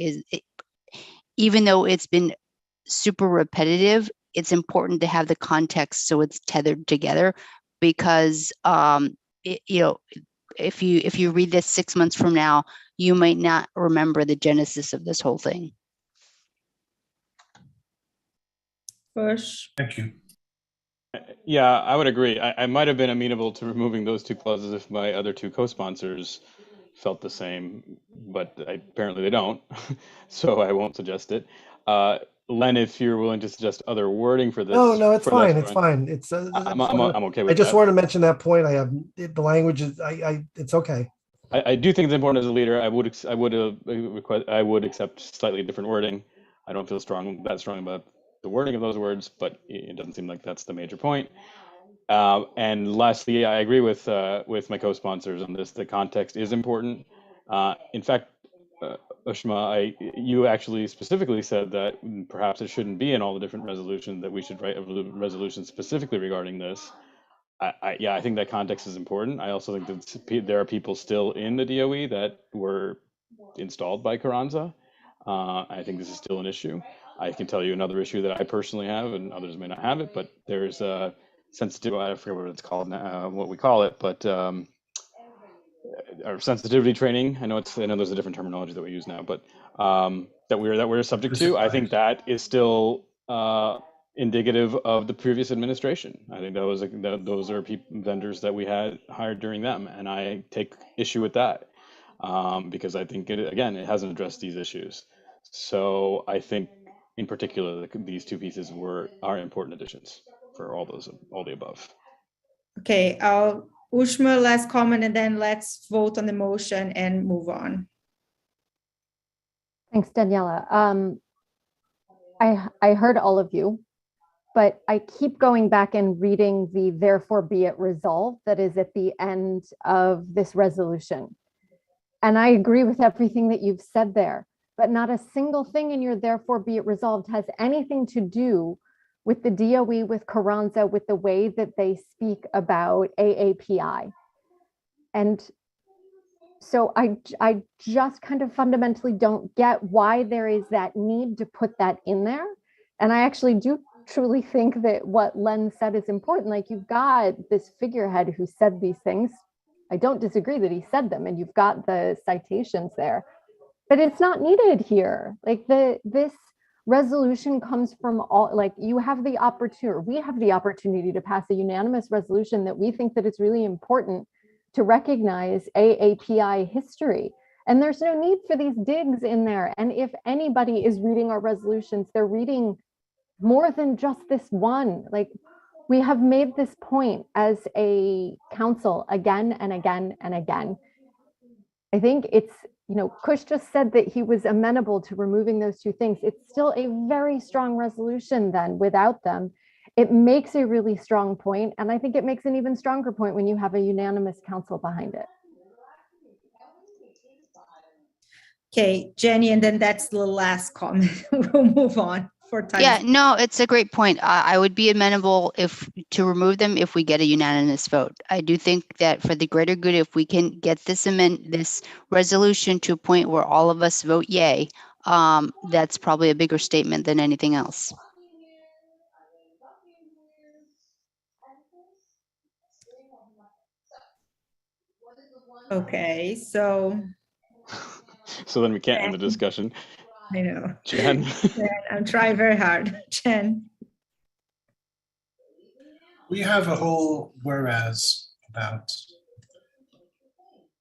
even though it's been super repetitive, it's important to have the context so it's tethered together, because if you read this 6 months from now, you might not remember the genesis of this whole thing. Bush. Thank you. Yeah, I would agree. I might have been amenable to removing those two clauses if my other two co-sponsors felt the same, but apparently they don't, so I won't suggest it. Len, if you're willing to suggest other wording for this. No, it's fine. It's fine. It's I'm okay with I just that. wanted to mention that point. I have the language is it's okay. I do think it's important as a leader. I would accept slightly different wording. I don't feel that strong about the wording of those words, but it doesn't seem like that's the major point. And lastly, I agree with my co-sponsors on this. The context is important. In fact, Ushma, you actually specifically said that perhaps it shouldn't be in all the different resolutions, that we should write a resolution specifically regarding this. I think that context is important. I also think that there are people still in the DOE that were installed by Carranza. I think this is still an issue. I can tell you another issue that I personally have, and others may not have it, but there's a sensitive, I forget what it's called now, what we call it, but our sensitivity training. I know there's a different terminology that we use now, but that we're subject to. I think that is still indicative of the previous administration. I think those are vendors that we had hired during them, and I take issue with that because I think it hasn't addressed these issues. So I think in particular these two pieces are important additions for all the above. Okay, Ushma, last comment, and then let's vote on the motion and move on. Thanks, Daniela. I heard all of you, but I keep going back and reading the therefore be it resolved that is at the end of this resolution. And I agree with everything that you've said there, but not a single thing in your therefore be it resolved has anything to do with the DOE, with Carranza, with the way that they speak about AAPI. And so I just kind of fundamentally don't get why there is that need to put that in there. And I actually do truly think that what Len said is important. Like, you've got this figurehead who said these things. I don't disagree that he said them, and you've got the citations there, but it's not needed here. Like, this resolution comes from all, like, you have the opportunity, we have the opportunity to pass a unanimous resolution that we think that it's really important to recognize AAPI history. And there's no need for these digs in there. And if anybody is reading our resolutions, they're reading more than just this one. Like, we have made this point as a council again and again and again. I think it's, Kush just said that he was amenable to removing those two things. It's still a very strong resolution then without them. It makes a really strong point, and I think it makes an even stronger point when you have a unanimous council behind it. Okay, Jenny, and then that's the last comment. We'll move on for time. Yeah, no, it's a great point. I would be amenable to remove them if we get a unanimous vote. I do think that for the greater good, if we can get this resolution to a point where all of us vote yay, that's probably a bigger statement than anything else. Okay, so then we can't end the discussion. I know. Jen. I'm trying very hard. Jen. We have a whole whereas about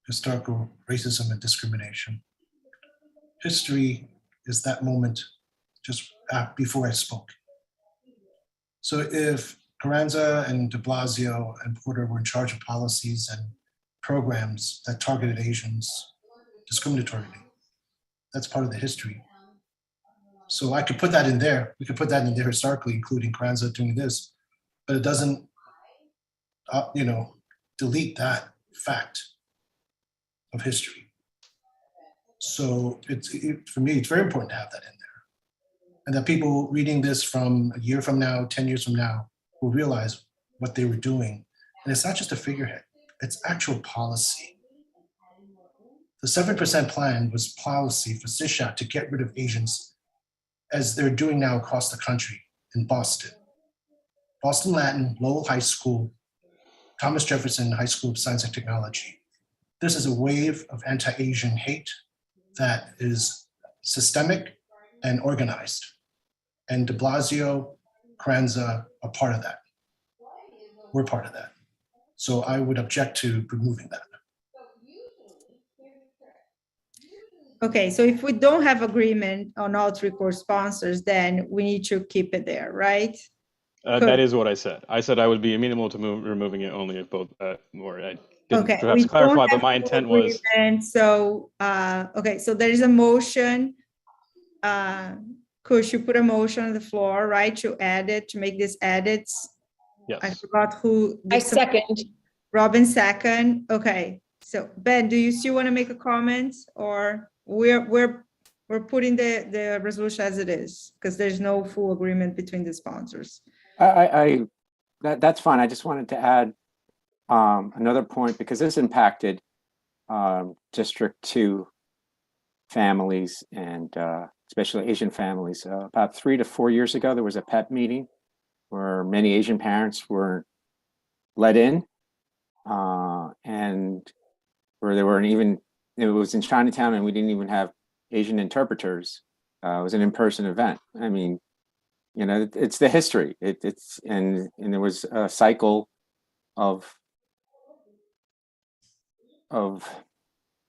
historical racism and discrimination. History is that moment just before I spoke. So if Carranza and de Blasio and Porter were in charge of policies and programs that targeted Asians discriminatorily, that's part of the history. So I could put that in there. We could put that in there historically, including Carranza doing this, but it doesn't delete that fact of history. So for me, it's very important to have that in there. And that people reading this from a year from now, 10 years from now, will realize what they were doing. And it's not just a figurehead, it's actual policy. The 7% plan was policy for CSHA to get rid of Asians, as they're doing now across the country in Boston. Boston Latin, Lowell High School, Thomas Jefferson High School of Science and Technology. This is a wave of anti-Asian hate that is systemic and organized. And de Blasio, Carranza are part of that. We're part of that. So I would object to removing that. Okay, so if we don't have agreement on all three core sponsors, then we need to keep it there, right? That is what I said. I said I would be amenable to removing it only if both, or I didn't Okay, perhaps we clarify, don't but have my full intent was. agreement, so, okay, so there is a motion. Kush, you put a motion on the floor, right, to add it, to make these edits? Yes. I forgot who. I second. Robin second, okay. So Ben, do you still want to make a comment, or we're putting the resolution as it is, because there's no full agreement between the sponsors? That's fine. I just wanted to add another point, because this impacted District 2 families, and especially Asian families. About 3 to 4 years ago, there was a PEP meeting where many Asian parents were let in, and where there weren't even, it was in Chinatown, and we didn't even have Asian interpreters. It was an in-person event. I mean, it's the history. And there was a cycle of I don't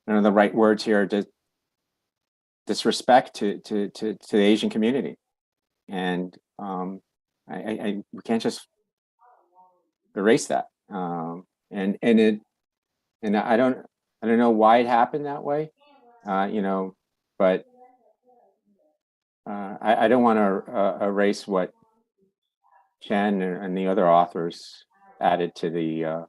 know the right words here, disrespect to the Asian community, and we can't just erase that. And I don't know why it happened that way, but I don't want to erase what Jen and the other authors added to the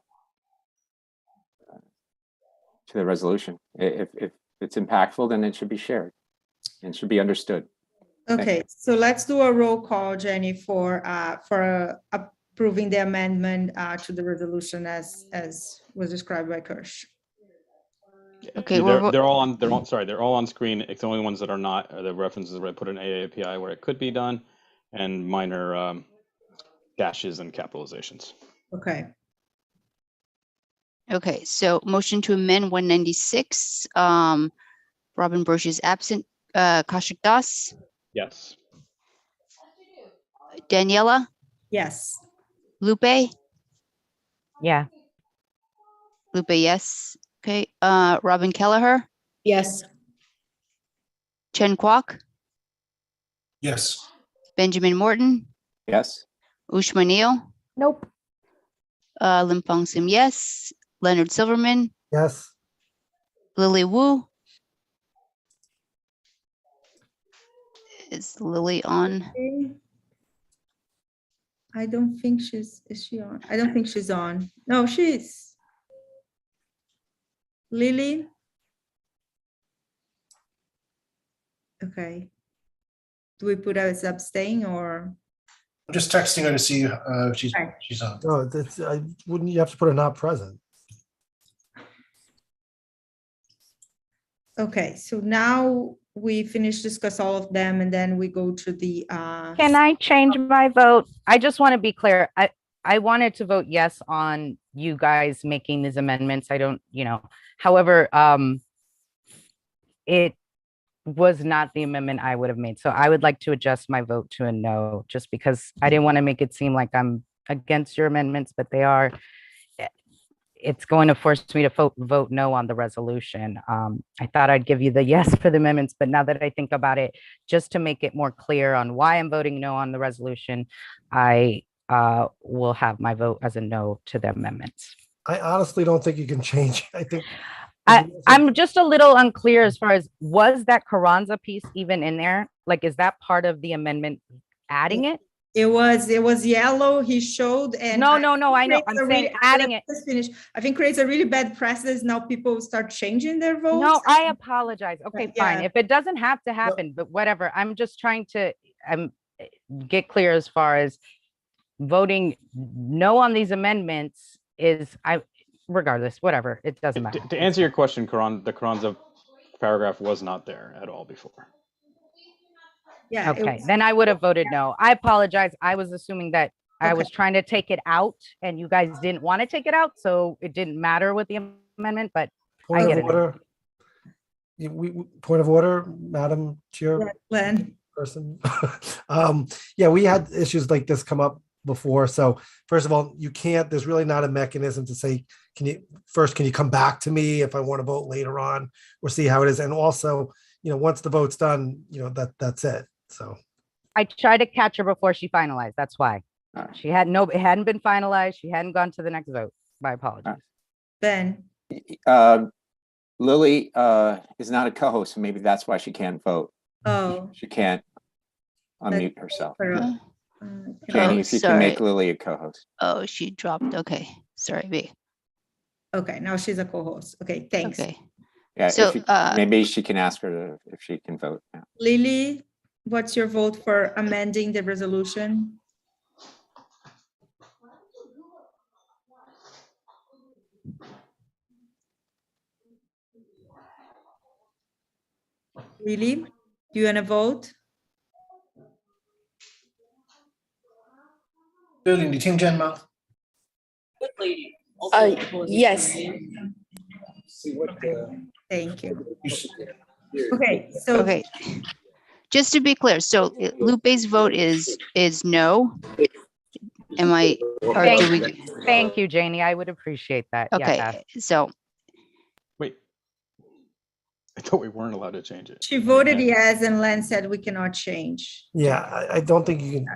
resolution. If it's impactful, then it should be shared and should be understood. Okay, so let's do a roll call, Jenny, for approving the amendment to the resolution as was described by Kirsch. Okay, they're all on screen. It's the only ones that are not are the references where I put an AAPI where it could be done, and minor dashes and capitalizations. Okay. Okay, so motion to amend 196. Robin Brosh is absent. Kaushik Das. Yes. Daniela. Yes. Lupe. Yeah. Lupe, yes. Okay. Robin Kelleher. Yes. Chen Kwok. Yes. Benjamin Morton. Yes. Ushma Neal. Nope. Limpong Sim, yes. Leonard Silverman. Yes. Lily Wu. Is Lily on? I don't think is she on? I don't think she's on. No, she's. Lily? Okay. Do we put her as abstain or? I'm just texting her to see if she's on. No, that's, wouldn't you have to put a not present? Okay, so now we discuss all of them, and then we go to the. Can I change my vote? I just want to be clear. I wanted to vote yes on you guys making these amendments. I don't, however, it was not the amendment I would have made. So I would like to adjust my vote to a no, just because I didn't want to make it seem like I'm against your amendments, but they are. It's going to force me to vote no on the resolution. I thought I'd give you the yes for the amendments, but now that I think about it, just to make it more clear on why I'm voting no on the resolution, I will have my vote as a no to the amendments. I honestly don't think you can change. I think I'm just a little unclear as far as, was that Carranza piece even in there? Like, is that part of the amendment, adding it? It was yellow, he showed, and No, I know. creates I'm a saying really- adding let's it. just finish. I think creates a really bad precedent. Now people start changing their votes. No, I apologize. Okay, fine. Yeah. If it doesn't have to happen, but whatever. I'm just trying to get clear as far as voting no on these amendments is regardless, whatever. It doesn't matter. To answer your question, Karan, the Carranza paragraph was not there at all before. Yeah. Okay, then I would have voted no. I apologize. I was assuming that I was Okay. trying to take it out and you guys didn't want to take it out, so it didn't matter with the amendment, but Point I get of it. order. Point of order, Madam Chair. Yeah, Glenn. Person. Yeah, we had issues like this come up before. So first of all, there's really not a mechanism to say, can you come back to me if I want to vote later on or see how it is? And also, once the vote's done, that's it. So I tried to catch her before she finalized. That's why. It hadn't been finalized. She hadn't gone to the next vote. My apologies. Ben. Lily is not a co-host, so maybe that's why she can't vote. Oh. She can't unmute herself. Oh, Janie, if you can make sorry. Lily a co-host. Oh, she dropped. Okay. Sorry, B. Okay, now she's a co-host. Okay, thanks. Okay. Yeah, So, maybe she can ask her if she can vote now. Lily, what's your vote for amending the resolution? Lily, do you want to vote? Lily, 你听见吗？ Yes. Thank you. Okay, so Okay. Just to be clear, so Lupe's vote is no. Am I, or do we? Thank you, Janie. I would appreciate that. Okay, Yes. so Wait, I thought we weren't allowed to change it. she voted yes, and Len said we cannot change. yeah, I don't think you can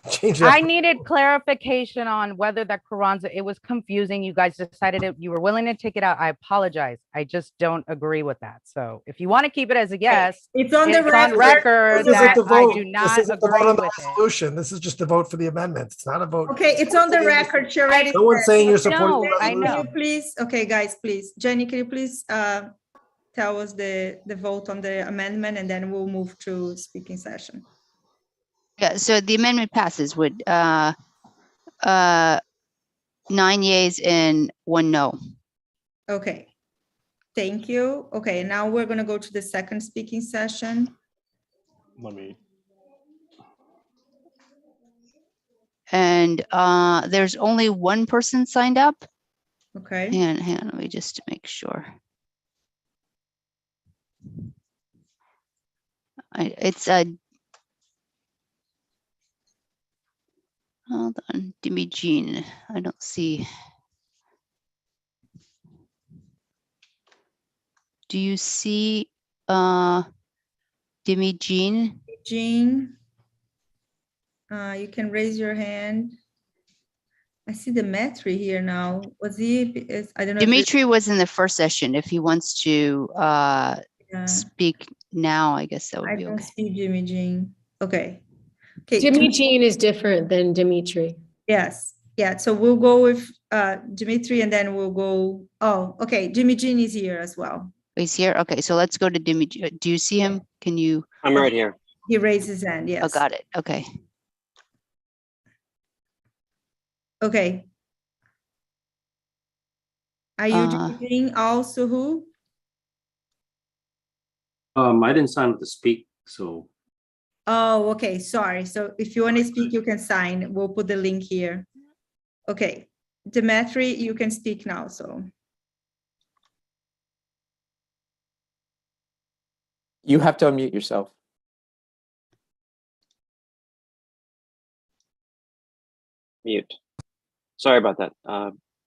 change that. I needed clarification on whether that Carranza, it was confusing. You guys decided you were willing to take it out. I apologize. I just don't agree with that. So if you want to keep it as a yes, It's on the record This isn't that the I vote. do This not isn't the vote agree on the with it. resolution. This is just a vote for the amendment. It's not a vote. Okay, it's on the record. She already No one's said- saying you're supporting No, the I resolution. know. Can you please, okay, guys, please. Jenny, can you please tell us the vote on the amendment, and then we'll move to speaking session. yeah, so the amendment passes with 9 yeas and 1 no. Okay, thank you. Okay, now we're gonna go to the second speaking session. Let me. And there's only one person signed up. Okay. Hang on, let me just make sure. It's hold on, Demi Jean. I don't see. Do you see Demi Jean? Jean, you can raise your hand. I see Dimitri here now. Was he? I don't know. Dimitri was in the first session. If he wants to Yeah. speak now, I guess that would I be don't okay. see Jimmy Jean. Okay. Okay. Jimmy Jean is different than Dimitri. Yes. Yeah. So we'll go with Dimitri, and then we'll go. Oh, okay. Jimmy Jean is here as well. He's here. Okay, so let's go to Dimitri. Do you see him? Can you? I'm right here. He raised his hand. Yes. Oh, got it. Okay. Okay. Are you doing also who? I didn't sign up to speak, so Oh, okay. Sorry. So if you want to speak, you can sign. We'll put the link here. Okay. Dimitri, you can speak now. So You have to unmute yourself. mute. Sorry about that.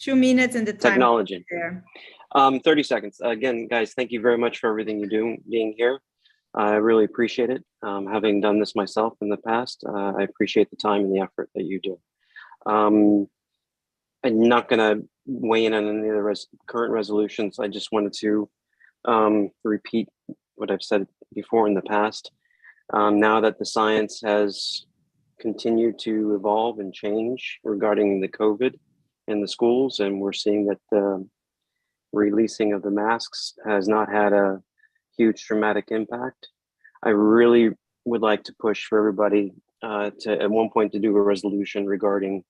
2 minutes and the time Technology. there. 30 seconds. Again, guys, thank you very much for everything you do being here. I really appreciate it. Having done this myself in the past, I appreciate the time and the effort that you do. I'm not going to weigh in on any of the current resolutions. I just wanted to repeat what I've said before in the past. Now that the science has continue to evolve and change regarding the COVID in the schools. And we're seeing that the releasing of the masks has not had a huge dramatic impact. I really would like to push for everybody to at one point to do a resolution regarding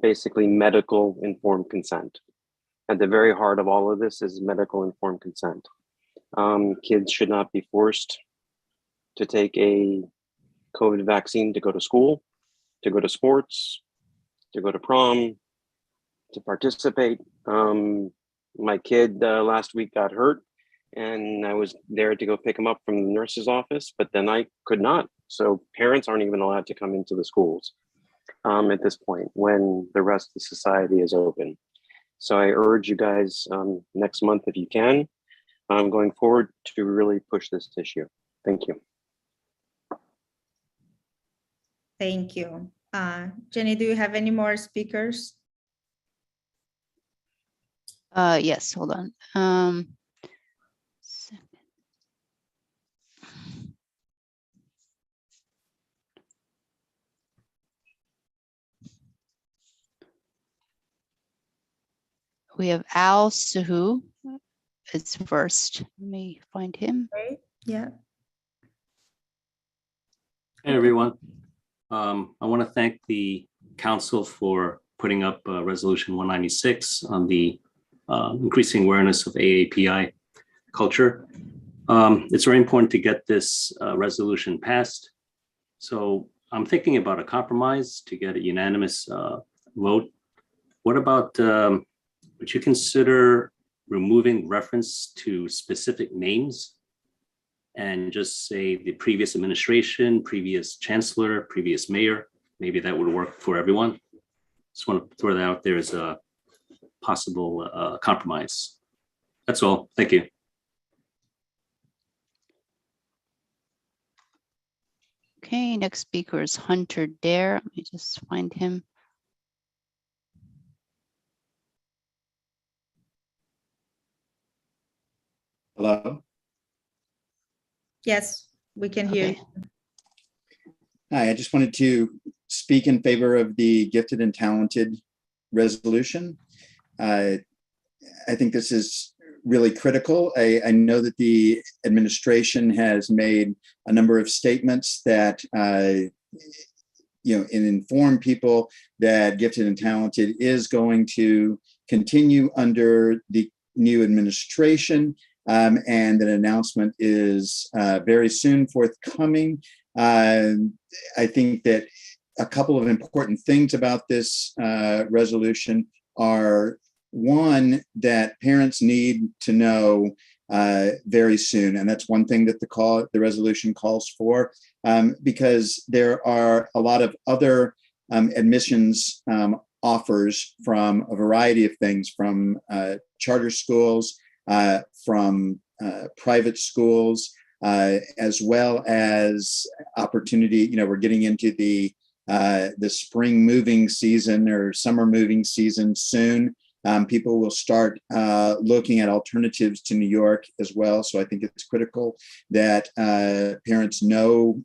basically medical informed consent. At the very heart of all of this is medical informed consent. Kids should not be forced to take a COVID vaccine to go to school, to go to sports, to go to prom, to participate. My kid last week got hurt and I was there to go pick him up from the nurse's office, but then I could not. So parents aren't even allowed to come into the schools at this point when the rest of the society is open. So I urge you guys next month, if you can, going forward, to really push this issue. Thank you. Thank you. Jenny, do you have any more speakers? Yes, hold on. We have Al Sahu is first. Let me find him. Okay. Yeah. Hey, everyone. I want to thank the council for putting up Resolution 196 on the increasing awareness of AAPI culture. It's very important to get this resolution passed. So I'm thinking about a compromise to get a unanimous vote. What about, would you consider removing reference to specific names and just say the previous administration, previous chancellor, previous mayor? Maybe that would work for everyone. Just want to throw that out there as a possible compromise. That's all. Thank you. Okay, next speaker is Hunter Dare. Let me just find him. Hello. Yes, we can hear you. Hi, I just wanted to speak in favor of the gifted and talented resolution. I think this is really critical. I know that the administration has made a number of statements that inform people that gifted and talented is going to continue under the new administration, and an announcement is very soon forthcoming. I think that a couple of important things about this resolution are, one, that parents need to know very soon, and that's one thing that the resolution calls for, because there are a lot of other admissions offers from a variety of things, from charter schools, from private schools, as well as opportunity. We're getting into the spring moving season or summer moving season soon. People will start looking at alternatives to New York as well. So I think it's critical that parents know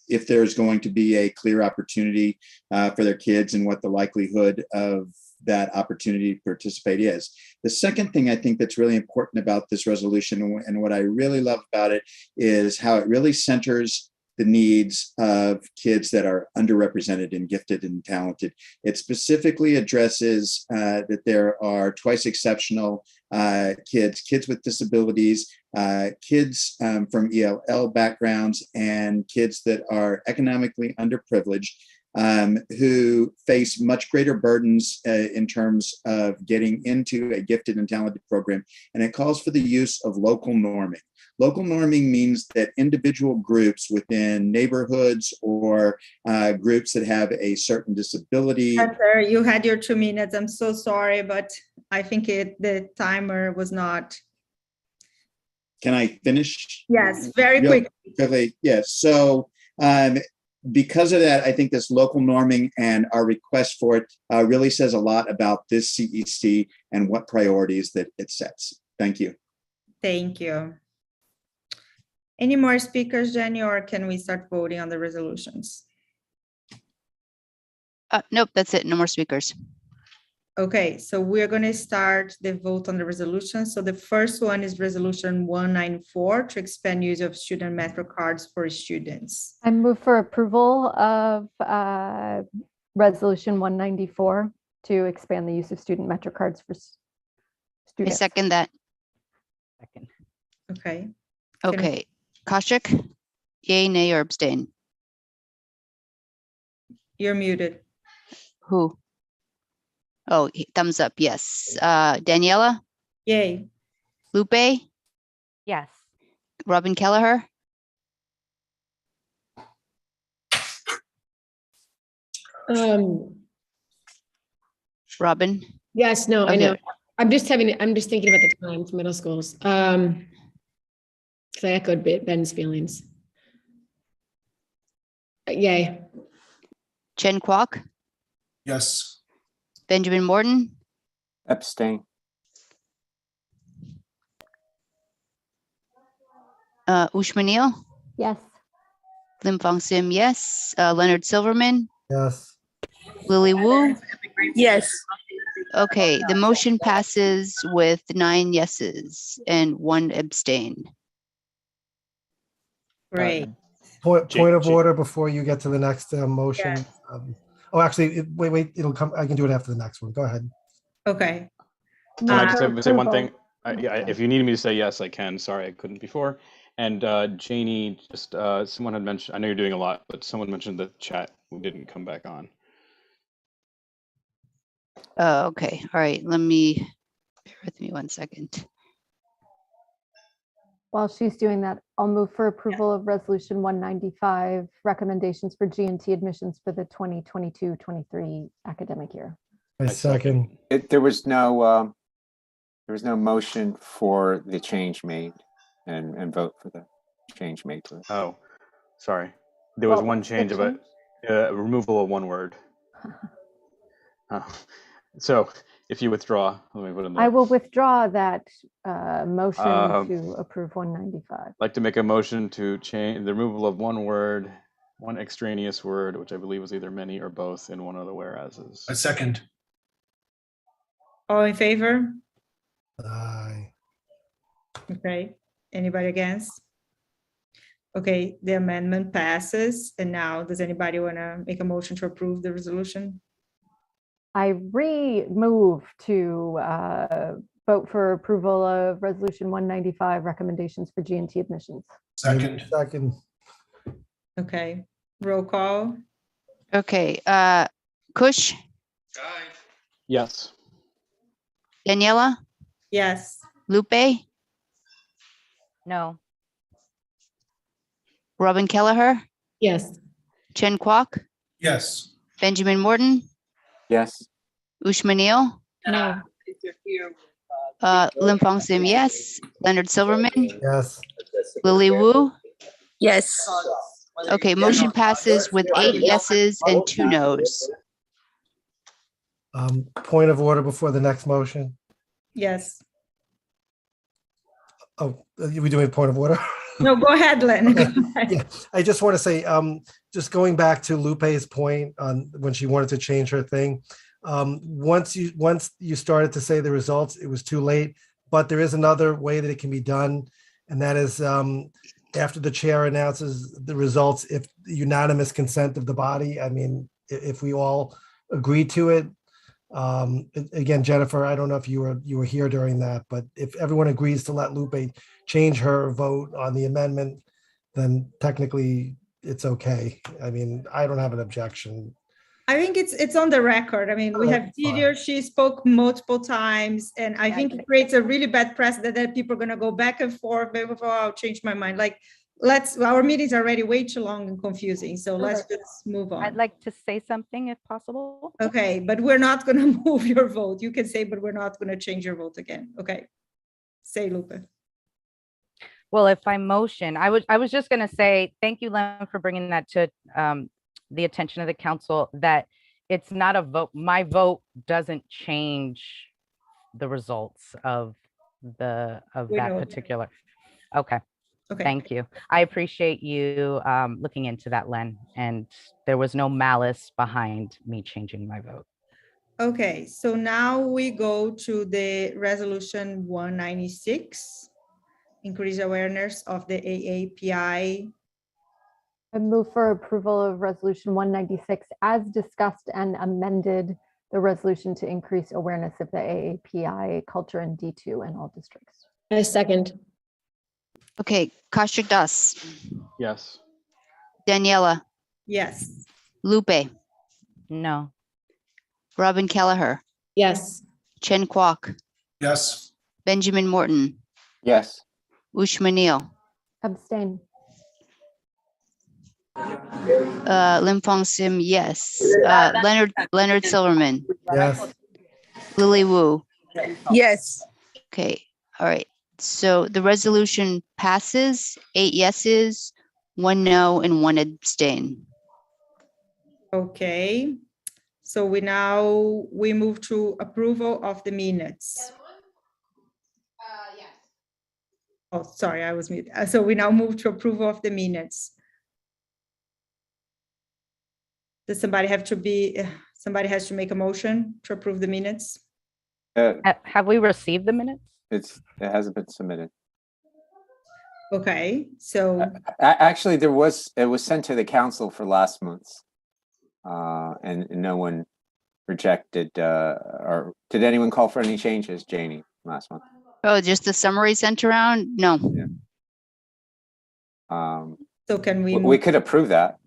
if there's going to be a clear opportunity for their kids and what the likelihood of that opportunity to participate is. The second thing I think that's really important about this resolution, and what I really love about it, is how it really centers the needs of kids that are underrepresented and gifted and talented. It specifically addresses that there are twice exceptional kids with disabilities, kids from ELL backgrounds, and kids that are economically underprivileged, who face much greater burdens in terms of getting into a gifted and talented program. And it calls for the use of local norming. Local norming means that individual groups within neighborhoods or groups that have a certain disability. Hunter, you had your 2 minutes. I'm so sorry, but I think the timer was not. Can I finish? Yes, very quickly. Yes. So because of that, I think this local norming and our request for it really says a lot about this CEC and what priorities that it sets. Thank you. Thank you. Any more speakers, Jenny, or can we start voting on the resolutions? Nope, that's it. No more speakers. Okay, so we're going to start the vote on the resolution. So the first one is resolution 194 to expand use of student metro cards for students. I move for approval of resolution 194 to expand the use of student metro cards for I students. second that. Second. Okay. Okay. Koschek, yay, nay, or abstain? You're muted. Who? Oh, thumbs up, yes. Daniela, Yay. Lupe, Yes. Robin Kelleher, Robin. Yes, no, I Okay. know. I'm just thinking about the time for middle schools. So I echoed Ben's feelings. Yay. Chen Kwok, Yes. Benjamin Morton, Abstain. Ushma Neal, Yes. Lim Fong Sim, yes. Leonard Silverman, Yes. Lily Wu. Yes. Okay, the motion passes with 9 yeses and 1 abstain. Great. Point of order before you get to the next motion. Yes. Oh, actually, wait, it'll come. I can do it after the next one. Go ahead. Okay. Can I just say one Approval. thing? Yeah, if you need me to say yes, I can. Sorry, I couldn't before. And Janie, just someone had mentioned, I know you're doing a lot, but someone mentioned the chat didn't come back on. Okay, all right, bear with me 1 second. While she's doing that, I'll move for approval of resolution 195, recommendations for G&T admissions for the 2022-23 academic year. I second. There was no motion for the change made and vote for the change made to it. Oh, sorry. There was What one was the change of a removal of one word. So if you withdraw, let me put in I there. will withdraw that motion Um, to approve 195. I'd like to make a motion to change the removal of one word, one extraneous word, which I believe was either many or both in one of the whereases. I second. All in favor? Aye. Okay. Anybody against? Okay, the amendment passes. And now, does anybody want to make a motion to approve the resolution? I move to vote for approval of resolution 195, recommendations for G&T admissions. Second. Second. Okay, roll call. Okay, Kush, Yes. Daniela, Yes. Lupe, No. Robin Kelleher, Yes. Chen Kwok, Yes. Benjamin Morton, Yes. Ushma Neal, No. Lim Fong Sim, yes. Leonard Silverman, Yes. Lily Wu. Yes. Okay, motion passes with 8 yeses and 2 nos. Point of order before the next motion. Yes. Oh, are we doing point of order? No, go ahead, Len. Go ahead. Yeah, I just want to say, just going back to Lupe's point on when she wanted to change her thing. Once you started to say the results, it was too late, but there is another way that it can be done. And that is after the chair announces the results, if unanimous consent of the body, I mean, if we all agree to it. Again, Jennifer, I don't know if you were here during that, but if everyone agrees to let Lupe change her vote on the amendment, then technically it's okay. I mean, I don't have an objection. I think it's on the record. I mean, we have video. She spoke multiple times, and I think it creates a really bad precedent that people are going to go back and forth. Before I'll change my mind. Like, our meetings are already way too long and confusing. So let's just move on. I'd like to say something if possible. Okay, but we're not going to move your vote. You can say, but we're not going to change your vote again. Okay, say, Lupe. Well, if I motion, I was just going to say, thank you, Len, for bringing that to the attention of the council, that it's not a vote. My vote doesn't change the results of that particular. Okay. Okay. Thank you. I appreciate you looking into that, Len, and there was no malice behind me changing my vote. Okay, so now we go to the resolution 196, increase awareness of the AAPI. I move for approval of resolution 196 as discussed and amended the resolution to increase awareness of the AAPI culture in D2 in all districts. I second. Okay, Kaushik Das, Yes. Daniela, Yes. Lupe, No. Robin Kelleher, Yes. Chen Kwok, Yes. Benjamin Morton, Yes. Ushma Neal, Abstain. Lim Fong Sim, yes. Leonard Silverman, Yes. Lily Wu. Yes. Okay, all right. So the resolution passes, 8 yeses, 1 no, and 1 abstain. Okay, so we move to approval of the minutes. Oh, sorry, I was muted. So we now move to approval of the minutes. Does somebody have to somebody has to make a motion to approve the minutes? Have we received the minutes? It hasn't been submitted. Okay, so Actually, it was sent to the council for last month's, and no one rejected, or did anyone call for any changes, Janie, last month? Oh, just the summary sent around? No. so can we? We could approve that.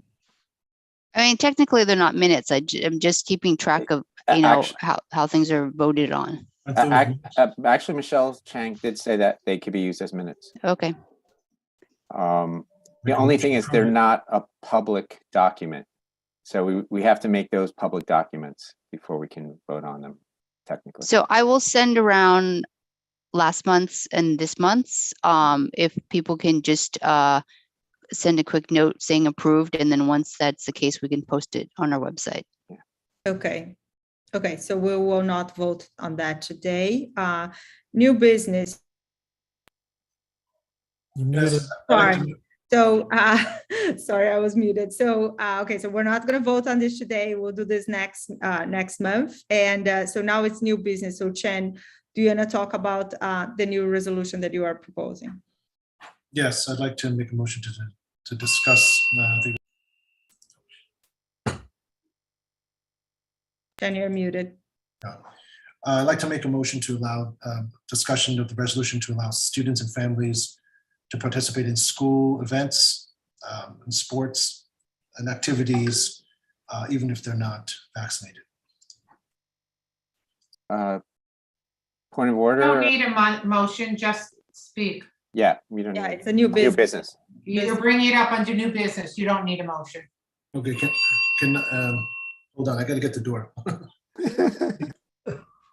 I mean, technically, they're not minutes. I'm just keeping track of, how things are voted on. Actually, Michelle Chang did say that they could be used as minutes. Okay. The only thing is they're not a public document. So we have to make those public documents before we can vote on them technically. So I will send around last month's and this month's, if people can just send a quick note saying approved, and then once that's the case, we can post it on our website. Okay. Okay, so we will not vote on that today. New business. You muted. Sorry. So, sorry, I was muted. So, okay, so we're not going to vote on this today. We'll do this next month. And so now it's new business. So, Chen, do you want to talk about the new resolution that you are proposing? Yes, I'd like to make a motion to discuss the. Chen, you're muted. I'd like to make a motion to allow discussion of the resolution to allow students and families to participate in school events, and sports and activities, even if they're not vaccinated. Point of order. Don't need a motion, just speak. Yeah, we don't. Yeah, need it's a new business. New business. You're bringing it up under new business. You don't need a motion. Okay, can hold on, I gotta get the door. But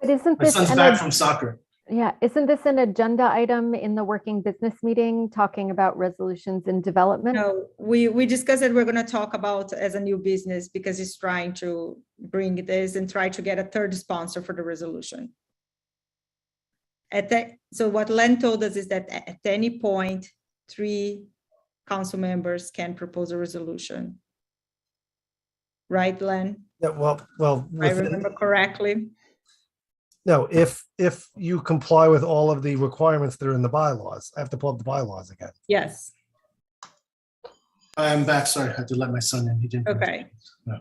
isn't My this son's back from soccer. Yeah, isn't this an agenda item in the working business meeting talking about resolutions in development? No, we discussed that we're going to talk about as a new business because he's trying to bring this and try to get a third sponsor for the resolution. So what Len told us is that at any point, 3 council members can propose a resolution. Right, Len? Yeah, well, I remember correctly. No, if you comply with all of the requirements that are in the bylaws, I have to pull up the bylaws again. Yes. I'm back, sorry, I had to let my son in, he didn't. Okay. No.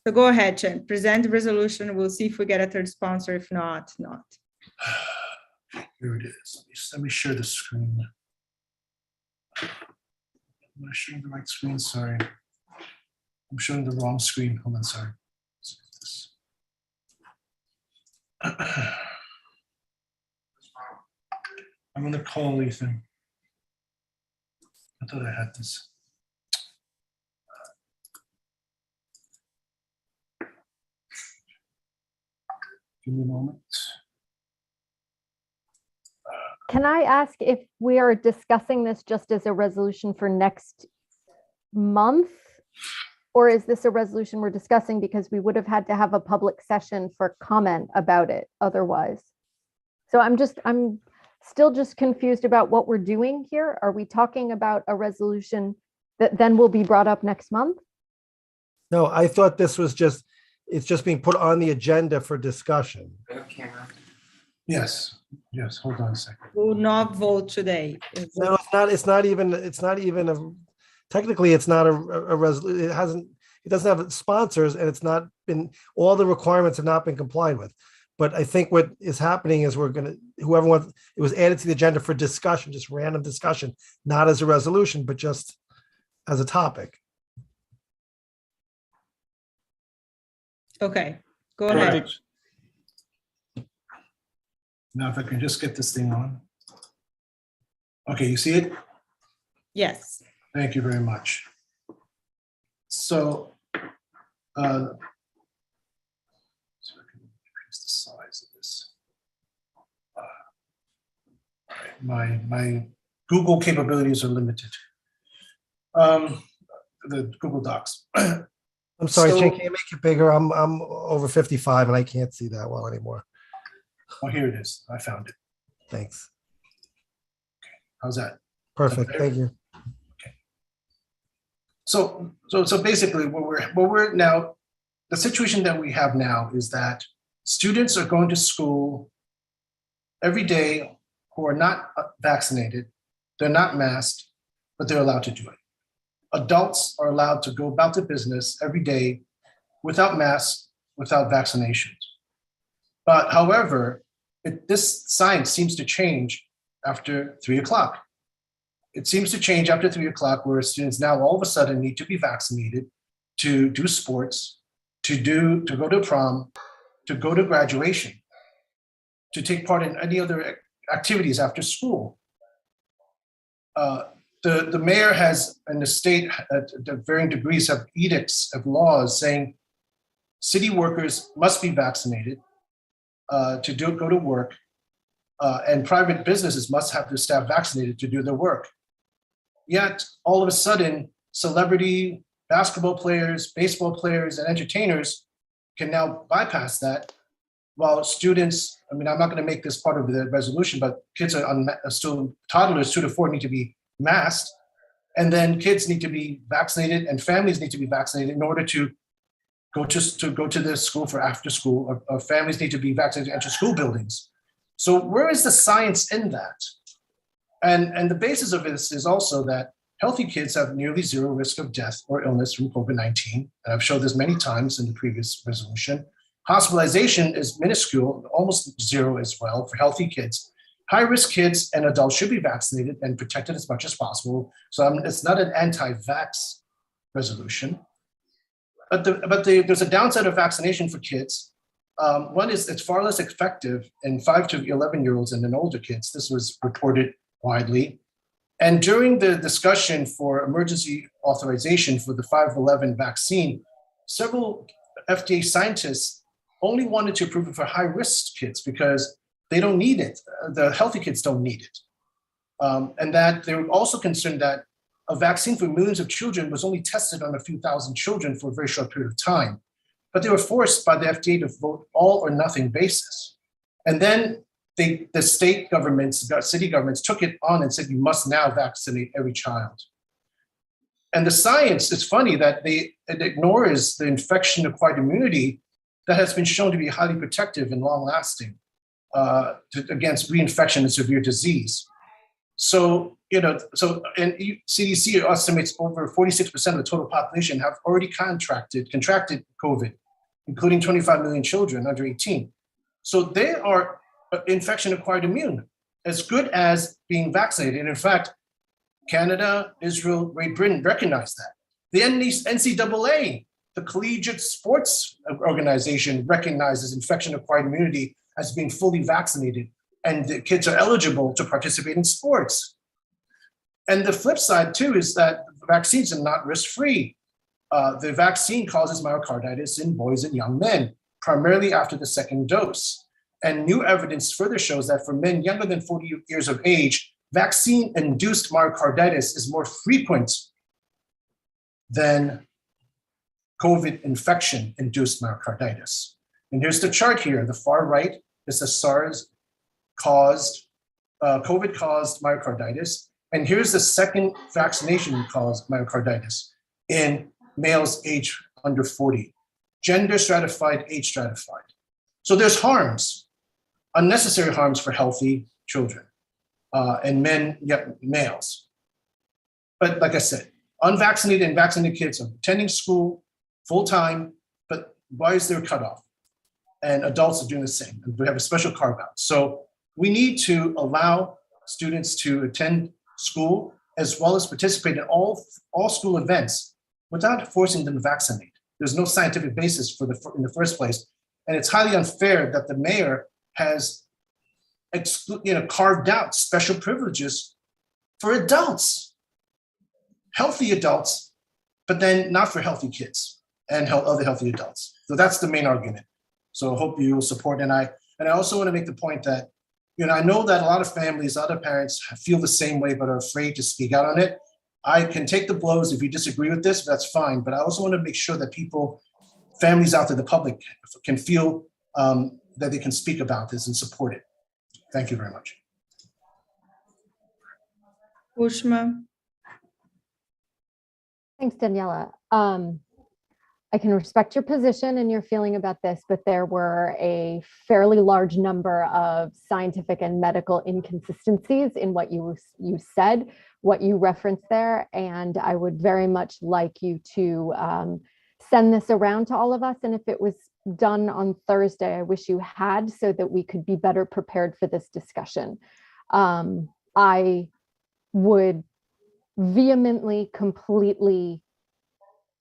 So go ahead, Chen, present the resolution. We'll see if we get a third sponsor. If not, not. Here it is. Let me share the screen. Am I showing the right screen? Sorry. I'm showing the wrong screen. Hold on, sorry. I'm gonna call Ethan. I thought I had this. Give me a moment. Can I ask if we are discussing this just as a resolution for next month? Or is this a resolution we're discussing because we would have had to have a public session for comment about it otherwise? So I'm still just confused about what we're doing here. Are we talking about a resolution that then will be brought up next month? No, I thought this was just, it's just being put on the agenda for discussion. Yes, yes, hold on a second. Will not vote today. No, it's not even a, technically, it's not a resolution. It doesn't have sponsors, and it's not been, all the requirements have not been complied with. But I think what is happening is whoever wants, it was added to the agenda for discussion, just random discussion, not as a resolution, but just as a topic. Okay, go ahead. Now, if I can just get this thing on. Okay, you see it? Yes. Thank you very much. So, so I can increase the size of this. My Google capabilities are limited. The Google Docs. I'm sorry, So- Jen, can you make it bigger? I'm over 55 and I can't see that well anymore. Oh, here it is. I found it. Thanks. How's that? Perfect. Thank you. So basically, what we're now, the situation that we have now is that students are going to school every day who are not vaccinated. They're not masked, but they're allowed to do it. Adults are allowed to go about their business every day without masks, without vaccinations. But however, this science seems to change after 3 o'clock. It seems to change after 3 o'clock, where students now all of a sudden need to be vaccinated to do sports, to go to prom, to go to graduation, to take part in any other activities after school. The mayor has, and the state at varying degrees, have edicts of laws saying city workers must be vaccinated to go to work, and private businesses must have their staff vaccinated to do their work. Yet, all of a sudden, celebrity basketball players, baseball players, and entertainers can now bypass that, while students, I mean, I'm not going to make this part of the resolution, but kids are still toddlers 2 to 4 need to be masked, and then kids need to be vaccinated, and families need to be vaccinated in order to go to the school for after school, or families need to be vaccinated to enter school buildings. So where is the science in that? And the basis of this is also that healthy kids have nearly zero risk of death or illness from COVID-19. And I've showed this many times in the previous resolution. Hospitalization is minuscule, almost zero as well for healthy kids. High-risk kids and adults should be vaccinated and protected as much as possible. So it's not an anti-vax resolution. But there's a downside of vaccination for kids. One is it's far less effective in 5 to 11-year-olds and in older kids. This was reported widely. And during the discussion for emergency authorization for the 511 vaccine, several FDA scientists only wanted to approve it for high-risk kids because they don't need it. The healthy kids don't need it. And that they were also concerned that a vaccine for millions of children was only tested on a few thousand children for a very short period of time. But they were forced by the FDA to vote all or nothing basis. And then the state governments, city governments took it on and said, you must now vaccinate every child. And the science, it's funny that it ignores the infection-acquired immunity that has been shown to be highly protective and long-lasting against reinfection and severe disease. So, and CDC estimates over 46% of the total population have already contracted COVID, including 25 million children under 18. So they are infection-acquired immune, as good as being vaccinated. And in fact, Canada, Israel, Great Britain recognize that. The NCAA, the collegiate sports organization, recognizes infection-acquired immunity as being fully vaccinated, and the kids are eligible to participate in sports. And the flip side too is that vaccines are not risk-free. The vaccine causes myocarditis in boys and young men, primarily after the second dose. And new evidence further shows that for men younger than 40 years of age, vaccine-induced myocarditis is more frequent than COVID infection-induced myocarditis. And here's the chart here. The far right is the SARS-caused COVID-caused myocarditis, and here's the second vaccination-caused myocarditis in males age under 40, gender stratified, age stratified. So there's harms, unnecessary harms for healthy children and males. But like I said, unvaccinated and vaccinated kids are attending school full-time, but why is there a cutoff? And adults are doing the same. We have a special carve-out. So we need to allow students to attend school as well as participate in all school events without forcing them to vaccinate. There's no scientific basis in the first place. And it's highly unfair that the mayor has carved out special privileges for adults, healthy adults, but then not for healthy kids and other healthy adults. So that's the main argument. So I hope you will support. And I also want to make the point that, I know that a lot of families, other parents feel the same way, but are afraid to speak out on it. I can take the blows if you disagree with this, that's fine. But I also want to make sure that families out there, the public, can feel that they can speak about this and support it. Thank you very much. Ushma. Thanks, Daniela. I can respect your position and your feeling about this, but there were a fairly large number of scientific and medical inconsistencies in what you said, what you referenced there, and I would very much like you to send this around to all of us. And if it was done on Thursday, I wish you had, so that we could be better prepared for this discussion. I would vehemently, completely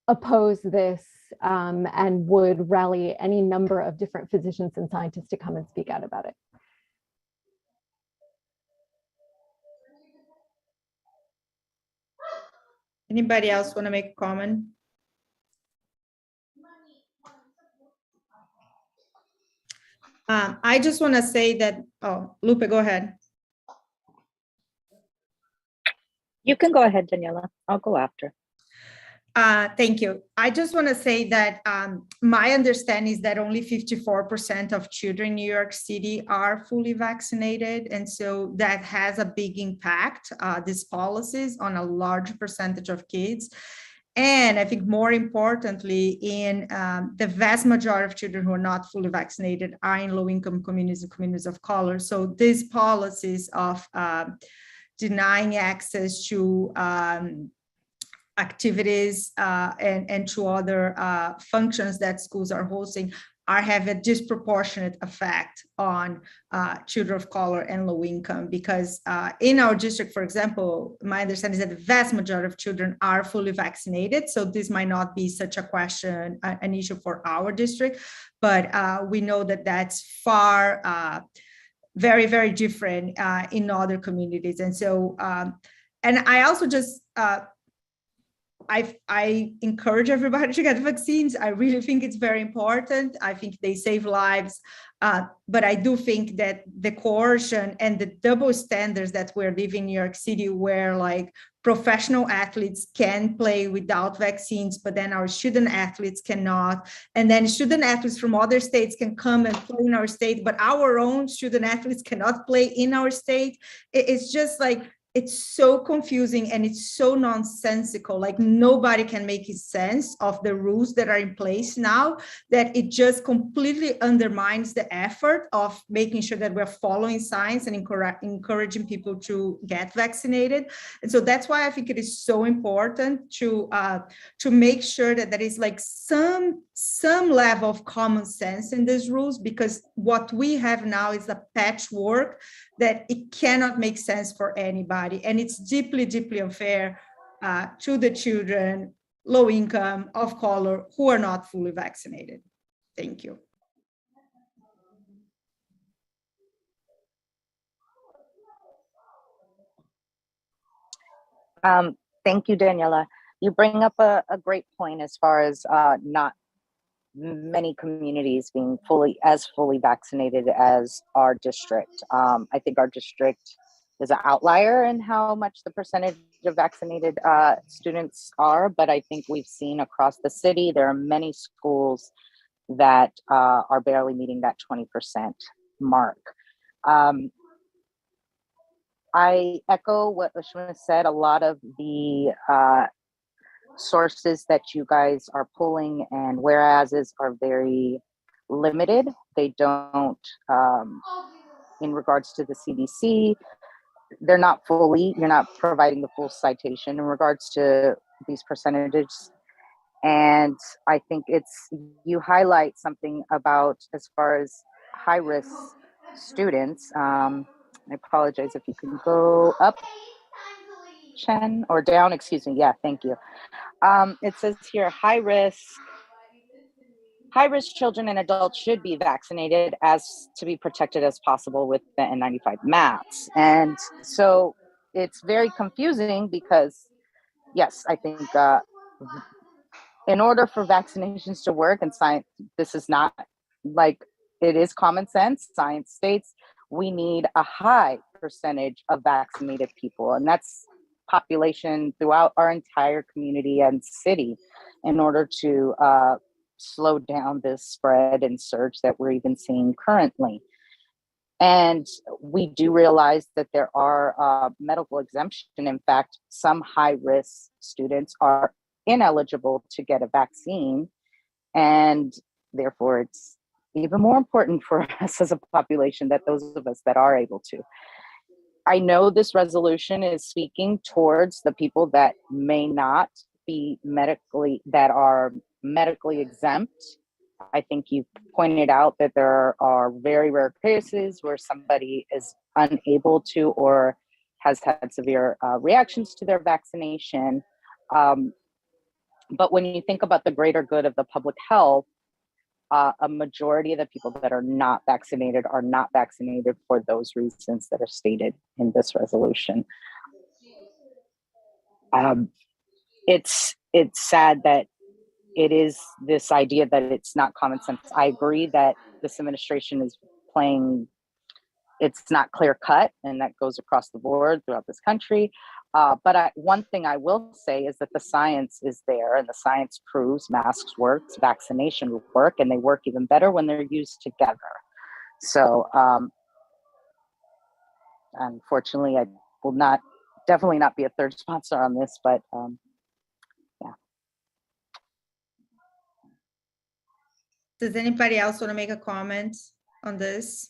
oppose this and would rally any number of different physicians and scientists to come and speak out about it. Anybody else want to make a comment? I just want to say that, Lupe, go ahead. You can go ahead, Daniela. I'll go after. Thank you. I just want to say that my understanding is that only 54% of children in New York City are fully vaccinated. And so that has a big impact, these policies, on a large percentage of kids. And I think more importantly, in the vast majority of children who are not fully vaccinated are in low-income communities and communities of color. So these policies of denying access to activities and to other functions that schools are hosting have a disproportionate effect on children of color and low income, because in our district, for example, my understanding is that the vast majority of children are fully vaccinated. So this might not be such a question, an issue for our district, but we know that that's far, very, very different in other communities. And so, and I also just, I encourage everybody to get vaccines. I really think it's very important. I think they save lives. But I do think that the coercion and the double standards that we're living in New York City, where like professional athletes can play without vaccines, but then our student athletes cannot. And then student athletes from other states can come and play in our state, but our own student athletes cannot play in our state. It's just like, it's so confusing and it's so nonsensical. Like nobody can make sense of the rules that are in place now, that it just completely undermines the effort of making sure that we're following science and encouraging people to get vaccinated. And so that's why I think it is so important to make sure that there is like some level of common sense in these rules, because what we have now is a patchwork that it cannot make sense for anybody. And it's deeply, deeply unfair to the children, low income, of color, who are not fully vaccinated. Thank you. Thank you, Daniela. You bring up a great point as far as not many communities being fully vaccinated as our district. I think our district is an outlier in how much the percentage of vaccinated students are, but I think we've seen across the city, there are many schools that are barely meeting that 20% mark. I echo what Ushma said. A lot of the sources that you guys are pulling and whereases are very limited. They don't, in regards to the CDC, they're not fully, you're not providing the full citation in regards to these percentages. And I think you highlight something about as far as high risk students. I apologize if you can go up, Chen, or down, excuse me. Yeah, thank you. It says here, high risk children and adults should be vaccinated as to be protected as possible with the N95 masks. And so it's very confusing because, yes, I think in order for vaccinations to work, and science, this is not like, it is common sense. Science states we need a high percentage of vaccinated people, and that's population throughout our entire community and city in order to slow down this spread and surge that we're even seeing currently. And we do realize that there are medical exemption. In fact, some high-risk students are ineligible to get a vaccine, and therefore it's even more important for us as a population that those of us that are able to. I know this resolution is speaking towards the people that may not be that are medically exempt. I think you pointed out that there are very rare cases where somebody is unable to or has had severe reactions to their vaccination. But when you think about the greater good of the public health, a majority of the people that are not vaccinated for those reasons that are stated in this resolution. It's sad that it is this idea that it's not common sense. I agree that this administration is playing, it's not clear cut, and that goes across the board throughout this country. But one thing I will say is that the science is there, and the science proves masks work, vaccination work, and they work even better when they're used together. So unfortunately, I will definitely not be a third sponsor on this, but yeah. Does anybody else want to make a comment on this?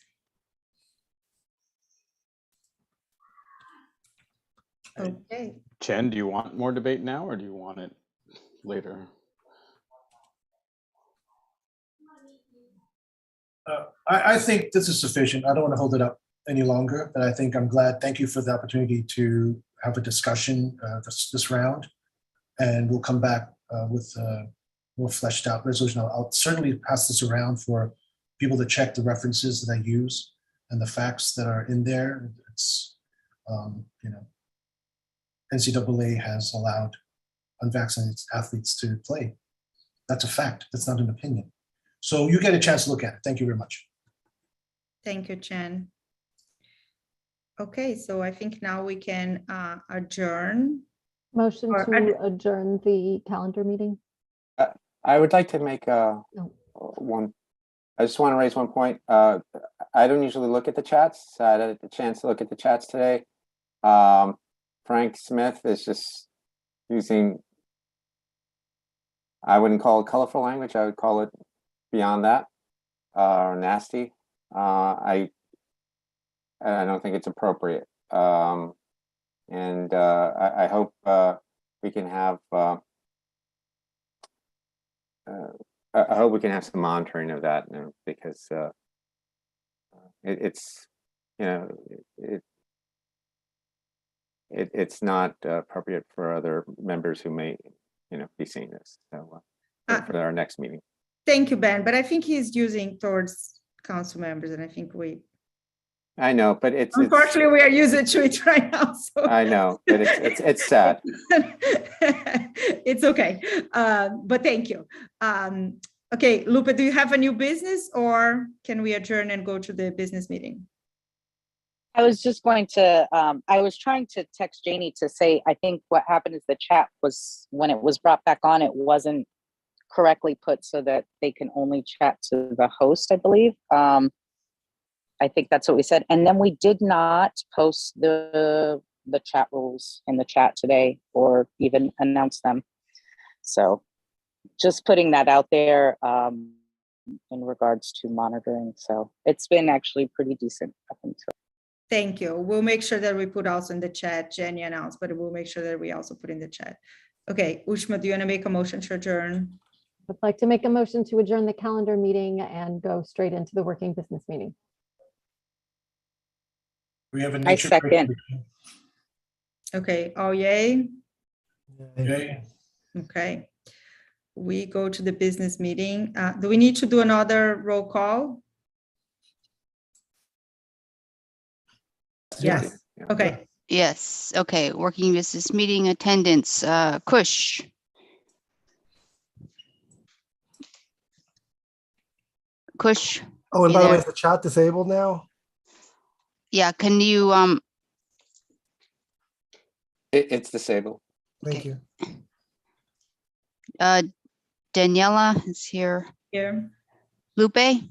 Okay. Chen, do you want more debate now or do you want it later? I think this is sufficient. I don't want to hold it up any longer, but I think I'm glad. Thank you for the opportunity to have a discussion this round, and we'll come back with a more fleshed out resolution. I'll certainly pass this around for people to check the references that I use and the facts that are in there. It's, you know, NCAA has allowed unvaccinated athletes to play. That's a fact. That's not an opinion. So you get a chance to look at it. Thank you very much. Thank you, Chen. Okay, so I think now we can adjourn. Motion to adjourn the calendar meeting. I would like to make one. I just want to raise one point. I don't usually look at the chats. So I had a chance to look at the chats today. Frank Smith is just using, I wouldn't call it colorful language. I would call it beyond that, or nasty. I don't think it's appropriate. And I hope we can have I hope we can have some monitoring of that, because it's, you know, it's not appropriate for other members who may, you know, be seeing this. So for our next meeting. Thank you, Ben. But I think he's using towards council members, and I think I know, but it's unfortunately we are using to it right now. So I know, but it's sad. It's okay, but thank you. Okay, Lupe, do you have a new business, or can we adjourn and go to the business meeting? I was just going to, I was trying to text Janie to say, I think what happened is the chat was, when it was brought back on, it wasn't correctly put so that they can only chat to the host, I believe. I think that's what we said. And then we did not post the chat rules in the chat today or even announce them. So just putting that out there in regards to monitoring. So it's been actually pretty decent up until. Thank you. We'll make sure that we put also in the chat. Jenny announced, but we'll make sure that we also put in the chat. Okay, Ushma, do you want to make a motion to adjourn? I'd like to make a motion to adjourn the calendar meeting and go straight into the working business meeting. We have a I nature. second. Okay, all yay? Yay. Okay. We go to the business meeting. Do we need to do another roll call? Yes. Okay. Yes. Okay. Working business meeting attendance. Kush. Kush. Oh, and you by the way, there? is the chat disabled now? Yeah. Can you It's disabled. Thank you. Daniela is here. Here. Lupe.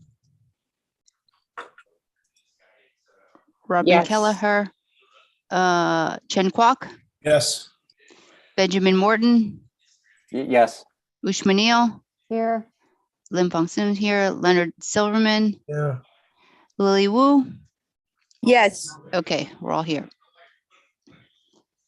Robin Yes. Kelleher. Chen Kwok. Yes. Benjamin Morton. Yes. Ushma Neal. Here. Lim Fong Sim here. Leonard Silverman. Yeah. Lily Wu. Yes. Okay, we're all here.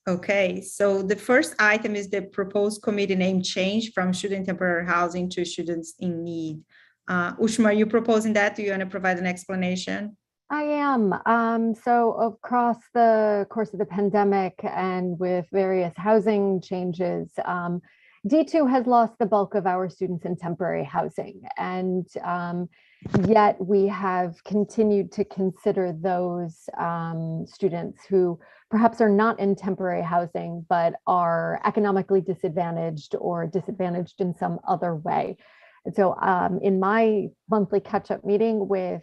Okay, so the first item is the proposed committee name change from student temporary housing to students in need. Ushma, are you proposing that? Do you want to provide an explanation? I am. So across the course of the pandemic and with various housing changes, D2 has lost the bulk of our students in temporary housing. And yet we have continued to consider those students who perhaps are not in temporary housing, but are economically disadvantaged or disadvantaged in some other way. And so in my monthly catch-up meeting with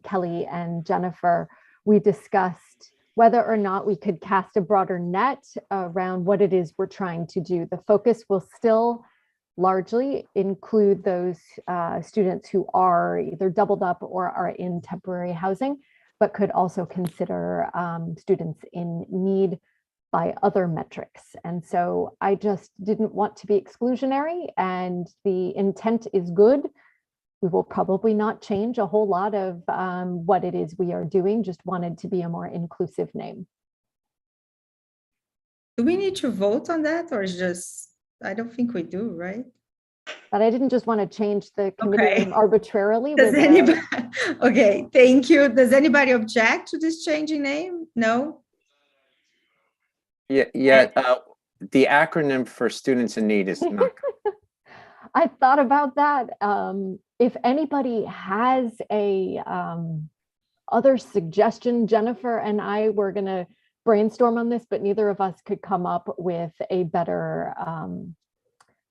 Kelly and Jennifer, we discussed whether or not we could cast a broader net around what it is we're trying to do. The focus will still largely include those students who are either doubled up or are in temporary housing, but could also consider students in need by other metrics. And so I just didn't want to be exclusionary, and the intent is good. We will probably not change a whole lot of what it is we are doing, just wanted to be a more inclusive name. Do we need to vote on that, or is just, I don't think we do, right? But I didn't just want to change the committee Okay. name arbitrarily. Does with anybody, okay, thank you. Does anybody object to this changing name? No? Yeah. The acronym for students in need is not. I thought about that. If anybody has a other suggestion, Jennifer and I were going to brainstorm on this, but neither of us could come up with a better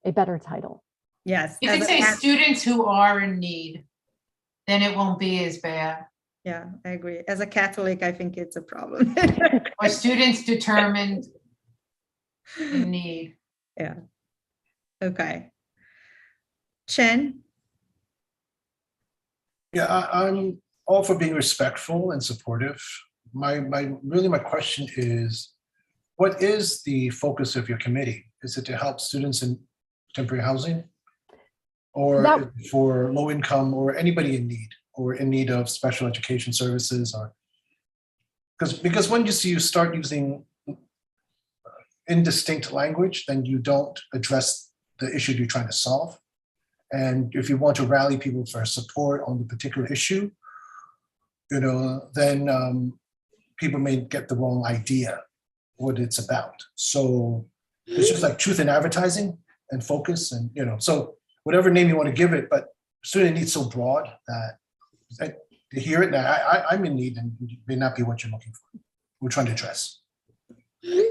title. Yes. You could say students who are in need, then it won't be as bad. Yeah, I agree. As a Catholic, I think it's a problem. Or students determined in need. Yeah. Okay. Chen? Yeah, I'm all for being respectful and supportive. My question is, what is the focus of your committee? Is it to help students in temporary housing? Or for low income or anybody in need, or in need of special education services? Or because when you start using indistinct language, then you don't address the issue you're trying to solve. And if you want to rally people for support on the particular issue, then people may get the wrong idea what it's about. So it's just like truth in advertising and focus, and so whatever name you want to give it, but student needs so broad that to hear it, I'm in need, and it may not be what you're looking for. We're trying to address. Do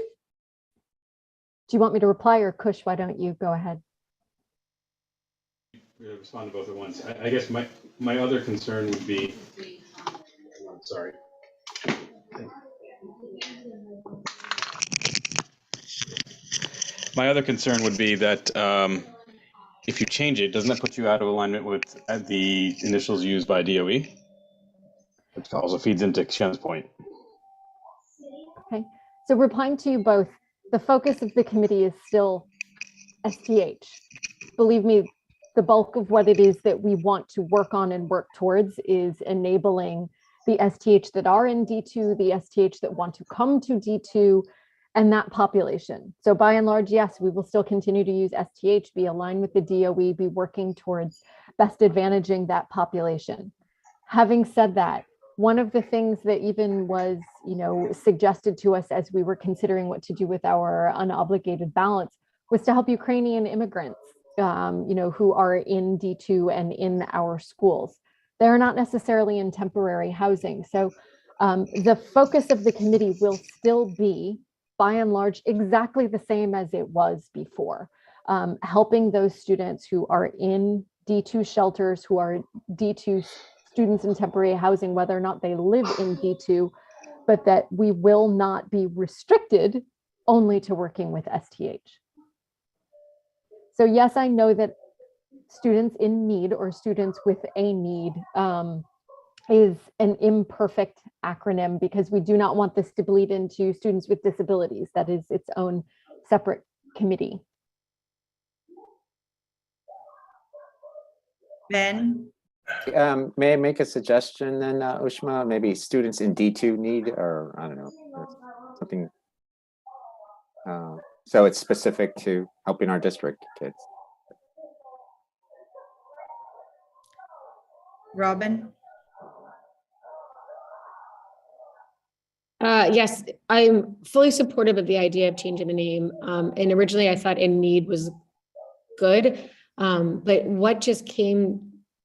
you want me to reply, or Kush, why don't you go ahead? Respond to both at once. I guess my other concern would be, sorry. My other concern would be that if you change it, doesn't that put you out of alignment with the initials used by DOE? Which also feeds into Shen's point. Okay, so replying to you both, the focus of the committee is still STH. Believe me, the bulk of what it is that we want to work on and work towards is enabling the STH that are in D2, the STH that want to come to D2, and that population. So by and large, yes, we will still continue to use STH, be aligned with the DOE, be working towards best advantaging that population. Having said that, one of the things that even was, suggested to us as we were considering what to do with our unobligated balance was to help Ukrainian immigrants, who are in D2 and in our schools. They're not necessarily in temporary housing. So the focus of the committee will still be, by and large, exactly the same as it was before, helping those students who are in D2 shelters, who are D2 students in temporary housing, whether or not they live in D2, but that we will not be restricted only to working with STH. So yes, I know that students in need or students with a need is an imperfect acronym because we do not want this to bleed into students with disabilities. That is its own separate committee. Ben? May I make a suggestion then, Ushma? Maybe students in D2 need, or I don't know, something. So it's specific to helping our district kids. Robin? Yes, I'm fully supportive of the idea of changing the name. And originally I thought in need was good. But what just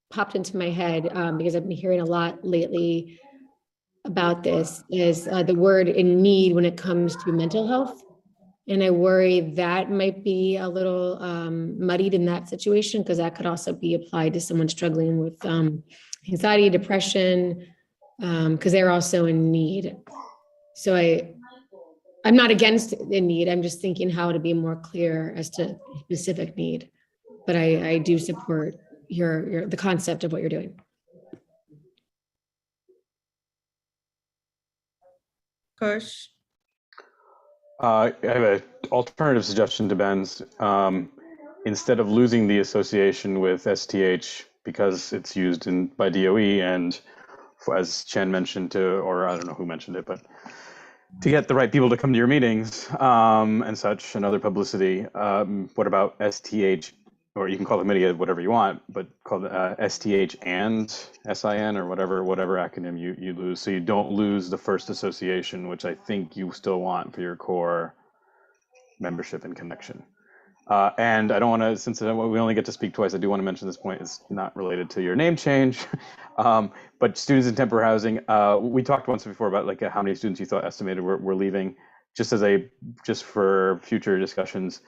popped into my head, because I've been hearing a lot lately about this, is the word in need when it comes to mental health. And I worry that might be a little muddied in that situation, because that could also be applied to someone struggling with anxiety, depression, because they're also in need. So I'm not against the need. I'm just thinking how to be more clear as to specific need. But I do support the concept of what you're doing. Kush? I have an alternative suggestion to Ben's. Instead of losing the association with STH because it's used by DOE and as Chen mentioned or I don't know who mentioned it, but to get the right people to come to your meetings and such and other publicity, what about STH, or you can call the committee whatever you want, but call it STH and SIN or whatever acronym you lose, so you don't lose the first association, which I think you still want for your core membership and connection. And I don't want to, since we only get to speak twice, I do want to mention this point is not related to your name change, but students in temporary housing. We talked once before about like how many students you thought estimated were leaving. Just for future discussions,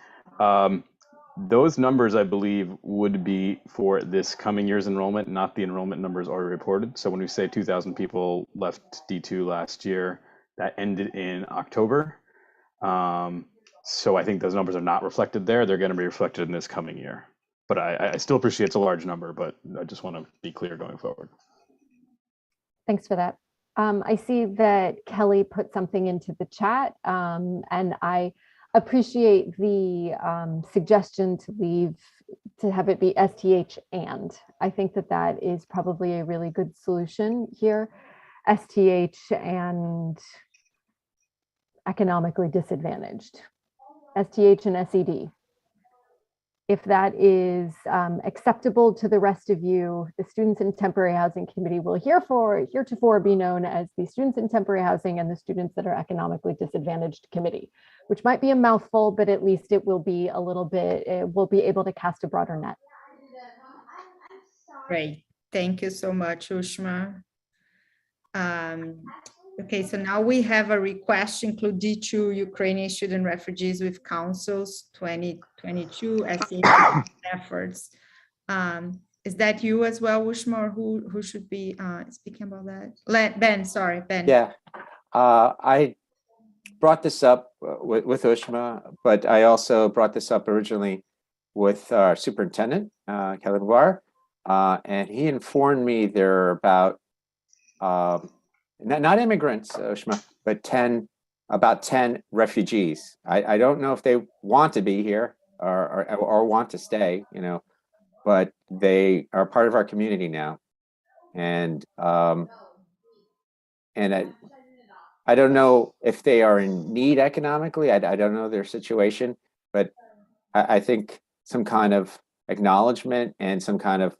those numbers I believe would be for this coming year's enrollment, not the enrollment numbers already reported. So when we say 2,000 people left D2 last year, that ended in October. So I think those numbers are not reflected there. They're going to be reflected in this coming year. But I still appreciate it's a large number, but I just want to be clear going forward. Thanks for that. I see that Kelly put something into the chat, and I appreciate the suggestion to have it be STH and. I think that is probably a really good solution here. STH and economically disadvantaged. STH and SED. If that is acceptable to the rest of you, the Students in Temporary Housing Committee will heretofore be known as the Students in Temporary Housing and the Students that are Economically Disadvantaged Committee, which might be a mouthful, but at least it will be a little bit, we'll be able to cast a broader net. Great. Thank you so much, Ushma. Okay, so now we have a request to include D2 Ukrainian student refugees with councils 2022 efforts. Is that you as well, Ushma, or who should be speaking about that? Ben, sorry, Ben. Yeah, I brought this up with Ushma, but I also brought this up originally with our superintendent, Kelly Bavar, and he informed me there are about not immigrants, Ushma, but about 10 refugees. I don't know if they want to be here or want to stay, you know, but they are part of our community now. And I don't know if they are in need economically. I don't know their situation, but I think some kind of acknowledgement and some kind of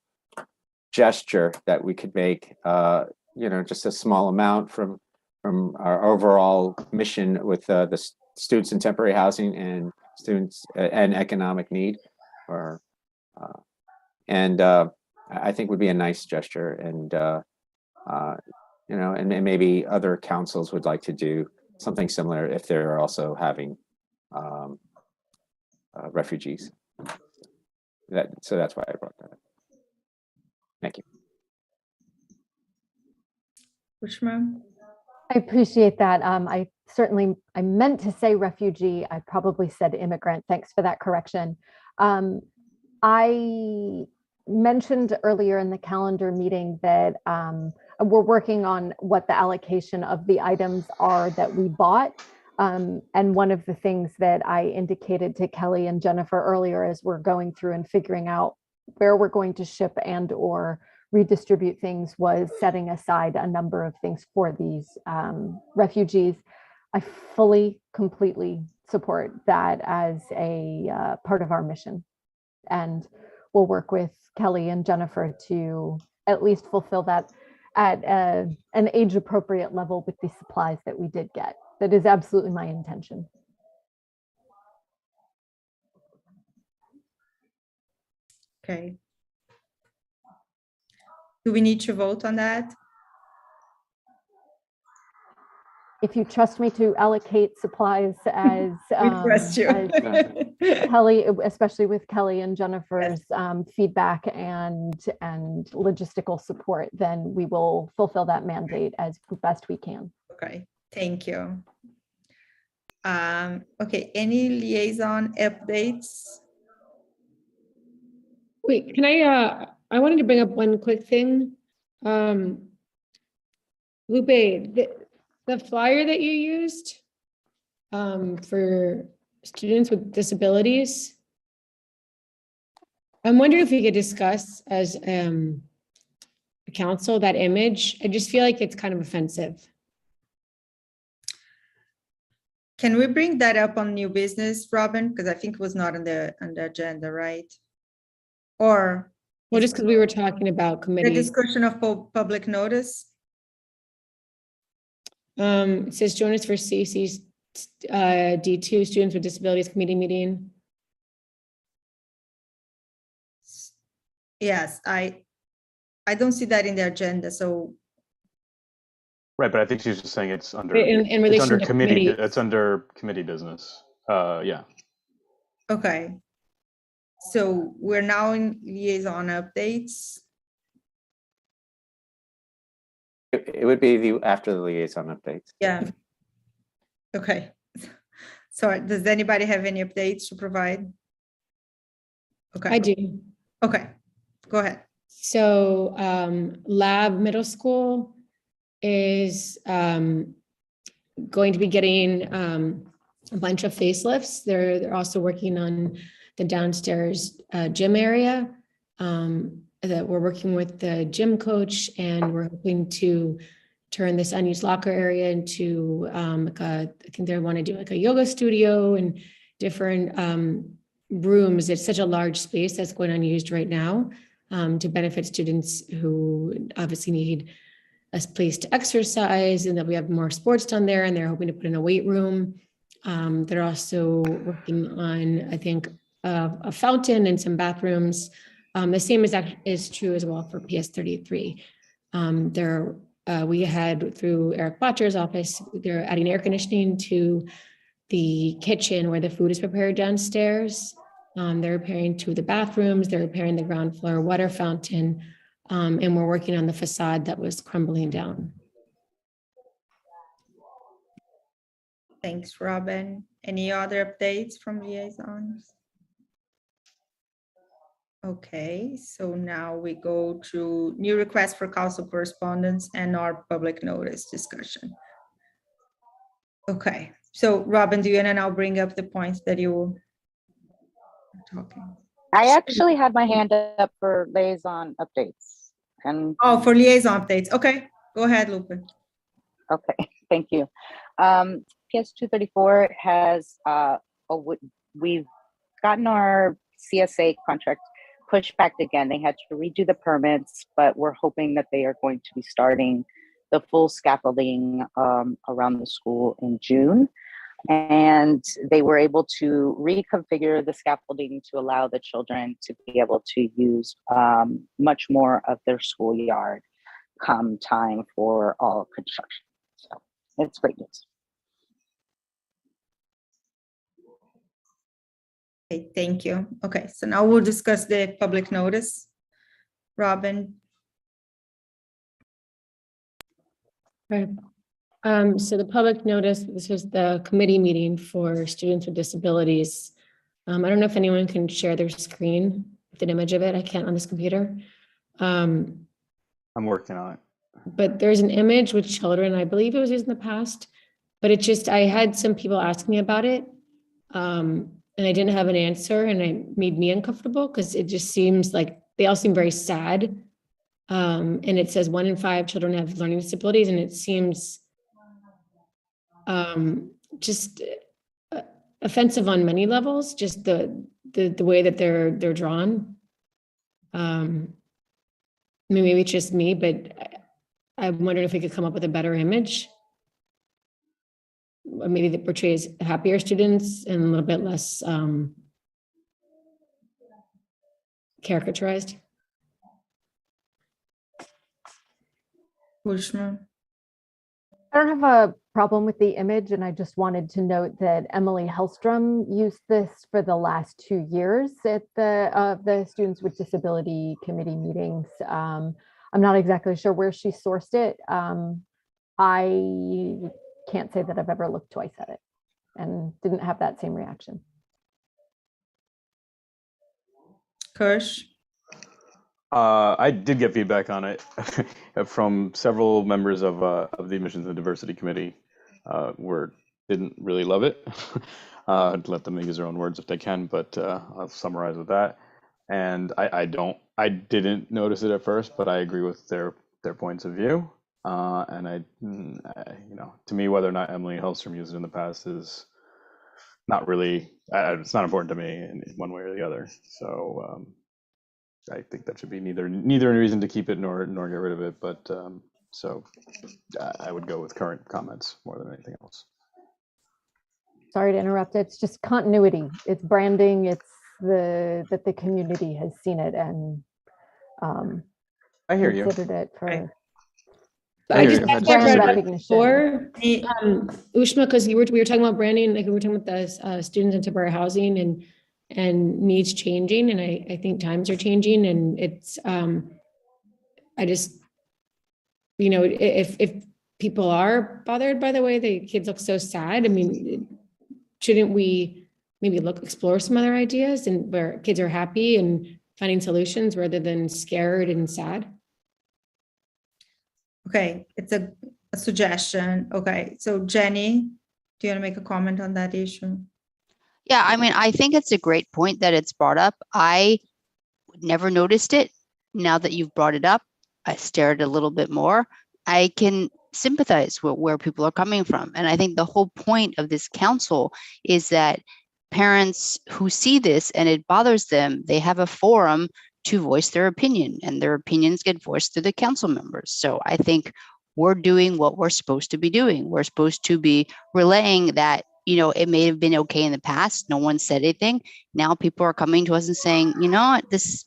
gesture that we could make, you know, just a small amount from our overall mission with the students in temporary housing and students and economic need, or I think would be a nice gesture, and you know, and maybe other councils would like to do something similar if they're also having refugees. So that's why I brought that up. Thank you. Ushma? I appreciate that. I meant to say refugee. I probably said immigrant. Thanks for that correction. I mentioned earlier in the calendar meeting that we're working on what the allocation of the items are that we bought. And one of the things that I indicated to Kelly and Jennifer earlier as we're going through and figuring out where we're going to ship and or redistribute things was setting aside a number of things for these refugees. I fully, completely support that as a part of our mission. And we'll work with Kelly and Jennifer to at least fulfill that at an age appropriate level with the supplies that we did get. That is absolutely my intention. Okay. Do we need to vote on that? If you trust me to allocate supplies as, trust you. as Kelly, especially with Kelly and Jennifer's feedback and logistical support, then we will fulfill that mandate as best we can. Okay, thank you. Okay, any liaison updates? Wait, can I wanted to bring up one quick thing. Lupe, the flyer that you used for students with disabilities, I'm wondering if we could discuss as a council that image. I just feel like it's kind of offensive. Can we bring that up on new business, Robin? Because I think it was not on the agenda, right? Or well, just because we were talking about committee. The discussion of public notice. It says join us for CECD2 students with disabilities committee meeting. Yes, I don't see that in the agenda. So Right, but I think she's just saying it's under in relation it's under to committee. committee. It's under committee business. Yeah. okay. So we're now in liaison updates. It would be after the liaison updates. Yeah. Okay. Sorry, does anybody have any updates to provide? Okay. I do. Okay, go ahead. So Lab Middle School is going to be getting a bunch of facelifts. They're also working on the downstairs gym area that we're working with the gym coach, and we're hoping to turn this unused locker area into I think they want to do like a yoga studio and different rooms. It's such a large space that's going unused right now to benefit students who obviously need a place to exercise, and that we have more sports done there, and they're hoping to put in a weight room. They're also working on, I think, a fountain and some bathrooms. The same is true as well for PS33. We had through Eric Botcher's office, they're adding air conditioning to the kitchen where the food is prepared downstairs. They're repairing two of the bathrooms. They're repairing the ground floor water fountain. And we're working on the facade that was crumbling down. Thanks, Robin. Any other updates from liaisons? Okay, so now we go to new request for council correspondence and our public notice discussion. Okay, so Robin, do you and I'll bring up the points that you were talking? I actually had my hand up for liaison updates. And Oh, for liaison updates. Okay, go ahead, Lupe. okay, thank you. PS 234 has, we've gotten our CSA contract pushed back again. They had to redo the permits, but we're hoping that they are going to be starting the full scaffolding around the school in June. And they were able to reconfigure the scaffolding to allow the children to be able to use much more of their schoolyard come time for all construction. So it's great news. Okay, thank you. Okay, so now we'll discuss the public notice. Robin. Right. So the public notice, this was the committee meeting for students with disabilities. I don't know if anyone can share their screen with an image of it. I can't on this computer. I'm working on it. But there's an image with children. I believe it was used in the past, but it just, I had some people ask me about it. And I didn't have an answer, and it made me uncomfortable because it just seems like they all seem very sad. And it says 1 in 5 children have learning disabilities, and it seems just offensive on many levels, just the way that they're drawn. I mean, maybe it's just me, but I wondered if we could come up with a better image. Or maybe that portrays happier students and a little bit less caricaturized. Bushman. I don't have a problem with the image, and I just wanted to note that Emily Hellstrom used this for the last 2 years at the Students with Disability Committee meetings. I'm not exactly sure where she sourced it. I can't say that I've ever looked twice at it and didn't have that same reaction. Kirsch. I did get feedback on it from several members of the Admissions and Diversity Committee, didn't really love it. I'd let them use their own words if they can, but I'll summarize with that. And I didn't notice it at first, but I agree with their points of view. And to me, whether or not Emily Hellstrom used it in the past is not really, it's not important to me in one way or the other. So I think that should be neither a reason to keep it nor get rid of it. But so I would go with current comments more than anything else. Sorry to interrupt. It's just continuity. It's branding. It's that the community has seen it and I hear you. Considered it for. I just brand recognition. Ushma, because we were talking about branding, like we were talking about the students in temporary housing and needs changing, and I think times are changing, and it's I just, if people are bothered by the way the kids look so sad, I mean, shouldn't we maybe explore some other ideas and where kids are happy and finding solutions rather than scared and sad? Okay, it's a suggestion. Okay, so Jenny, do you want to make a comment on that issue? Yeah, I mean, I think it's a great point that it's brought up. I never noticed it. Now that you've brought it up, I stared a little bit more. I can sympathize with where people are coming from. And I think the whole point of this council is that parents who see this and it bothers them, they have a forum to voice their opinion, and their opinions get voiced through the council members. So I think we're doing what we're supposed to be doing. We're supposed to be relaying that, it may have been okay in the past. No one said anything. Now people are coming to us and saying, this,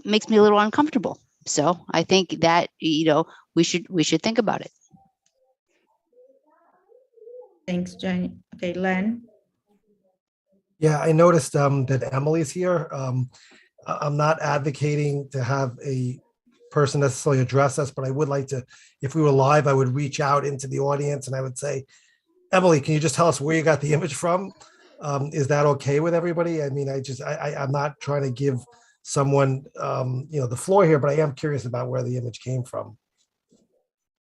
makes me a little uncomfortable. So I think that, we should think about it. Thanks, Jenny. Okay, Len. Yeah, I noticed that Emily's here. I'm not advocating to have a person necessarily address us, but I would like to, if we were live, I would reach out into the audience and I would say, Emily, can you just tell us where you got the image from? Is that okay with everybody? I mean, I'm not trying to give someone, the floor here, but I am curious about where the image came from.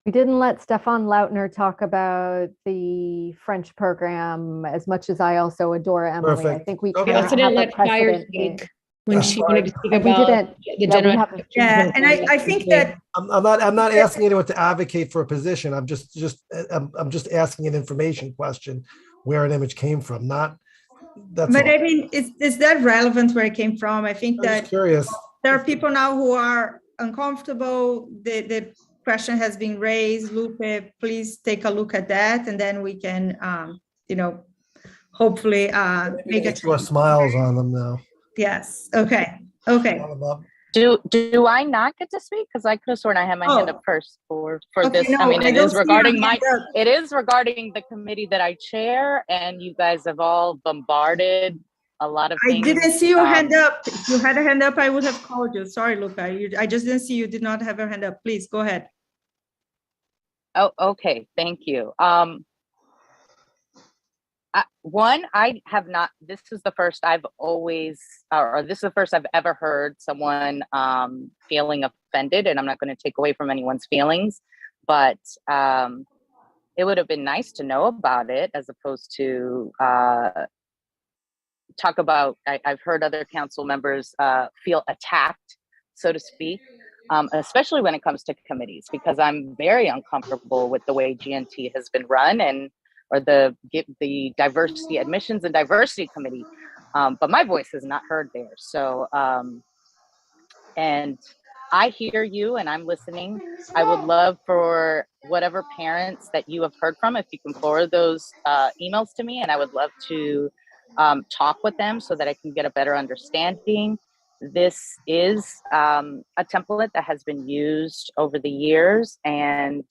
We didn't let Stefan Lautner talk about the French program as much as I also adore Emily. Perfect. I think we Okay. can't Also have didn't a let Fire precedent. speak when she Sorry. wanted to speak And we about didn't- the yeah, we general. have- Yeah, and I think that I'm not asking anyone to advocate for a position. I'm just asking an information question where an image came from. That's but all. I mean, is that relevant where it came from? I think I'm just that curious. there are people now who are uncomfortable. The question has been raised. Lupe, please take a look at that, and then we can, hopefully make a Your change. smiles on them now. Yes. Okay. Okay. Do I not get to speak? Because I could have sworn I had my hand up first for Okay, this. I no, mean, I it don't is see your regarding hand up. it is regarding the committee that I chair, and you guys have all bombarded a lot of I things. didn't see your hand up. If you had a hand up, I would have called you. Sorry, Luca. I just didn't see you did not have your hand up. Please go ahead. Oh, okay. Thank you. I have not, this is the first I've always, or this is the first I've ever heard someone feeling offended, and I'm not going to take away from anyone's feelings, but it would have been nice to know about it as opposed to talk about, I've heard other council members feel attacked, so to speak, especially when it comes to committees, because I'm very uncomfortable with the way GNT has been run or the diversity admissions and diversity committee, but my voice is not heard there. So, and I hear you and I'm listening. I would love for whatever parents that you have heard from, if you can forward those emails to me, and I would love to talk with them so that I can get a better understanding. This is a template that has been used over the years. And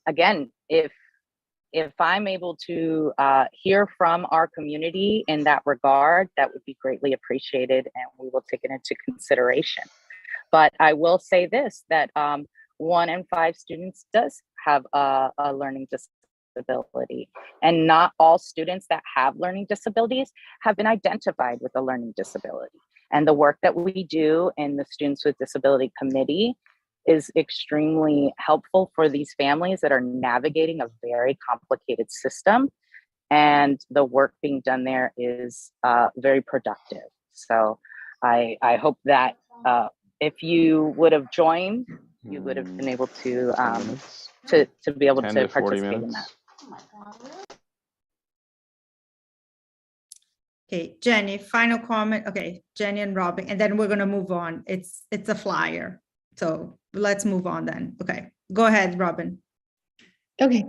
again, if I'm able to hear from our community in that regard, that would be greatly appreciated, and we will take it into consideration. But I will say this, that 1 in 5 students does have a learning disability, and not all students that have learning disabilities have been identified with a learning disability. And the work that we do in the Students with Disability Committee is extremely helpful for these families that are navigating a very complicated system. And the work being done there is very productive. So I hope that if you would have joined, you would have been able to be able to participate in that. Okay, Jenny, final comment. Okay, Jenny and Robin, and then we're gonna move on. It's a flyer. So let's move on then. Okay, go ahead, Robin. Okay.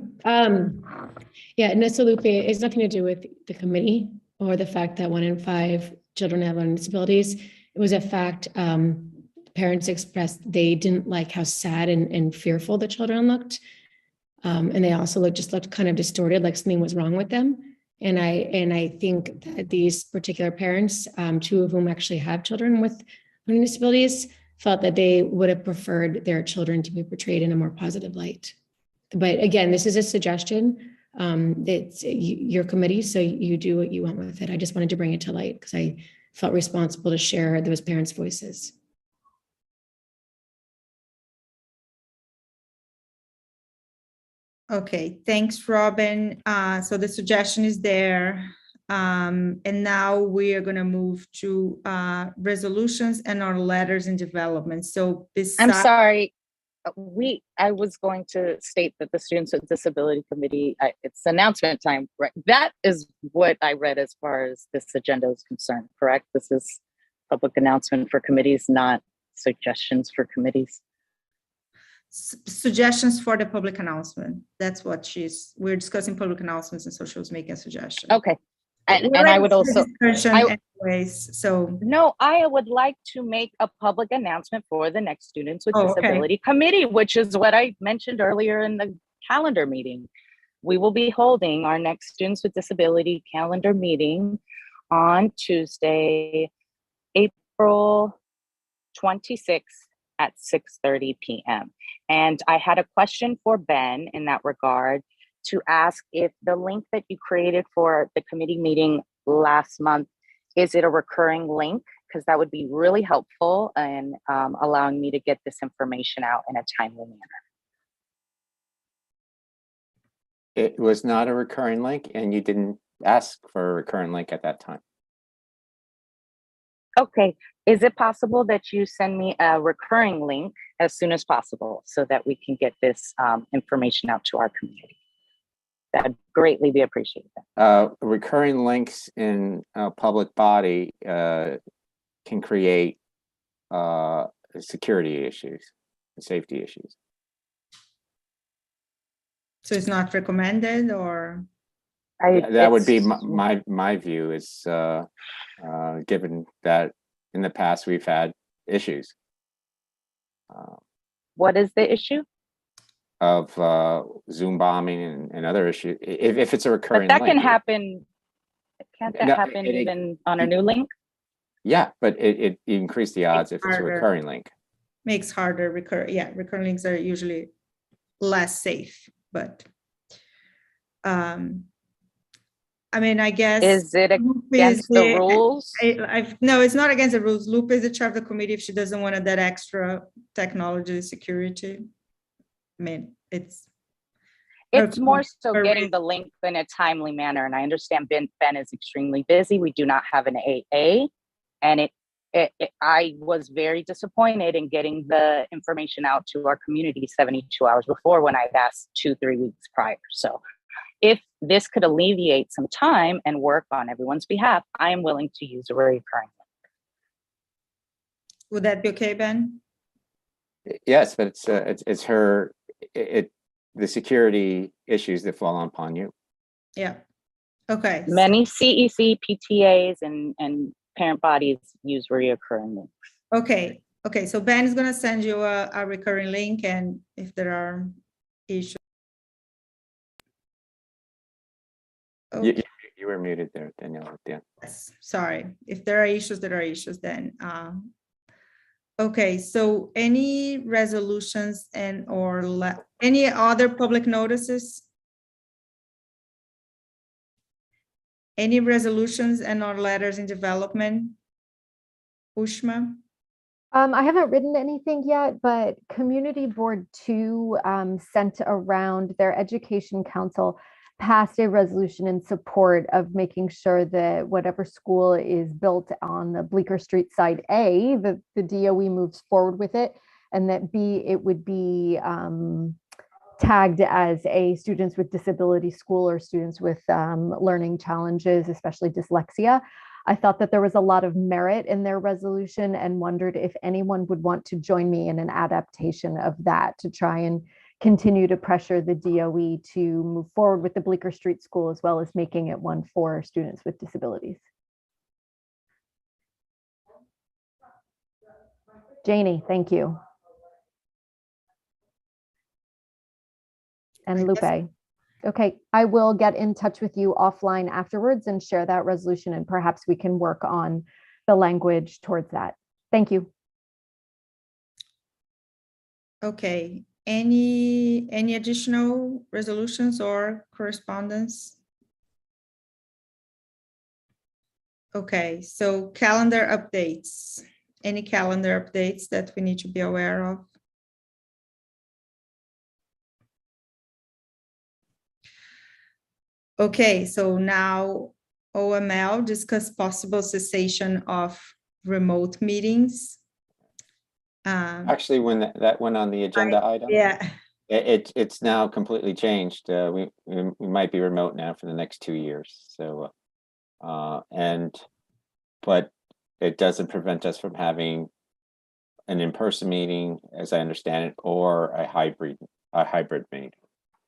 Yeah, no, so Lupe, it's nothing to do with the committee or the fact that 1 in 5 children have learning disabilities. It was a fact parents expressed they didn't like how sad and fearful the children looked. And they also looked kind of distorted, like something was wrong with them. And I think that these particular parents, 2 of whom actually have children with learning disabilities, felt that they would have preferred their children to be portrayed in a more positive light. But again, this is a suggestion. It's your committee, so you do what you want with it. I just wanted to bring it to light because I felt responsible to share those parents' voices. Okay, thanks, Robin. So the suggestion is there. And now we are going to move to resolutions and our letters in development. So I'm sorry. I was going to state that the Students with Disability Committee, it's announcement time, right? That is what I read as far as this agenda is concerned, correct? This is public announcement for committees, not suggestions for committees. Suggestions for the public announcement. That's what we're discussing public announcements, and so she was making a suggestion. Okay. And I would also, anyways, so. No, I would like to make a public announcement for the next Students with Disability Committee, which is what I mentioned earlier in the calendar meeting. We will be holding our next Students with Disability calendar meeting on Tuesday, April 26th at 6:30 p.m. And I had a question for Ben in that regard to ask if the link that you created for the committee meeting last month, is it a recurring link? Because that would be really helpful in allowing me to get this information out in a timely manner. It was not a recurring link, and you didn't ask for a recurring link at that time. Okay, is it possible that you send me a recurring link as soon as possible so that we can get this information out to our community? That'd greatly be appreciated. Recurring links in a public body can create security issues and safety issues. So it's not recommended, or? That would be my view, is given that in the past we've had issues. What is the issue? Of Zoom bombing and other issues. If it's a recurring But that link, can happen. Can't that happen even on a new link? Yeah, but it increased the odds if it's a recurring link. Makes harder recurring links are usually less safe, but I mean, I guess. Is it against the rules? No, it's not against the rules. Lupe is the chair of the committee if she doesn't want that extra technology security. I mean, it's more so getting the link in a timely manner. And I understand Ben is extremely busy. We do not have an AA, and I was very disappointed in getting the information out to our community 72 hours before when I'd asked 2-3 weeks prior. So if this could alleviate some time and work on everyone's behalf, I am willing to use a recurring link. Would that be okay, Ben? Yes, but it's her. The security issues that fall upon you. Yeah. Okay. Many CEC, PTAs, and parent bodies use recurring links. Okay. Okay. So Ben is going to send you a recurring link, and if there are issues. Okay. You were muted there, Daniela. Yeah. Yes. Sorry. If there are issues, there are issues then. Okay, so any resolutions and or any other public notices? Any resolutions and or letters in development? Ushma? I haven't written anything yet, but Community Board 2 sent around their Education Council passed a resolution in support of making sure that whatever school is built on the Bleecker Street side A, the DOE moves forward with it, and that B, it would be tagged as a students with disability school or students with learning challenges, especially dyslexia. I thought that there was a lot of merit in their resolution and wondered if anyone would want to join me in an adaptation of that to try and continue to pressure the DOE to move forward with the Bleecker Street School, as well as making it one for students with disabilities. Janie, thank you. And Lupe. Okay, I will get in touch with you offline afterwards and share that resolution, and perhaps we can work on the language towards that. Thank you. Okay. Any additional resolutions or correspondence? Okay, so calendar updates. Any calendar updates that we need to be aware of? Okay, so now OML, discuss possible cessation of remote meetings. Actually, when that went on the agenda item, yeah, it's now completely changed. We might be remote now for the next 2 years. So, but it doesn't prevent us from having an in-person meeting, as I understand it, or a hybrid meeting.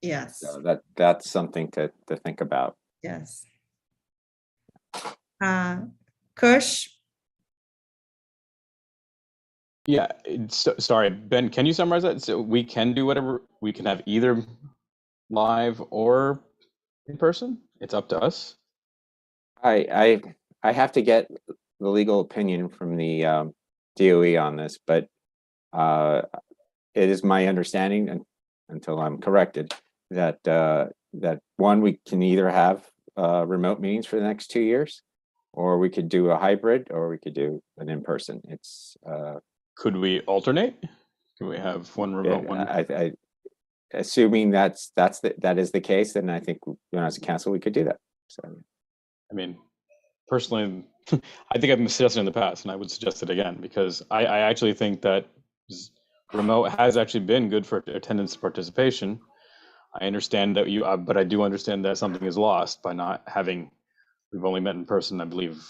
Yes. So that's something to think about. Yes. Kush. Yeah, sorry, Ben, can you summarize that? So we can do whatever, we can have either live or in person? It's up to us? I have to get the legal opinion from the DOE on this, but it is my understanding, and until I'm corrected, that that one, we can either have remote meetings for the next 2 years, or we could do a hybrid, or we could do an in-person. It's Could we alternate? Can we have one remote, one? I assuming that is the case, then I think, as a council, we could do that. So, I mean, personally, I think I've suggested in the past, and I would suggest it again, because I actually think that remote has actually been good for attendance participation. I understand that but I do understand that something is lost by not having. We've only met in person, I believe,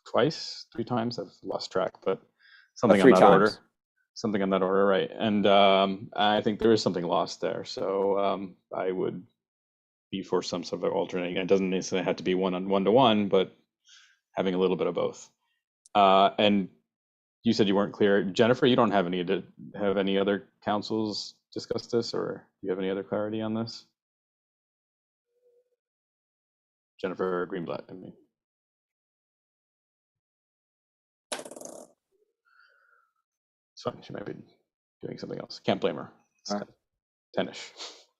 twice, 3 times. I've lost track, but something on that order. Something on that order, right? And I think there is something lost there. So I would be for some sort of alternating. It doesn't necessarily have to be one-to-one, but having a little bit of both. And you said you weren't clear, Jennifer. You don't have any other councils discuss this, or do you have any other clarity on this? Jennifer Greenblatt, I mean. It's fine. She might be doing something else. Can't blame her. It's 10-ish.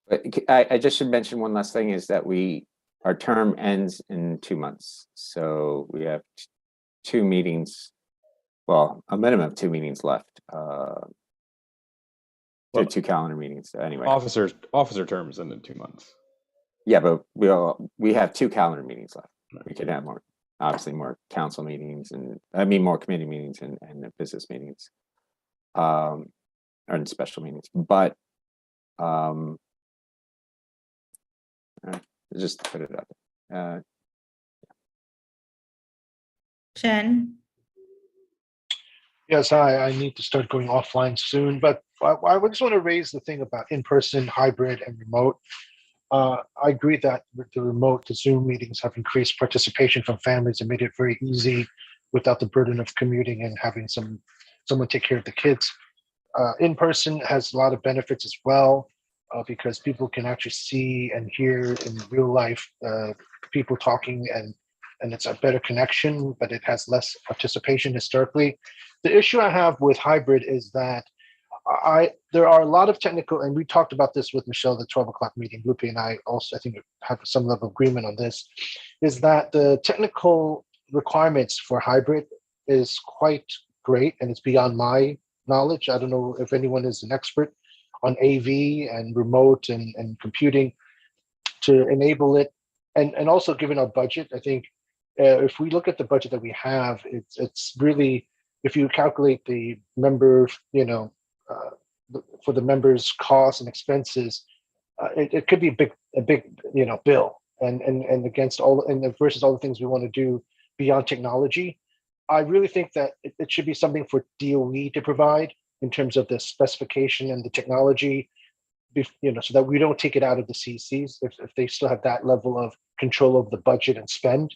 but I just should mention one last thing, is that our term ends in 2 months. So we have 2 meetings, well, a minimum of 2 meetings left. 2 calendar meetings anyway. Officer terms end in 2 months. Yeah, but we have 2 calendar meetings left. We could have more, obviously more council meetings, and more committee meetings and business meetings, or special meetings. But just to put it up. Chen? Yes, I need to start going offline soon, but I just want to raise the thing about in-person, hybrid, and remote. I agree that the remote, the Zoom meetings have increased participation from families and made it very easy without the burden of commuting and having someone take care of the kids. In-person has a lot of benefits as well, because people can actually see and hear in real life people talking, and it's a better connection, but it has less participation historically. The issue I have with hybrid is that there are a lot of technical, and we talked about this with Michelle at the 12 o'clock meeting. Lupe and I also, I think, have some level of agreement on this, is that the technical requirements for hybrid is quite great, and it's beyond my knowledge. I don't know if anyone is an expert on AV and remote and computing to enable it. And also, given our budget, I think if we look at the budget that we have, it's really, if you calculate the member, for the members' costs and expenses, it could be a big bill, and against all, and versus all the things we want to do beyond technology. I really think that it should be something for DOE to provide in terms of the specification and the technology, so that we don't take it out of the CECs if they still have that level of control of the budget and spend,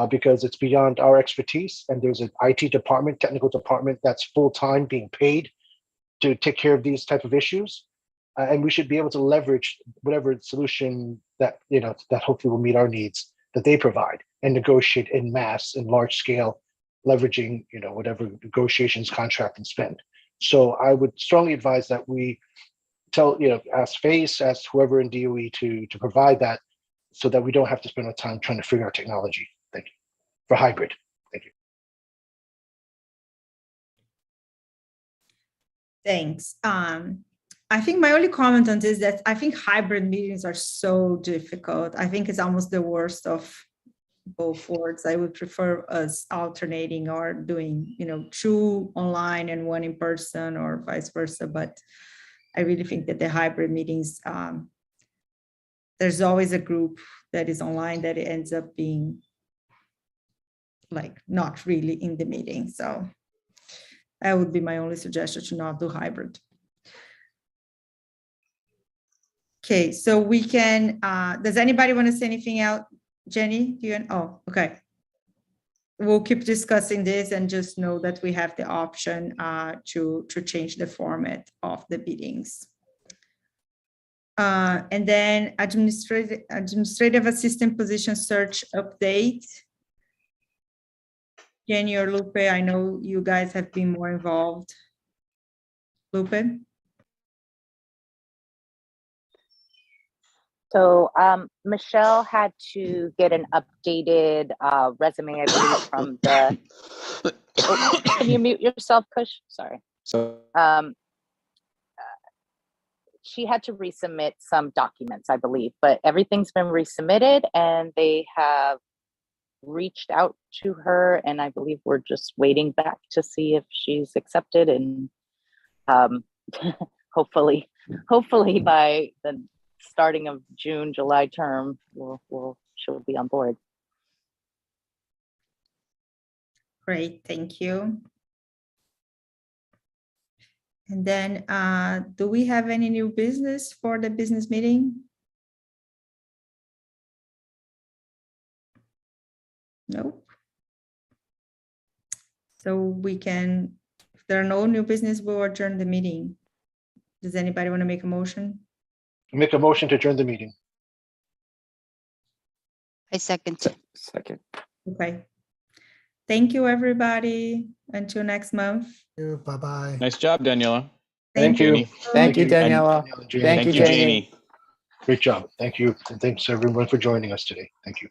because it's beyond our expertise. And there's an IT department, technical department that's full-time being paid to take care of these type of issues. And we should be able to leverage whatever solution that, that hopefully will meet our needs that they provide, and negotiate in mass and large scale, leveraging, whatever negotiations, contract, and spend. So I would strongly advise that we ask FACE, ask whoever in DOE to provide that, so that we don't have to spend our time trying to figure out technology. Thank you. For hybrid. Thank you. Thanks. I think my only comment on this is that I think hybrid meetings are so difficult. I think it's almost the worst of both worlds. I would prefer us alternating or doing, 2 online and 1 in person, or vice versa. But I really think that the hybrid meetings, there's always a group that is online that it ends up being like not really in the meeting. So that would be my only suggestion, to not do hybrid. Okay, so we can, does anybody want to say anything else? Jenny, okay. We'll keep discussing this, and just know that we have the option to change the format of the meetings. And then administrative assistant position search update. Jenny or Lupe, I know you guys have been more involved. Lupe? So Michelle had to get an updated resume, I believe, from the. Oh, can you mute yourself, Kush? Sorry. So She had to resubmit some documents, I believe, but everything's been resubmitted, and they have reached out to her, and I believe we're just waiting back to see if she's accepted, and hopefully by the starting of June, July term, she'll be on board. Great, thank you. And then, do we have any new business for the business meeting? Nope. So we can, if there are no new business, we'll adjourn the meeting. Does anybody want to make a motion? Make a motion to adjourn the meeting. I second. second. Okay. Thank you, everybody. Until next month. Bye-bye. Nice job, Daniela. Thank you. Janie. Thank you, And- Daniela. Janie. Thank you, Janie. Great job. Thank you. And thanks everyone for joining us today. Thank you.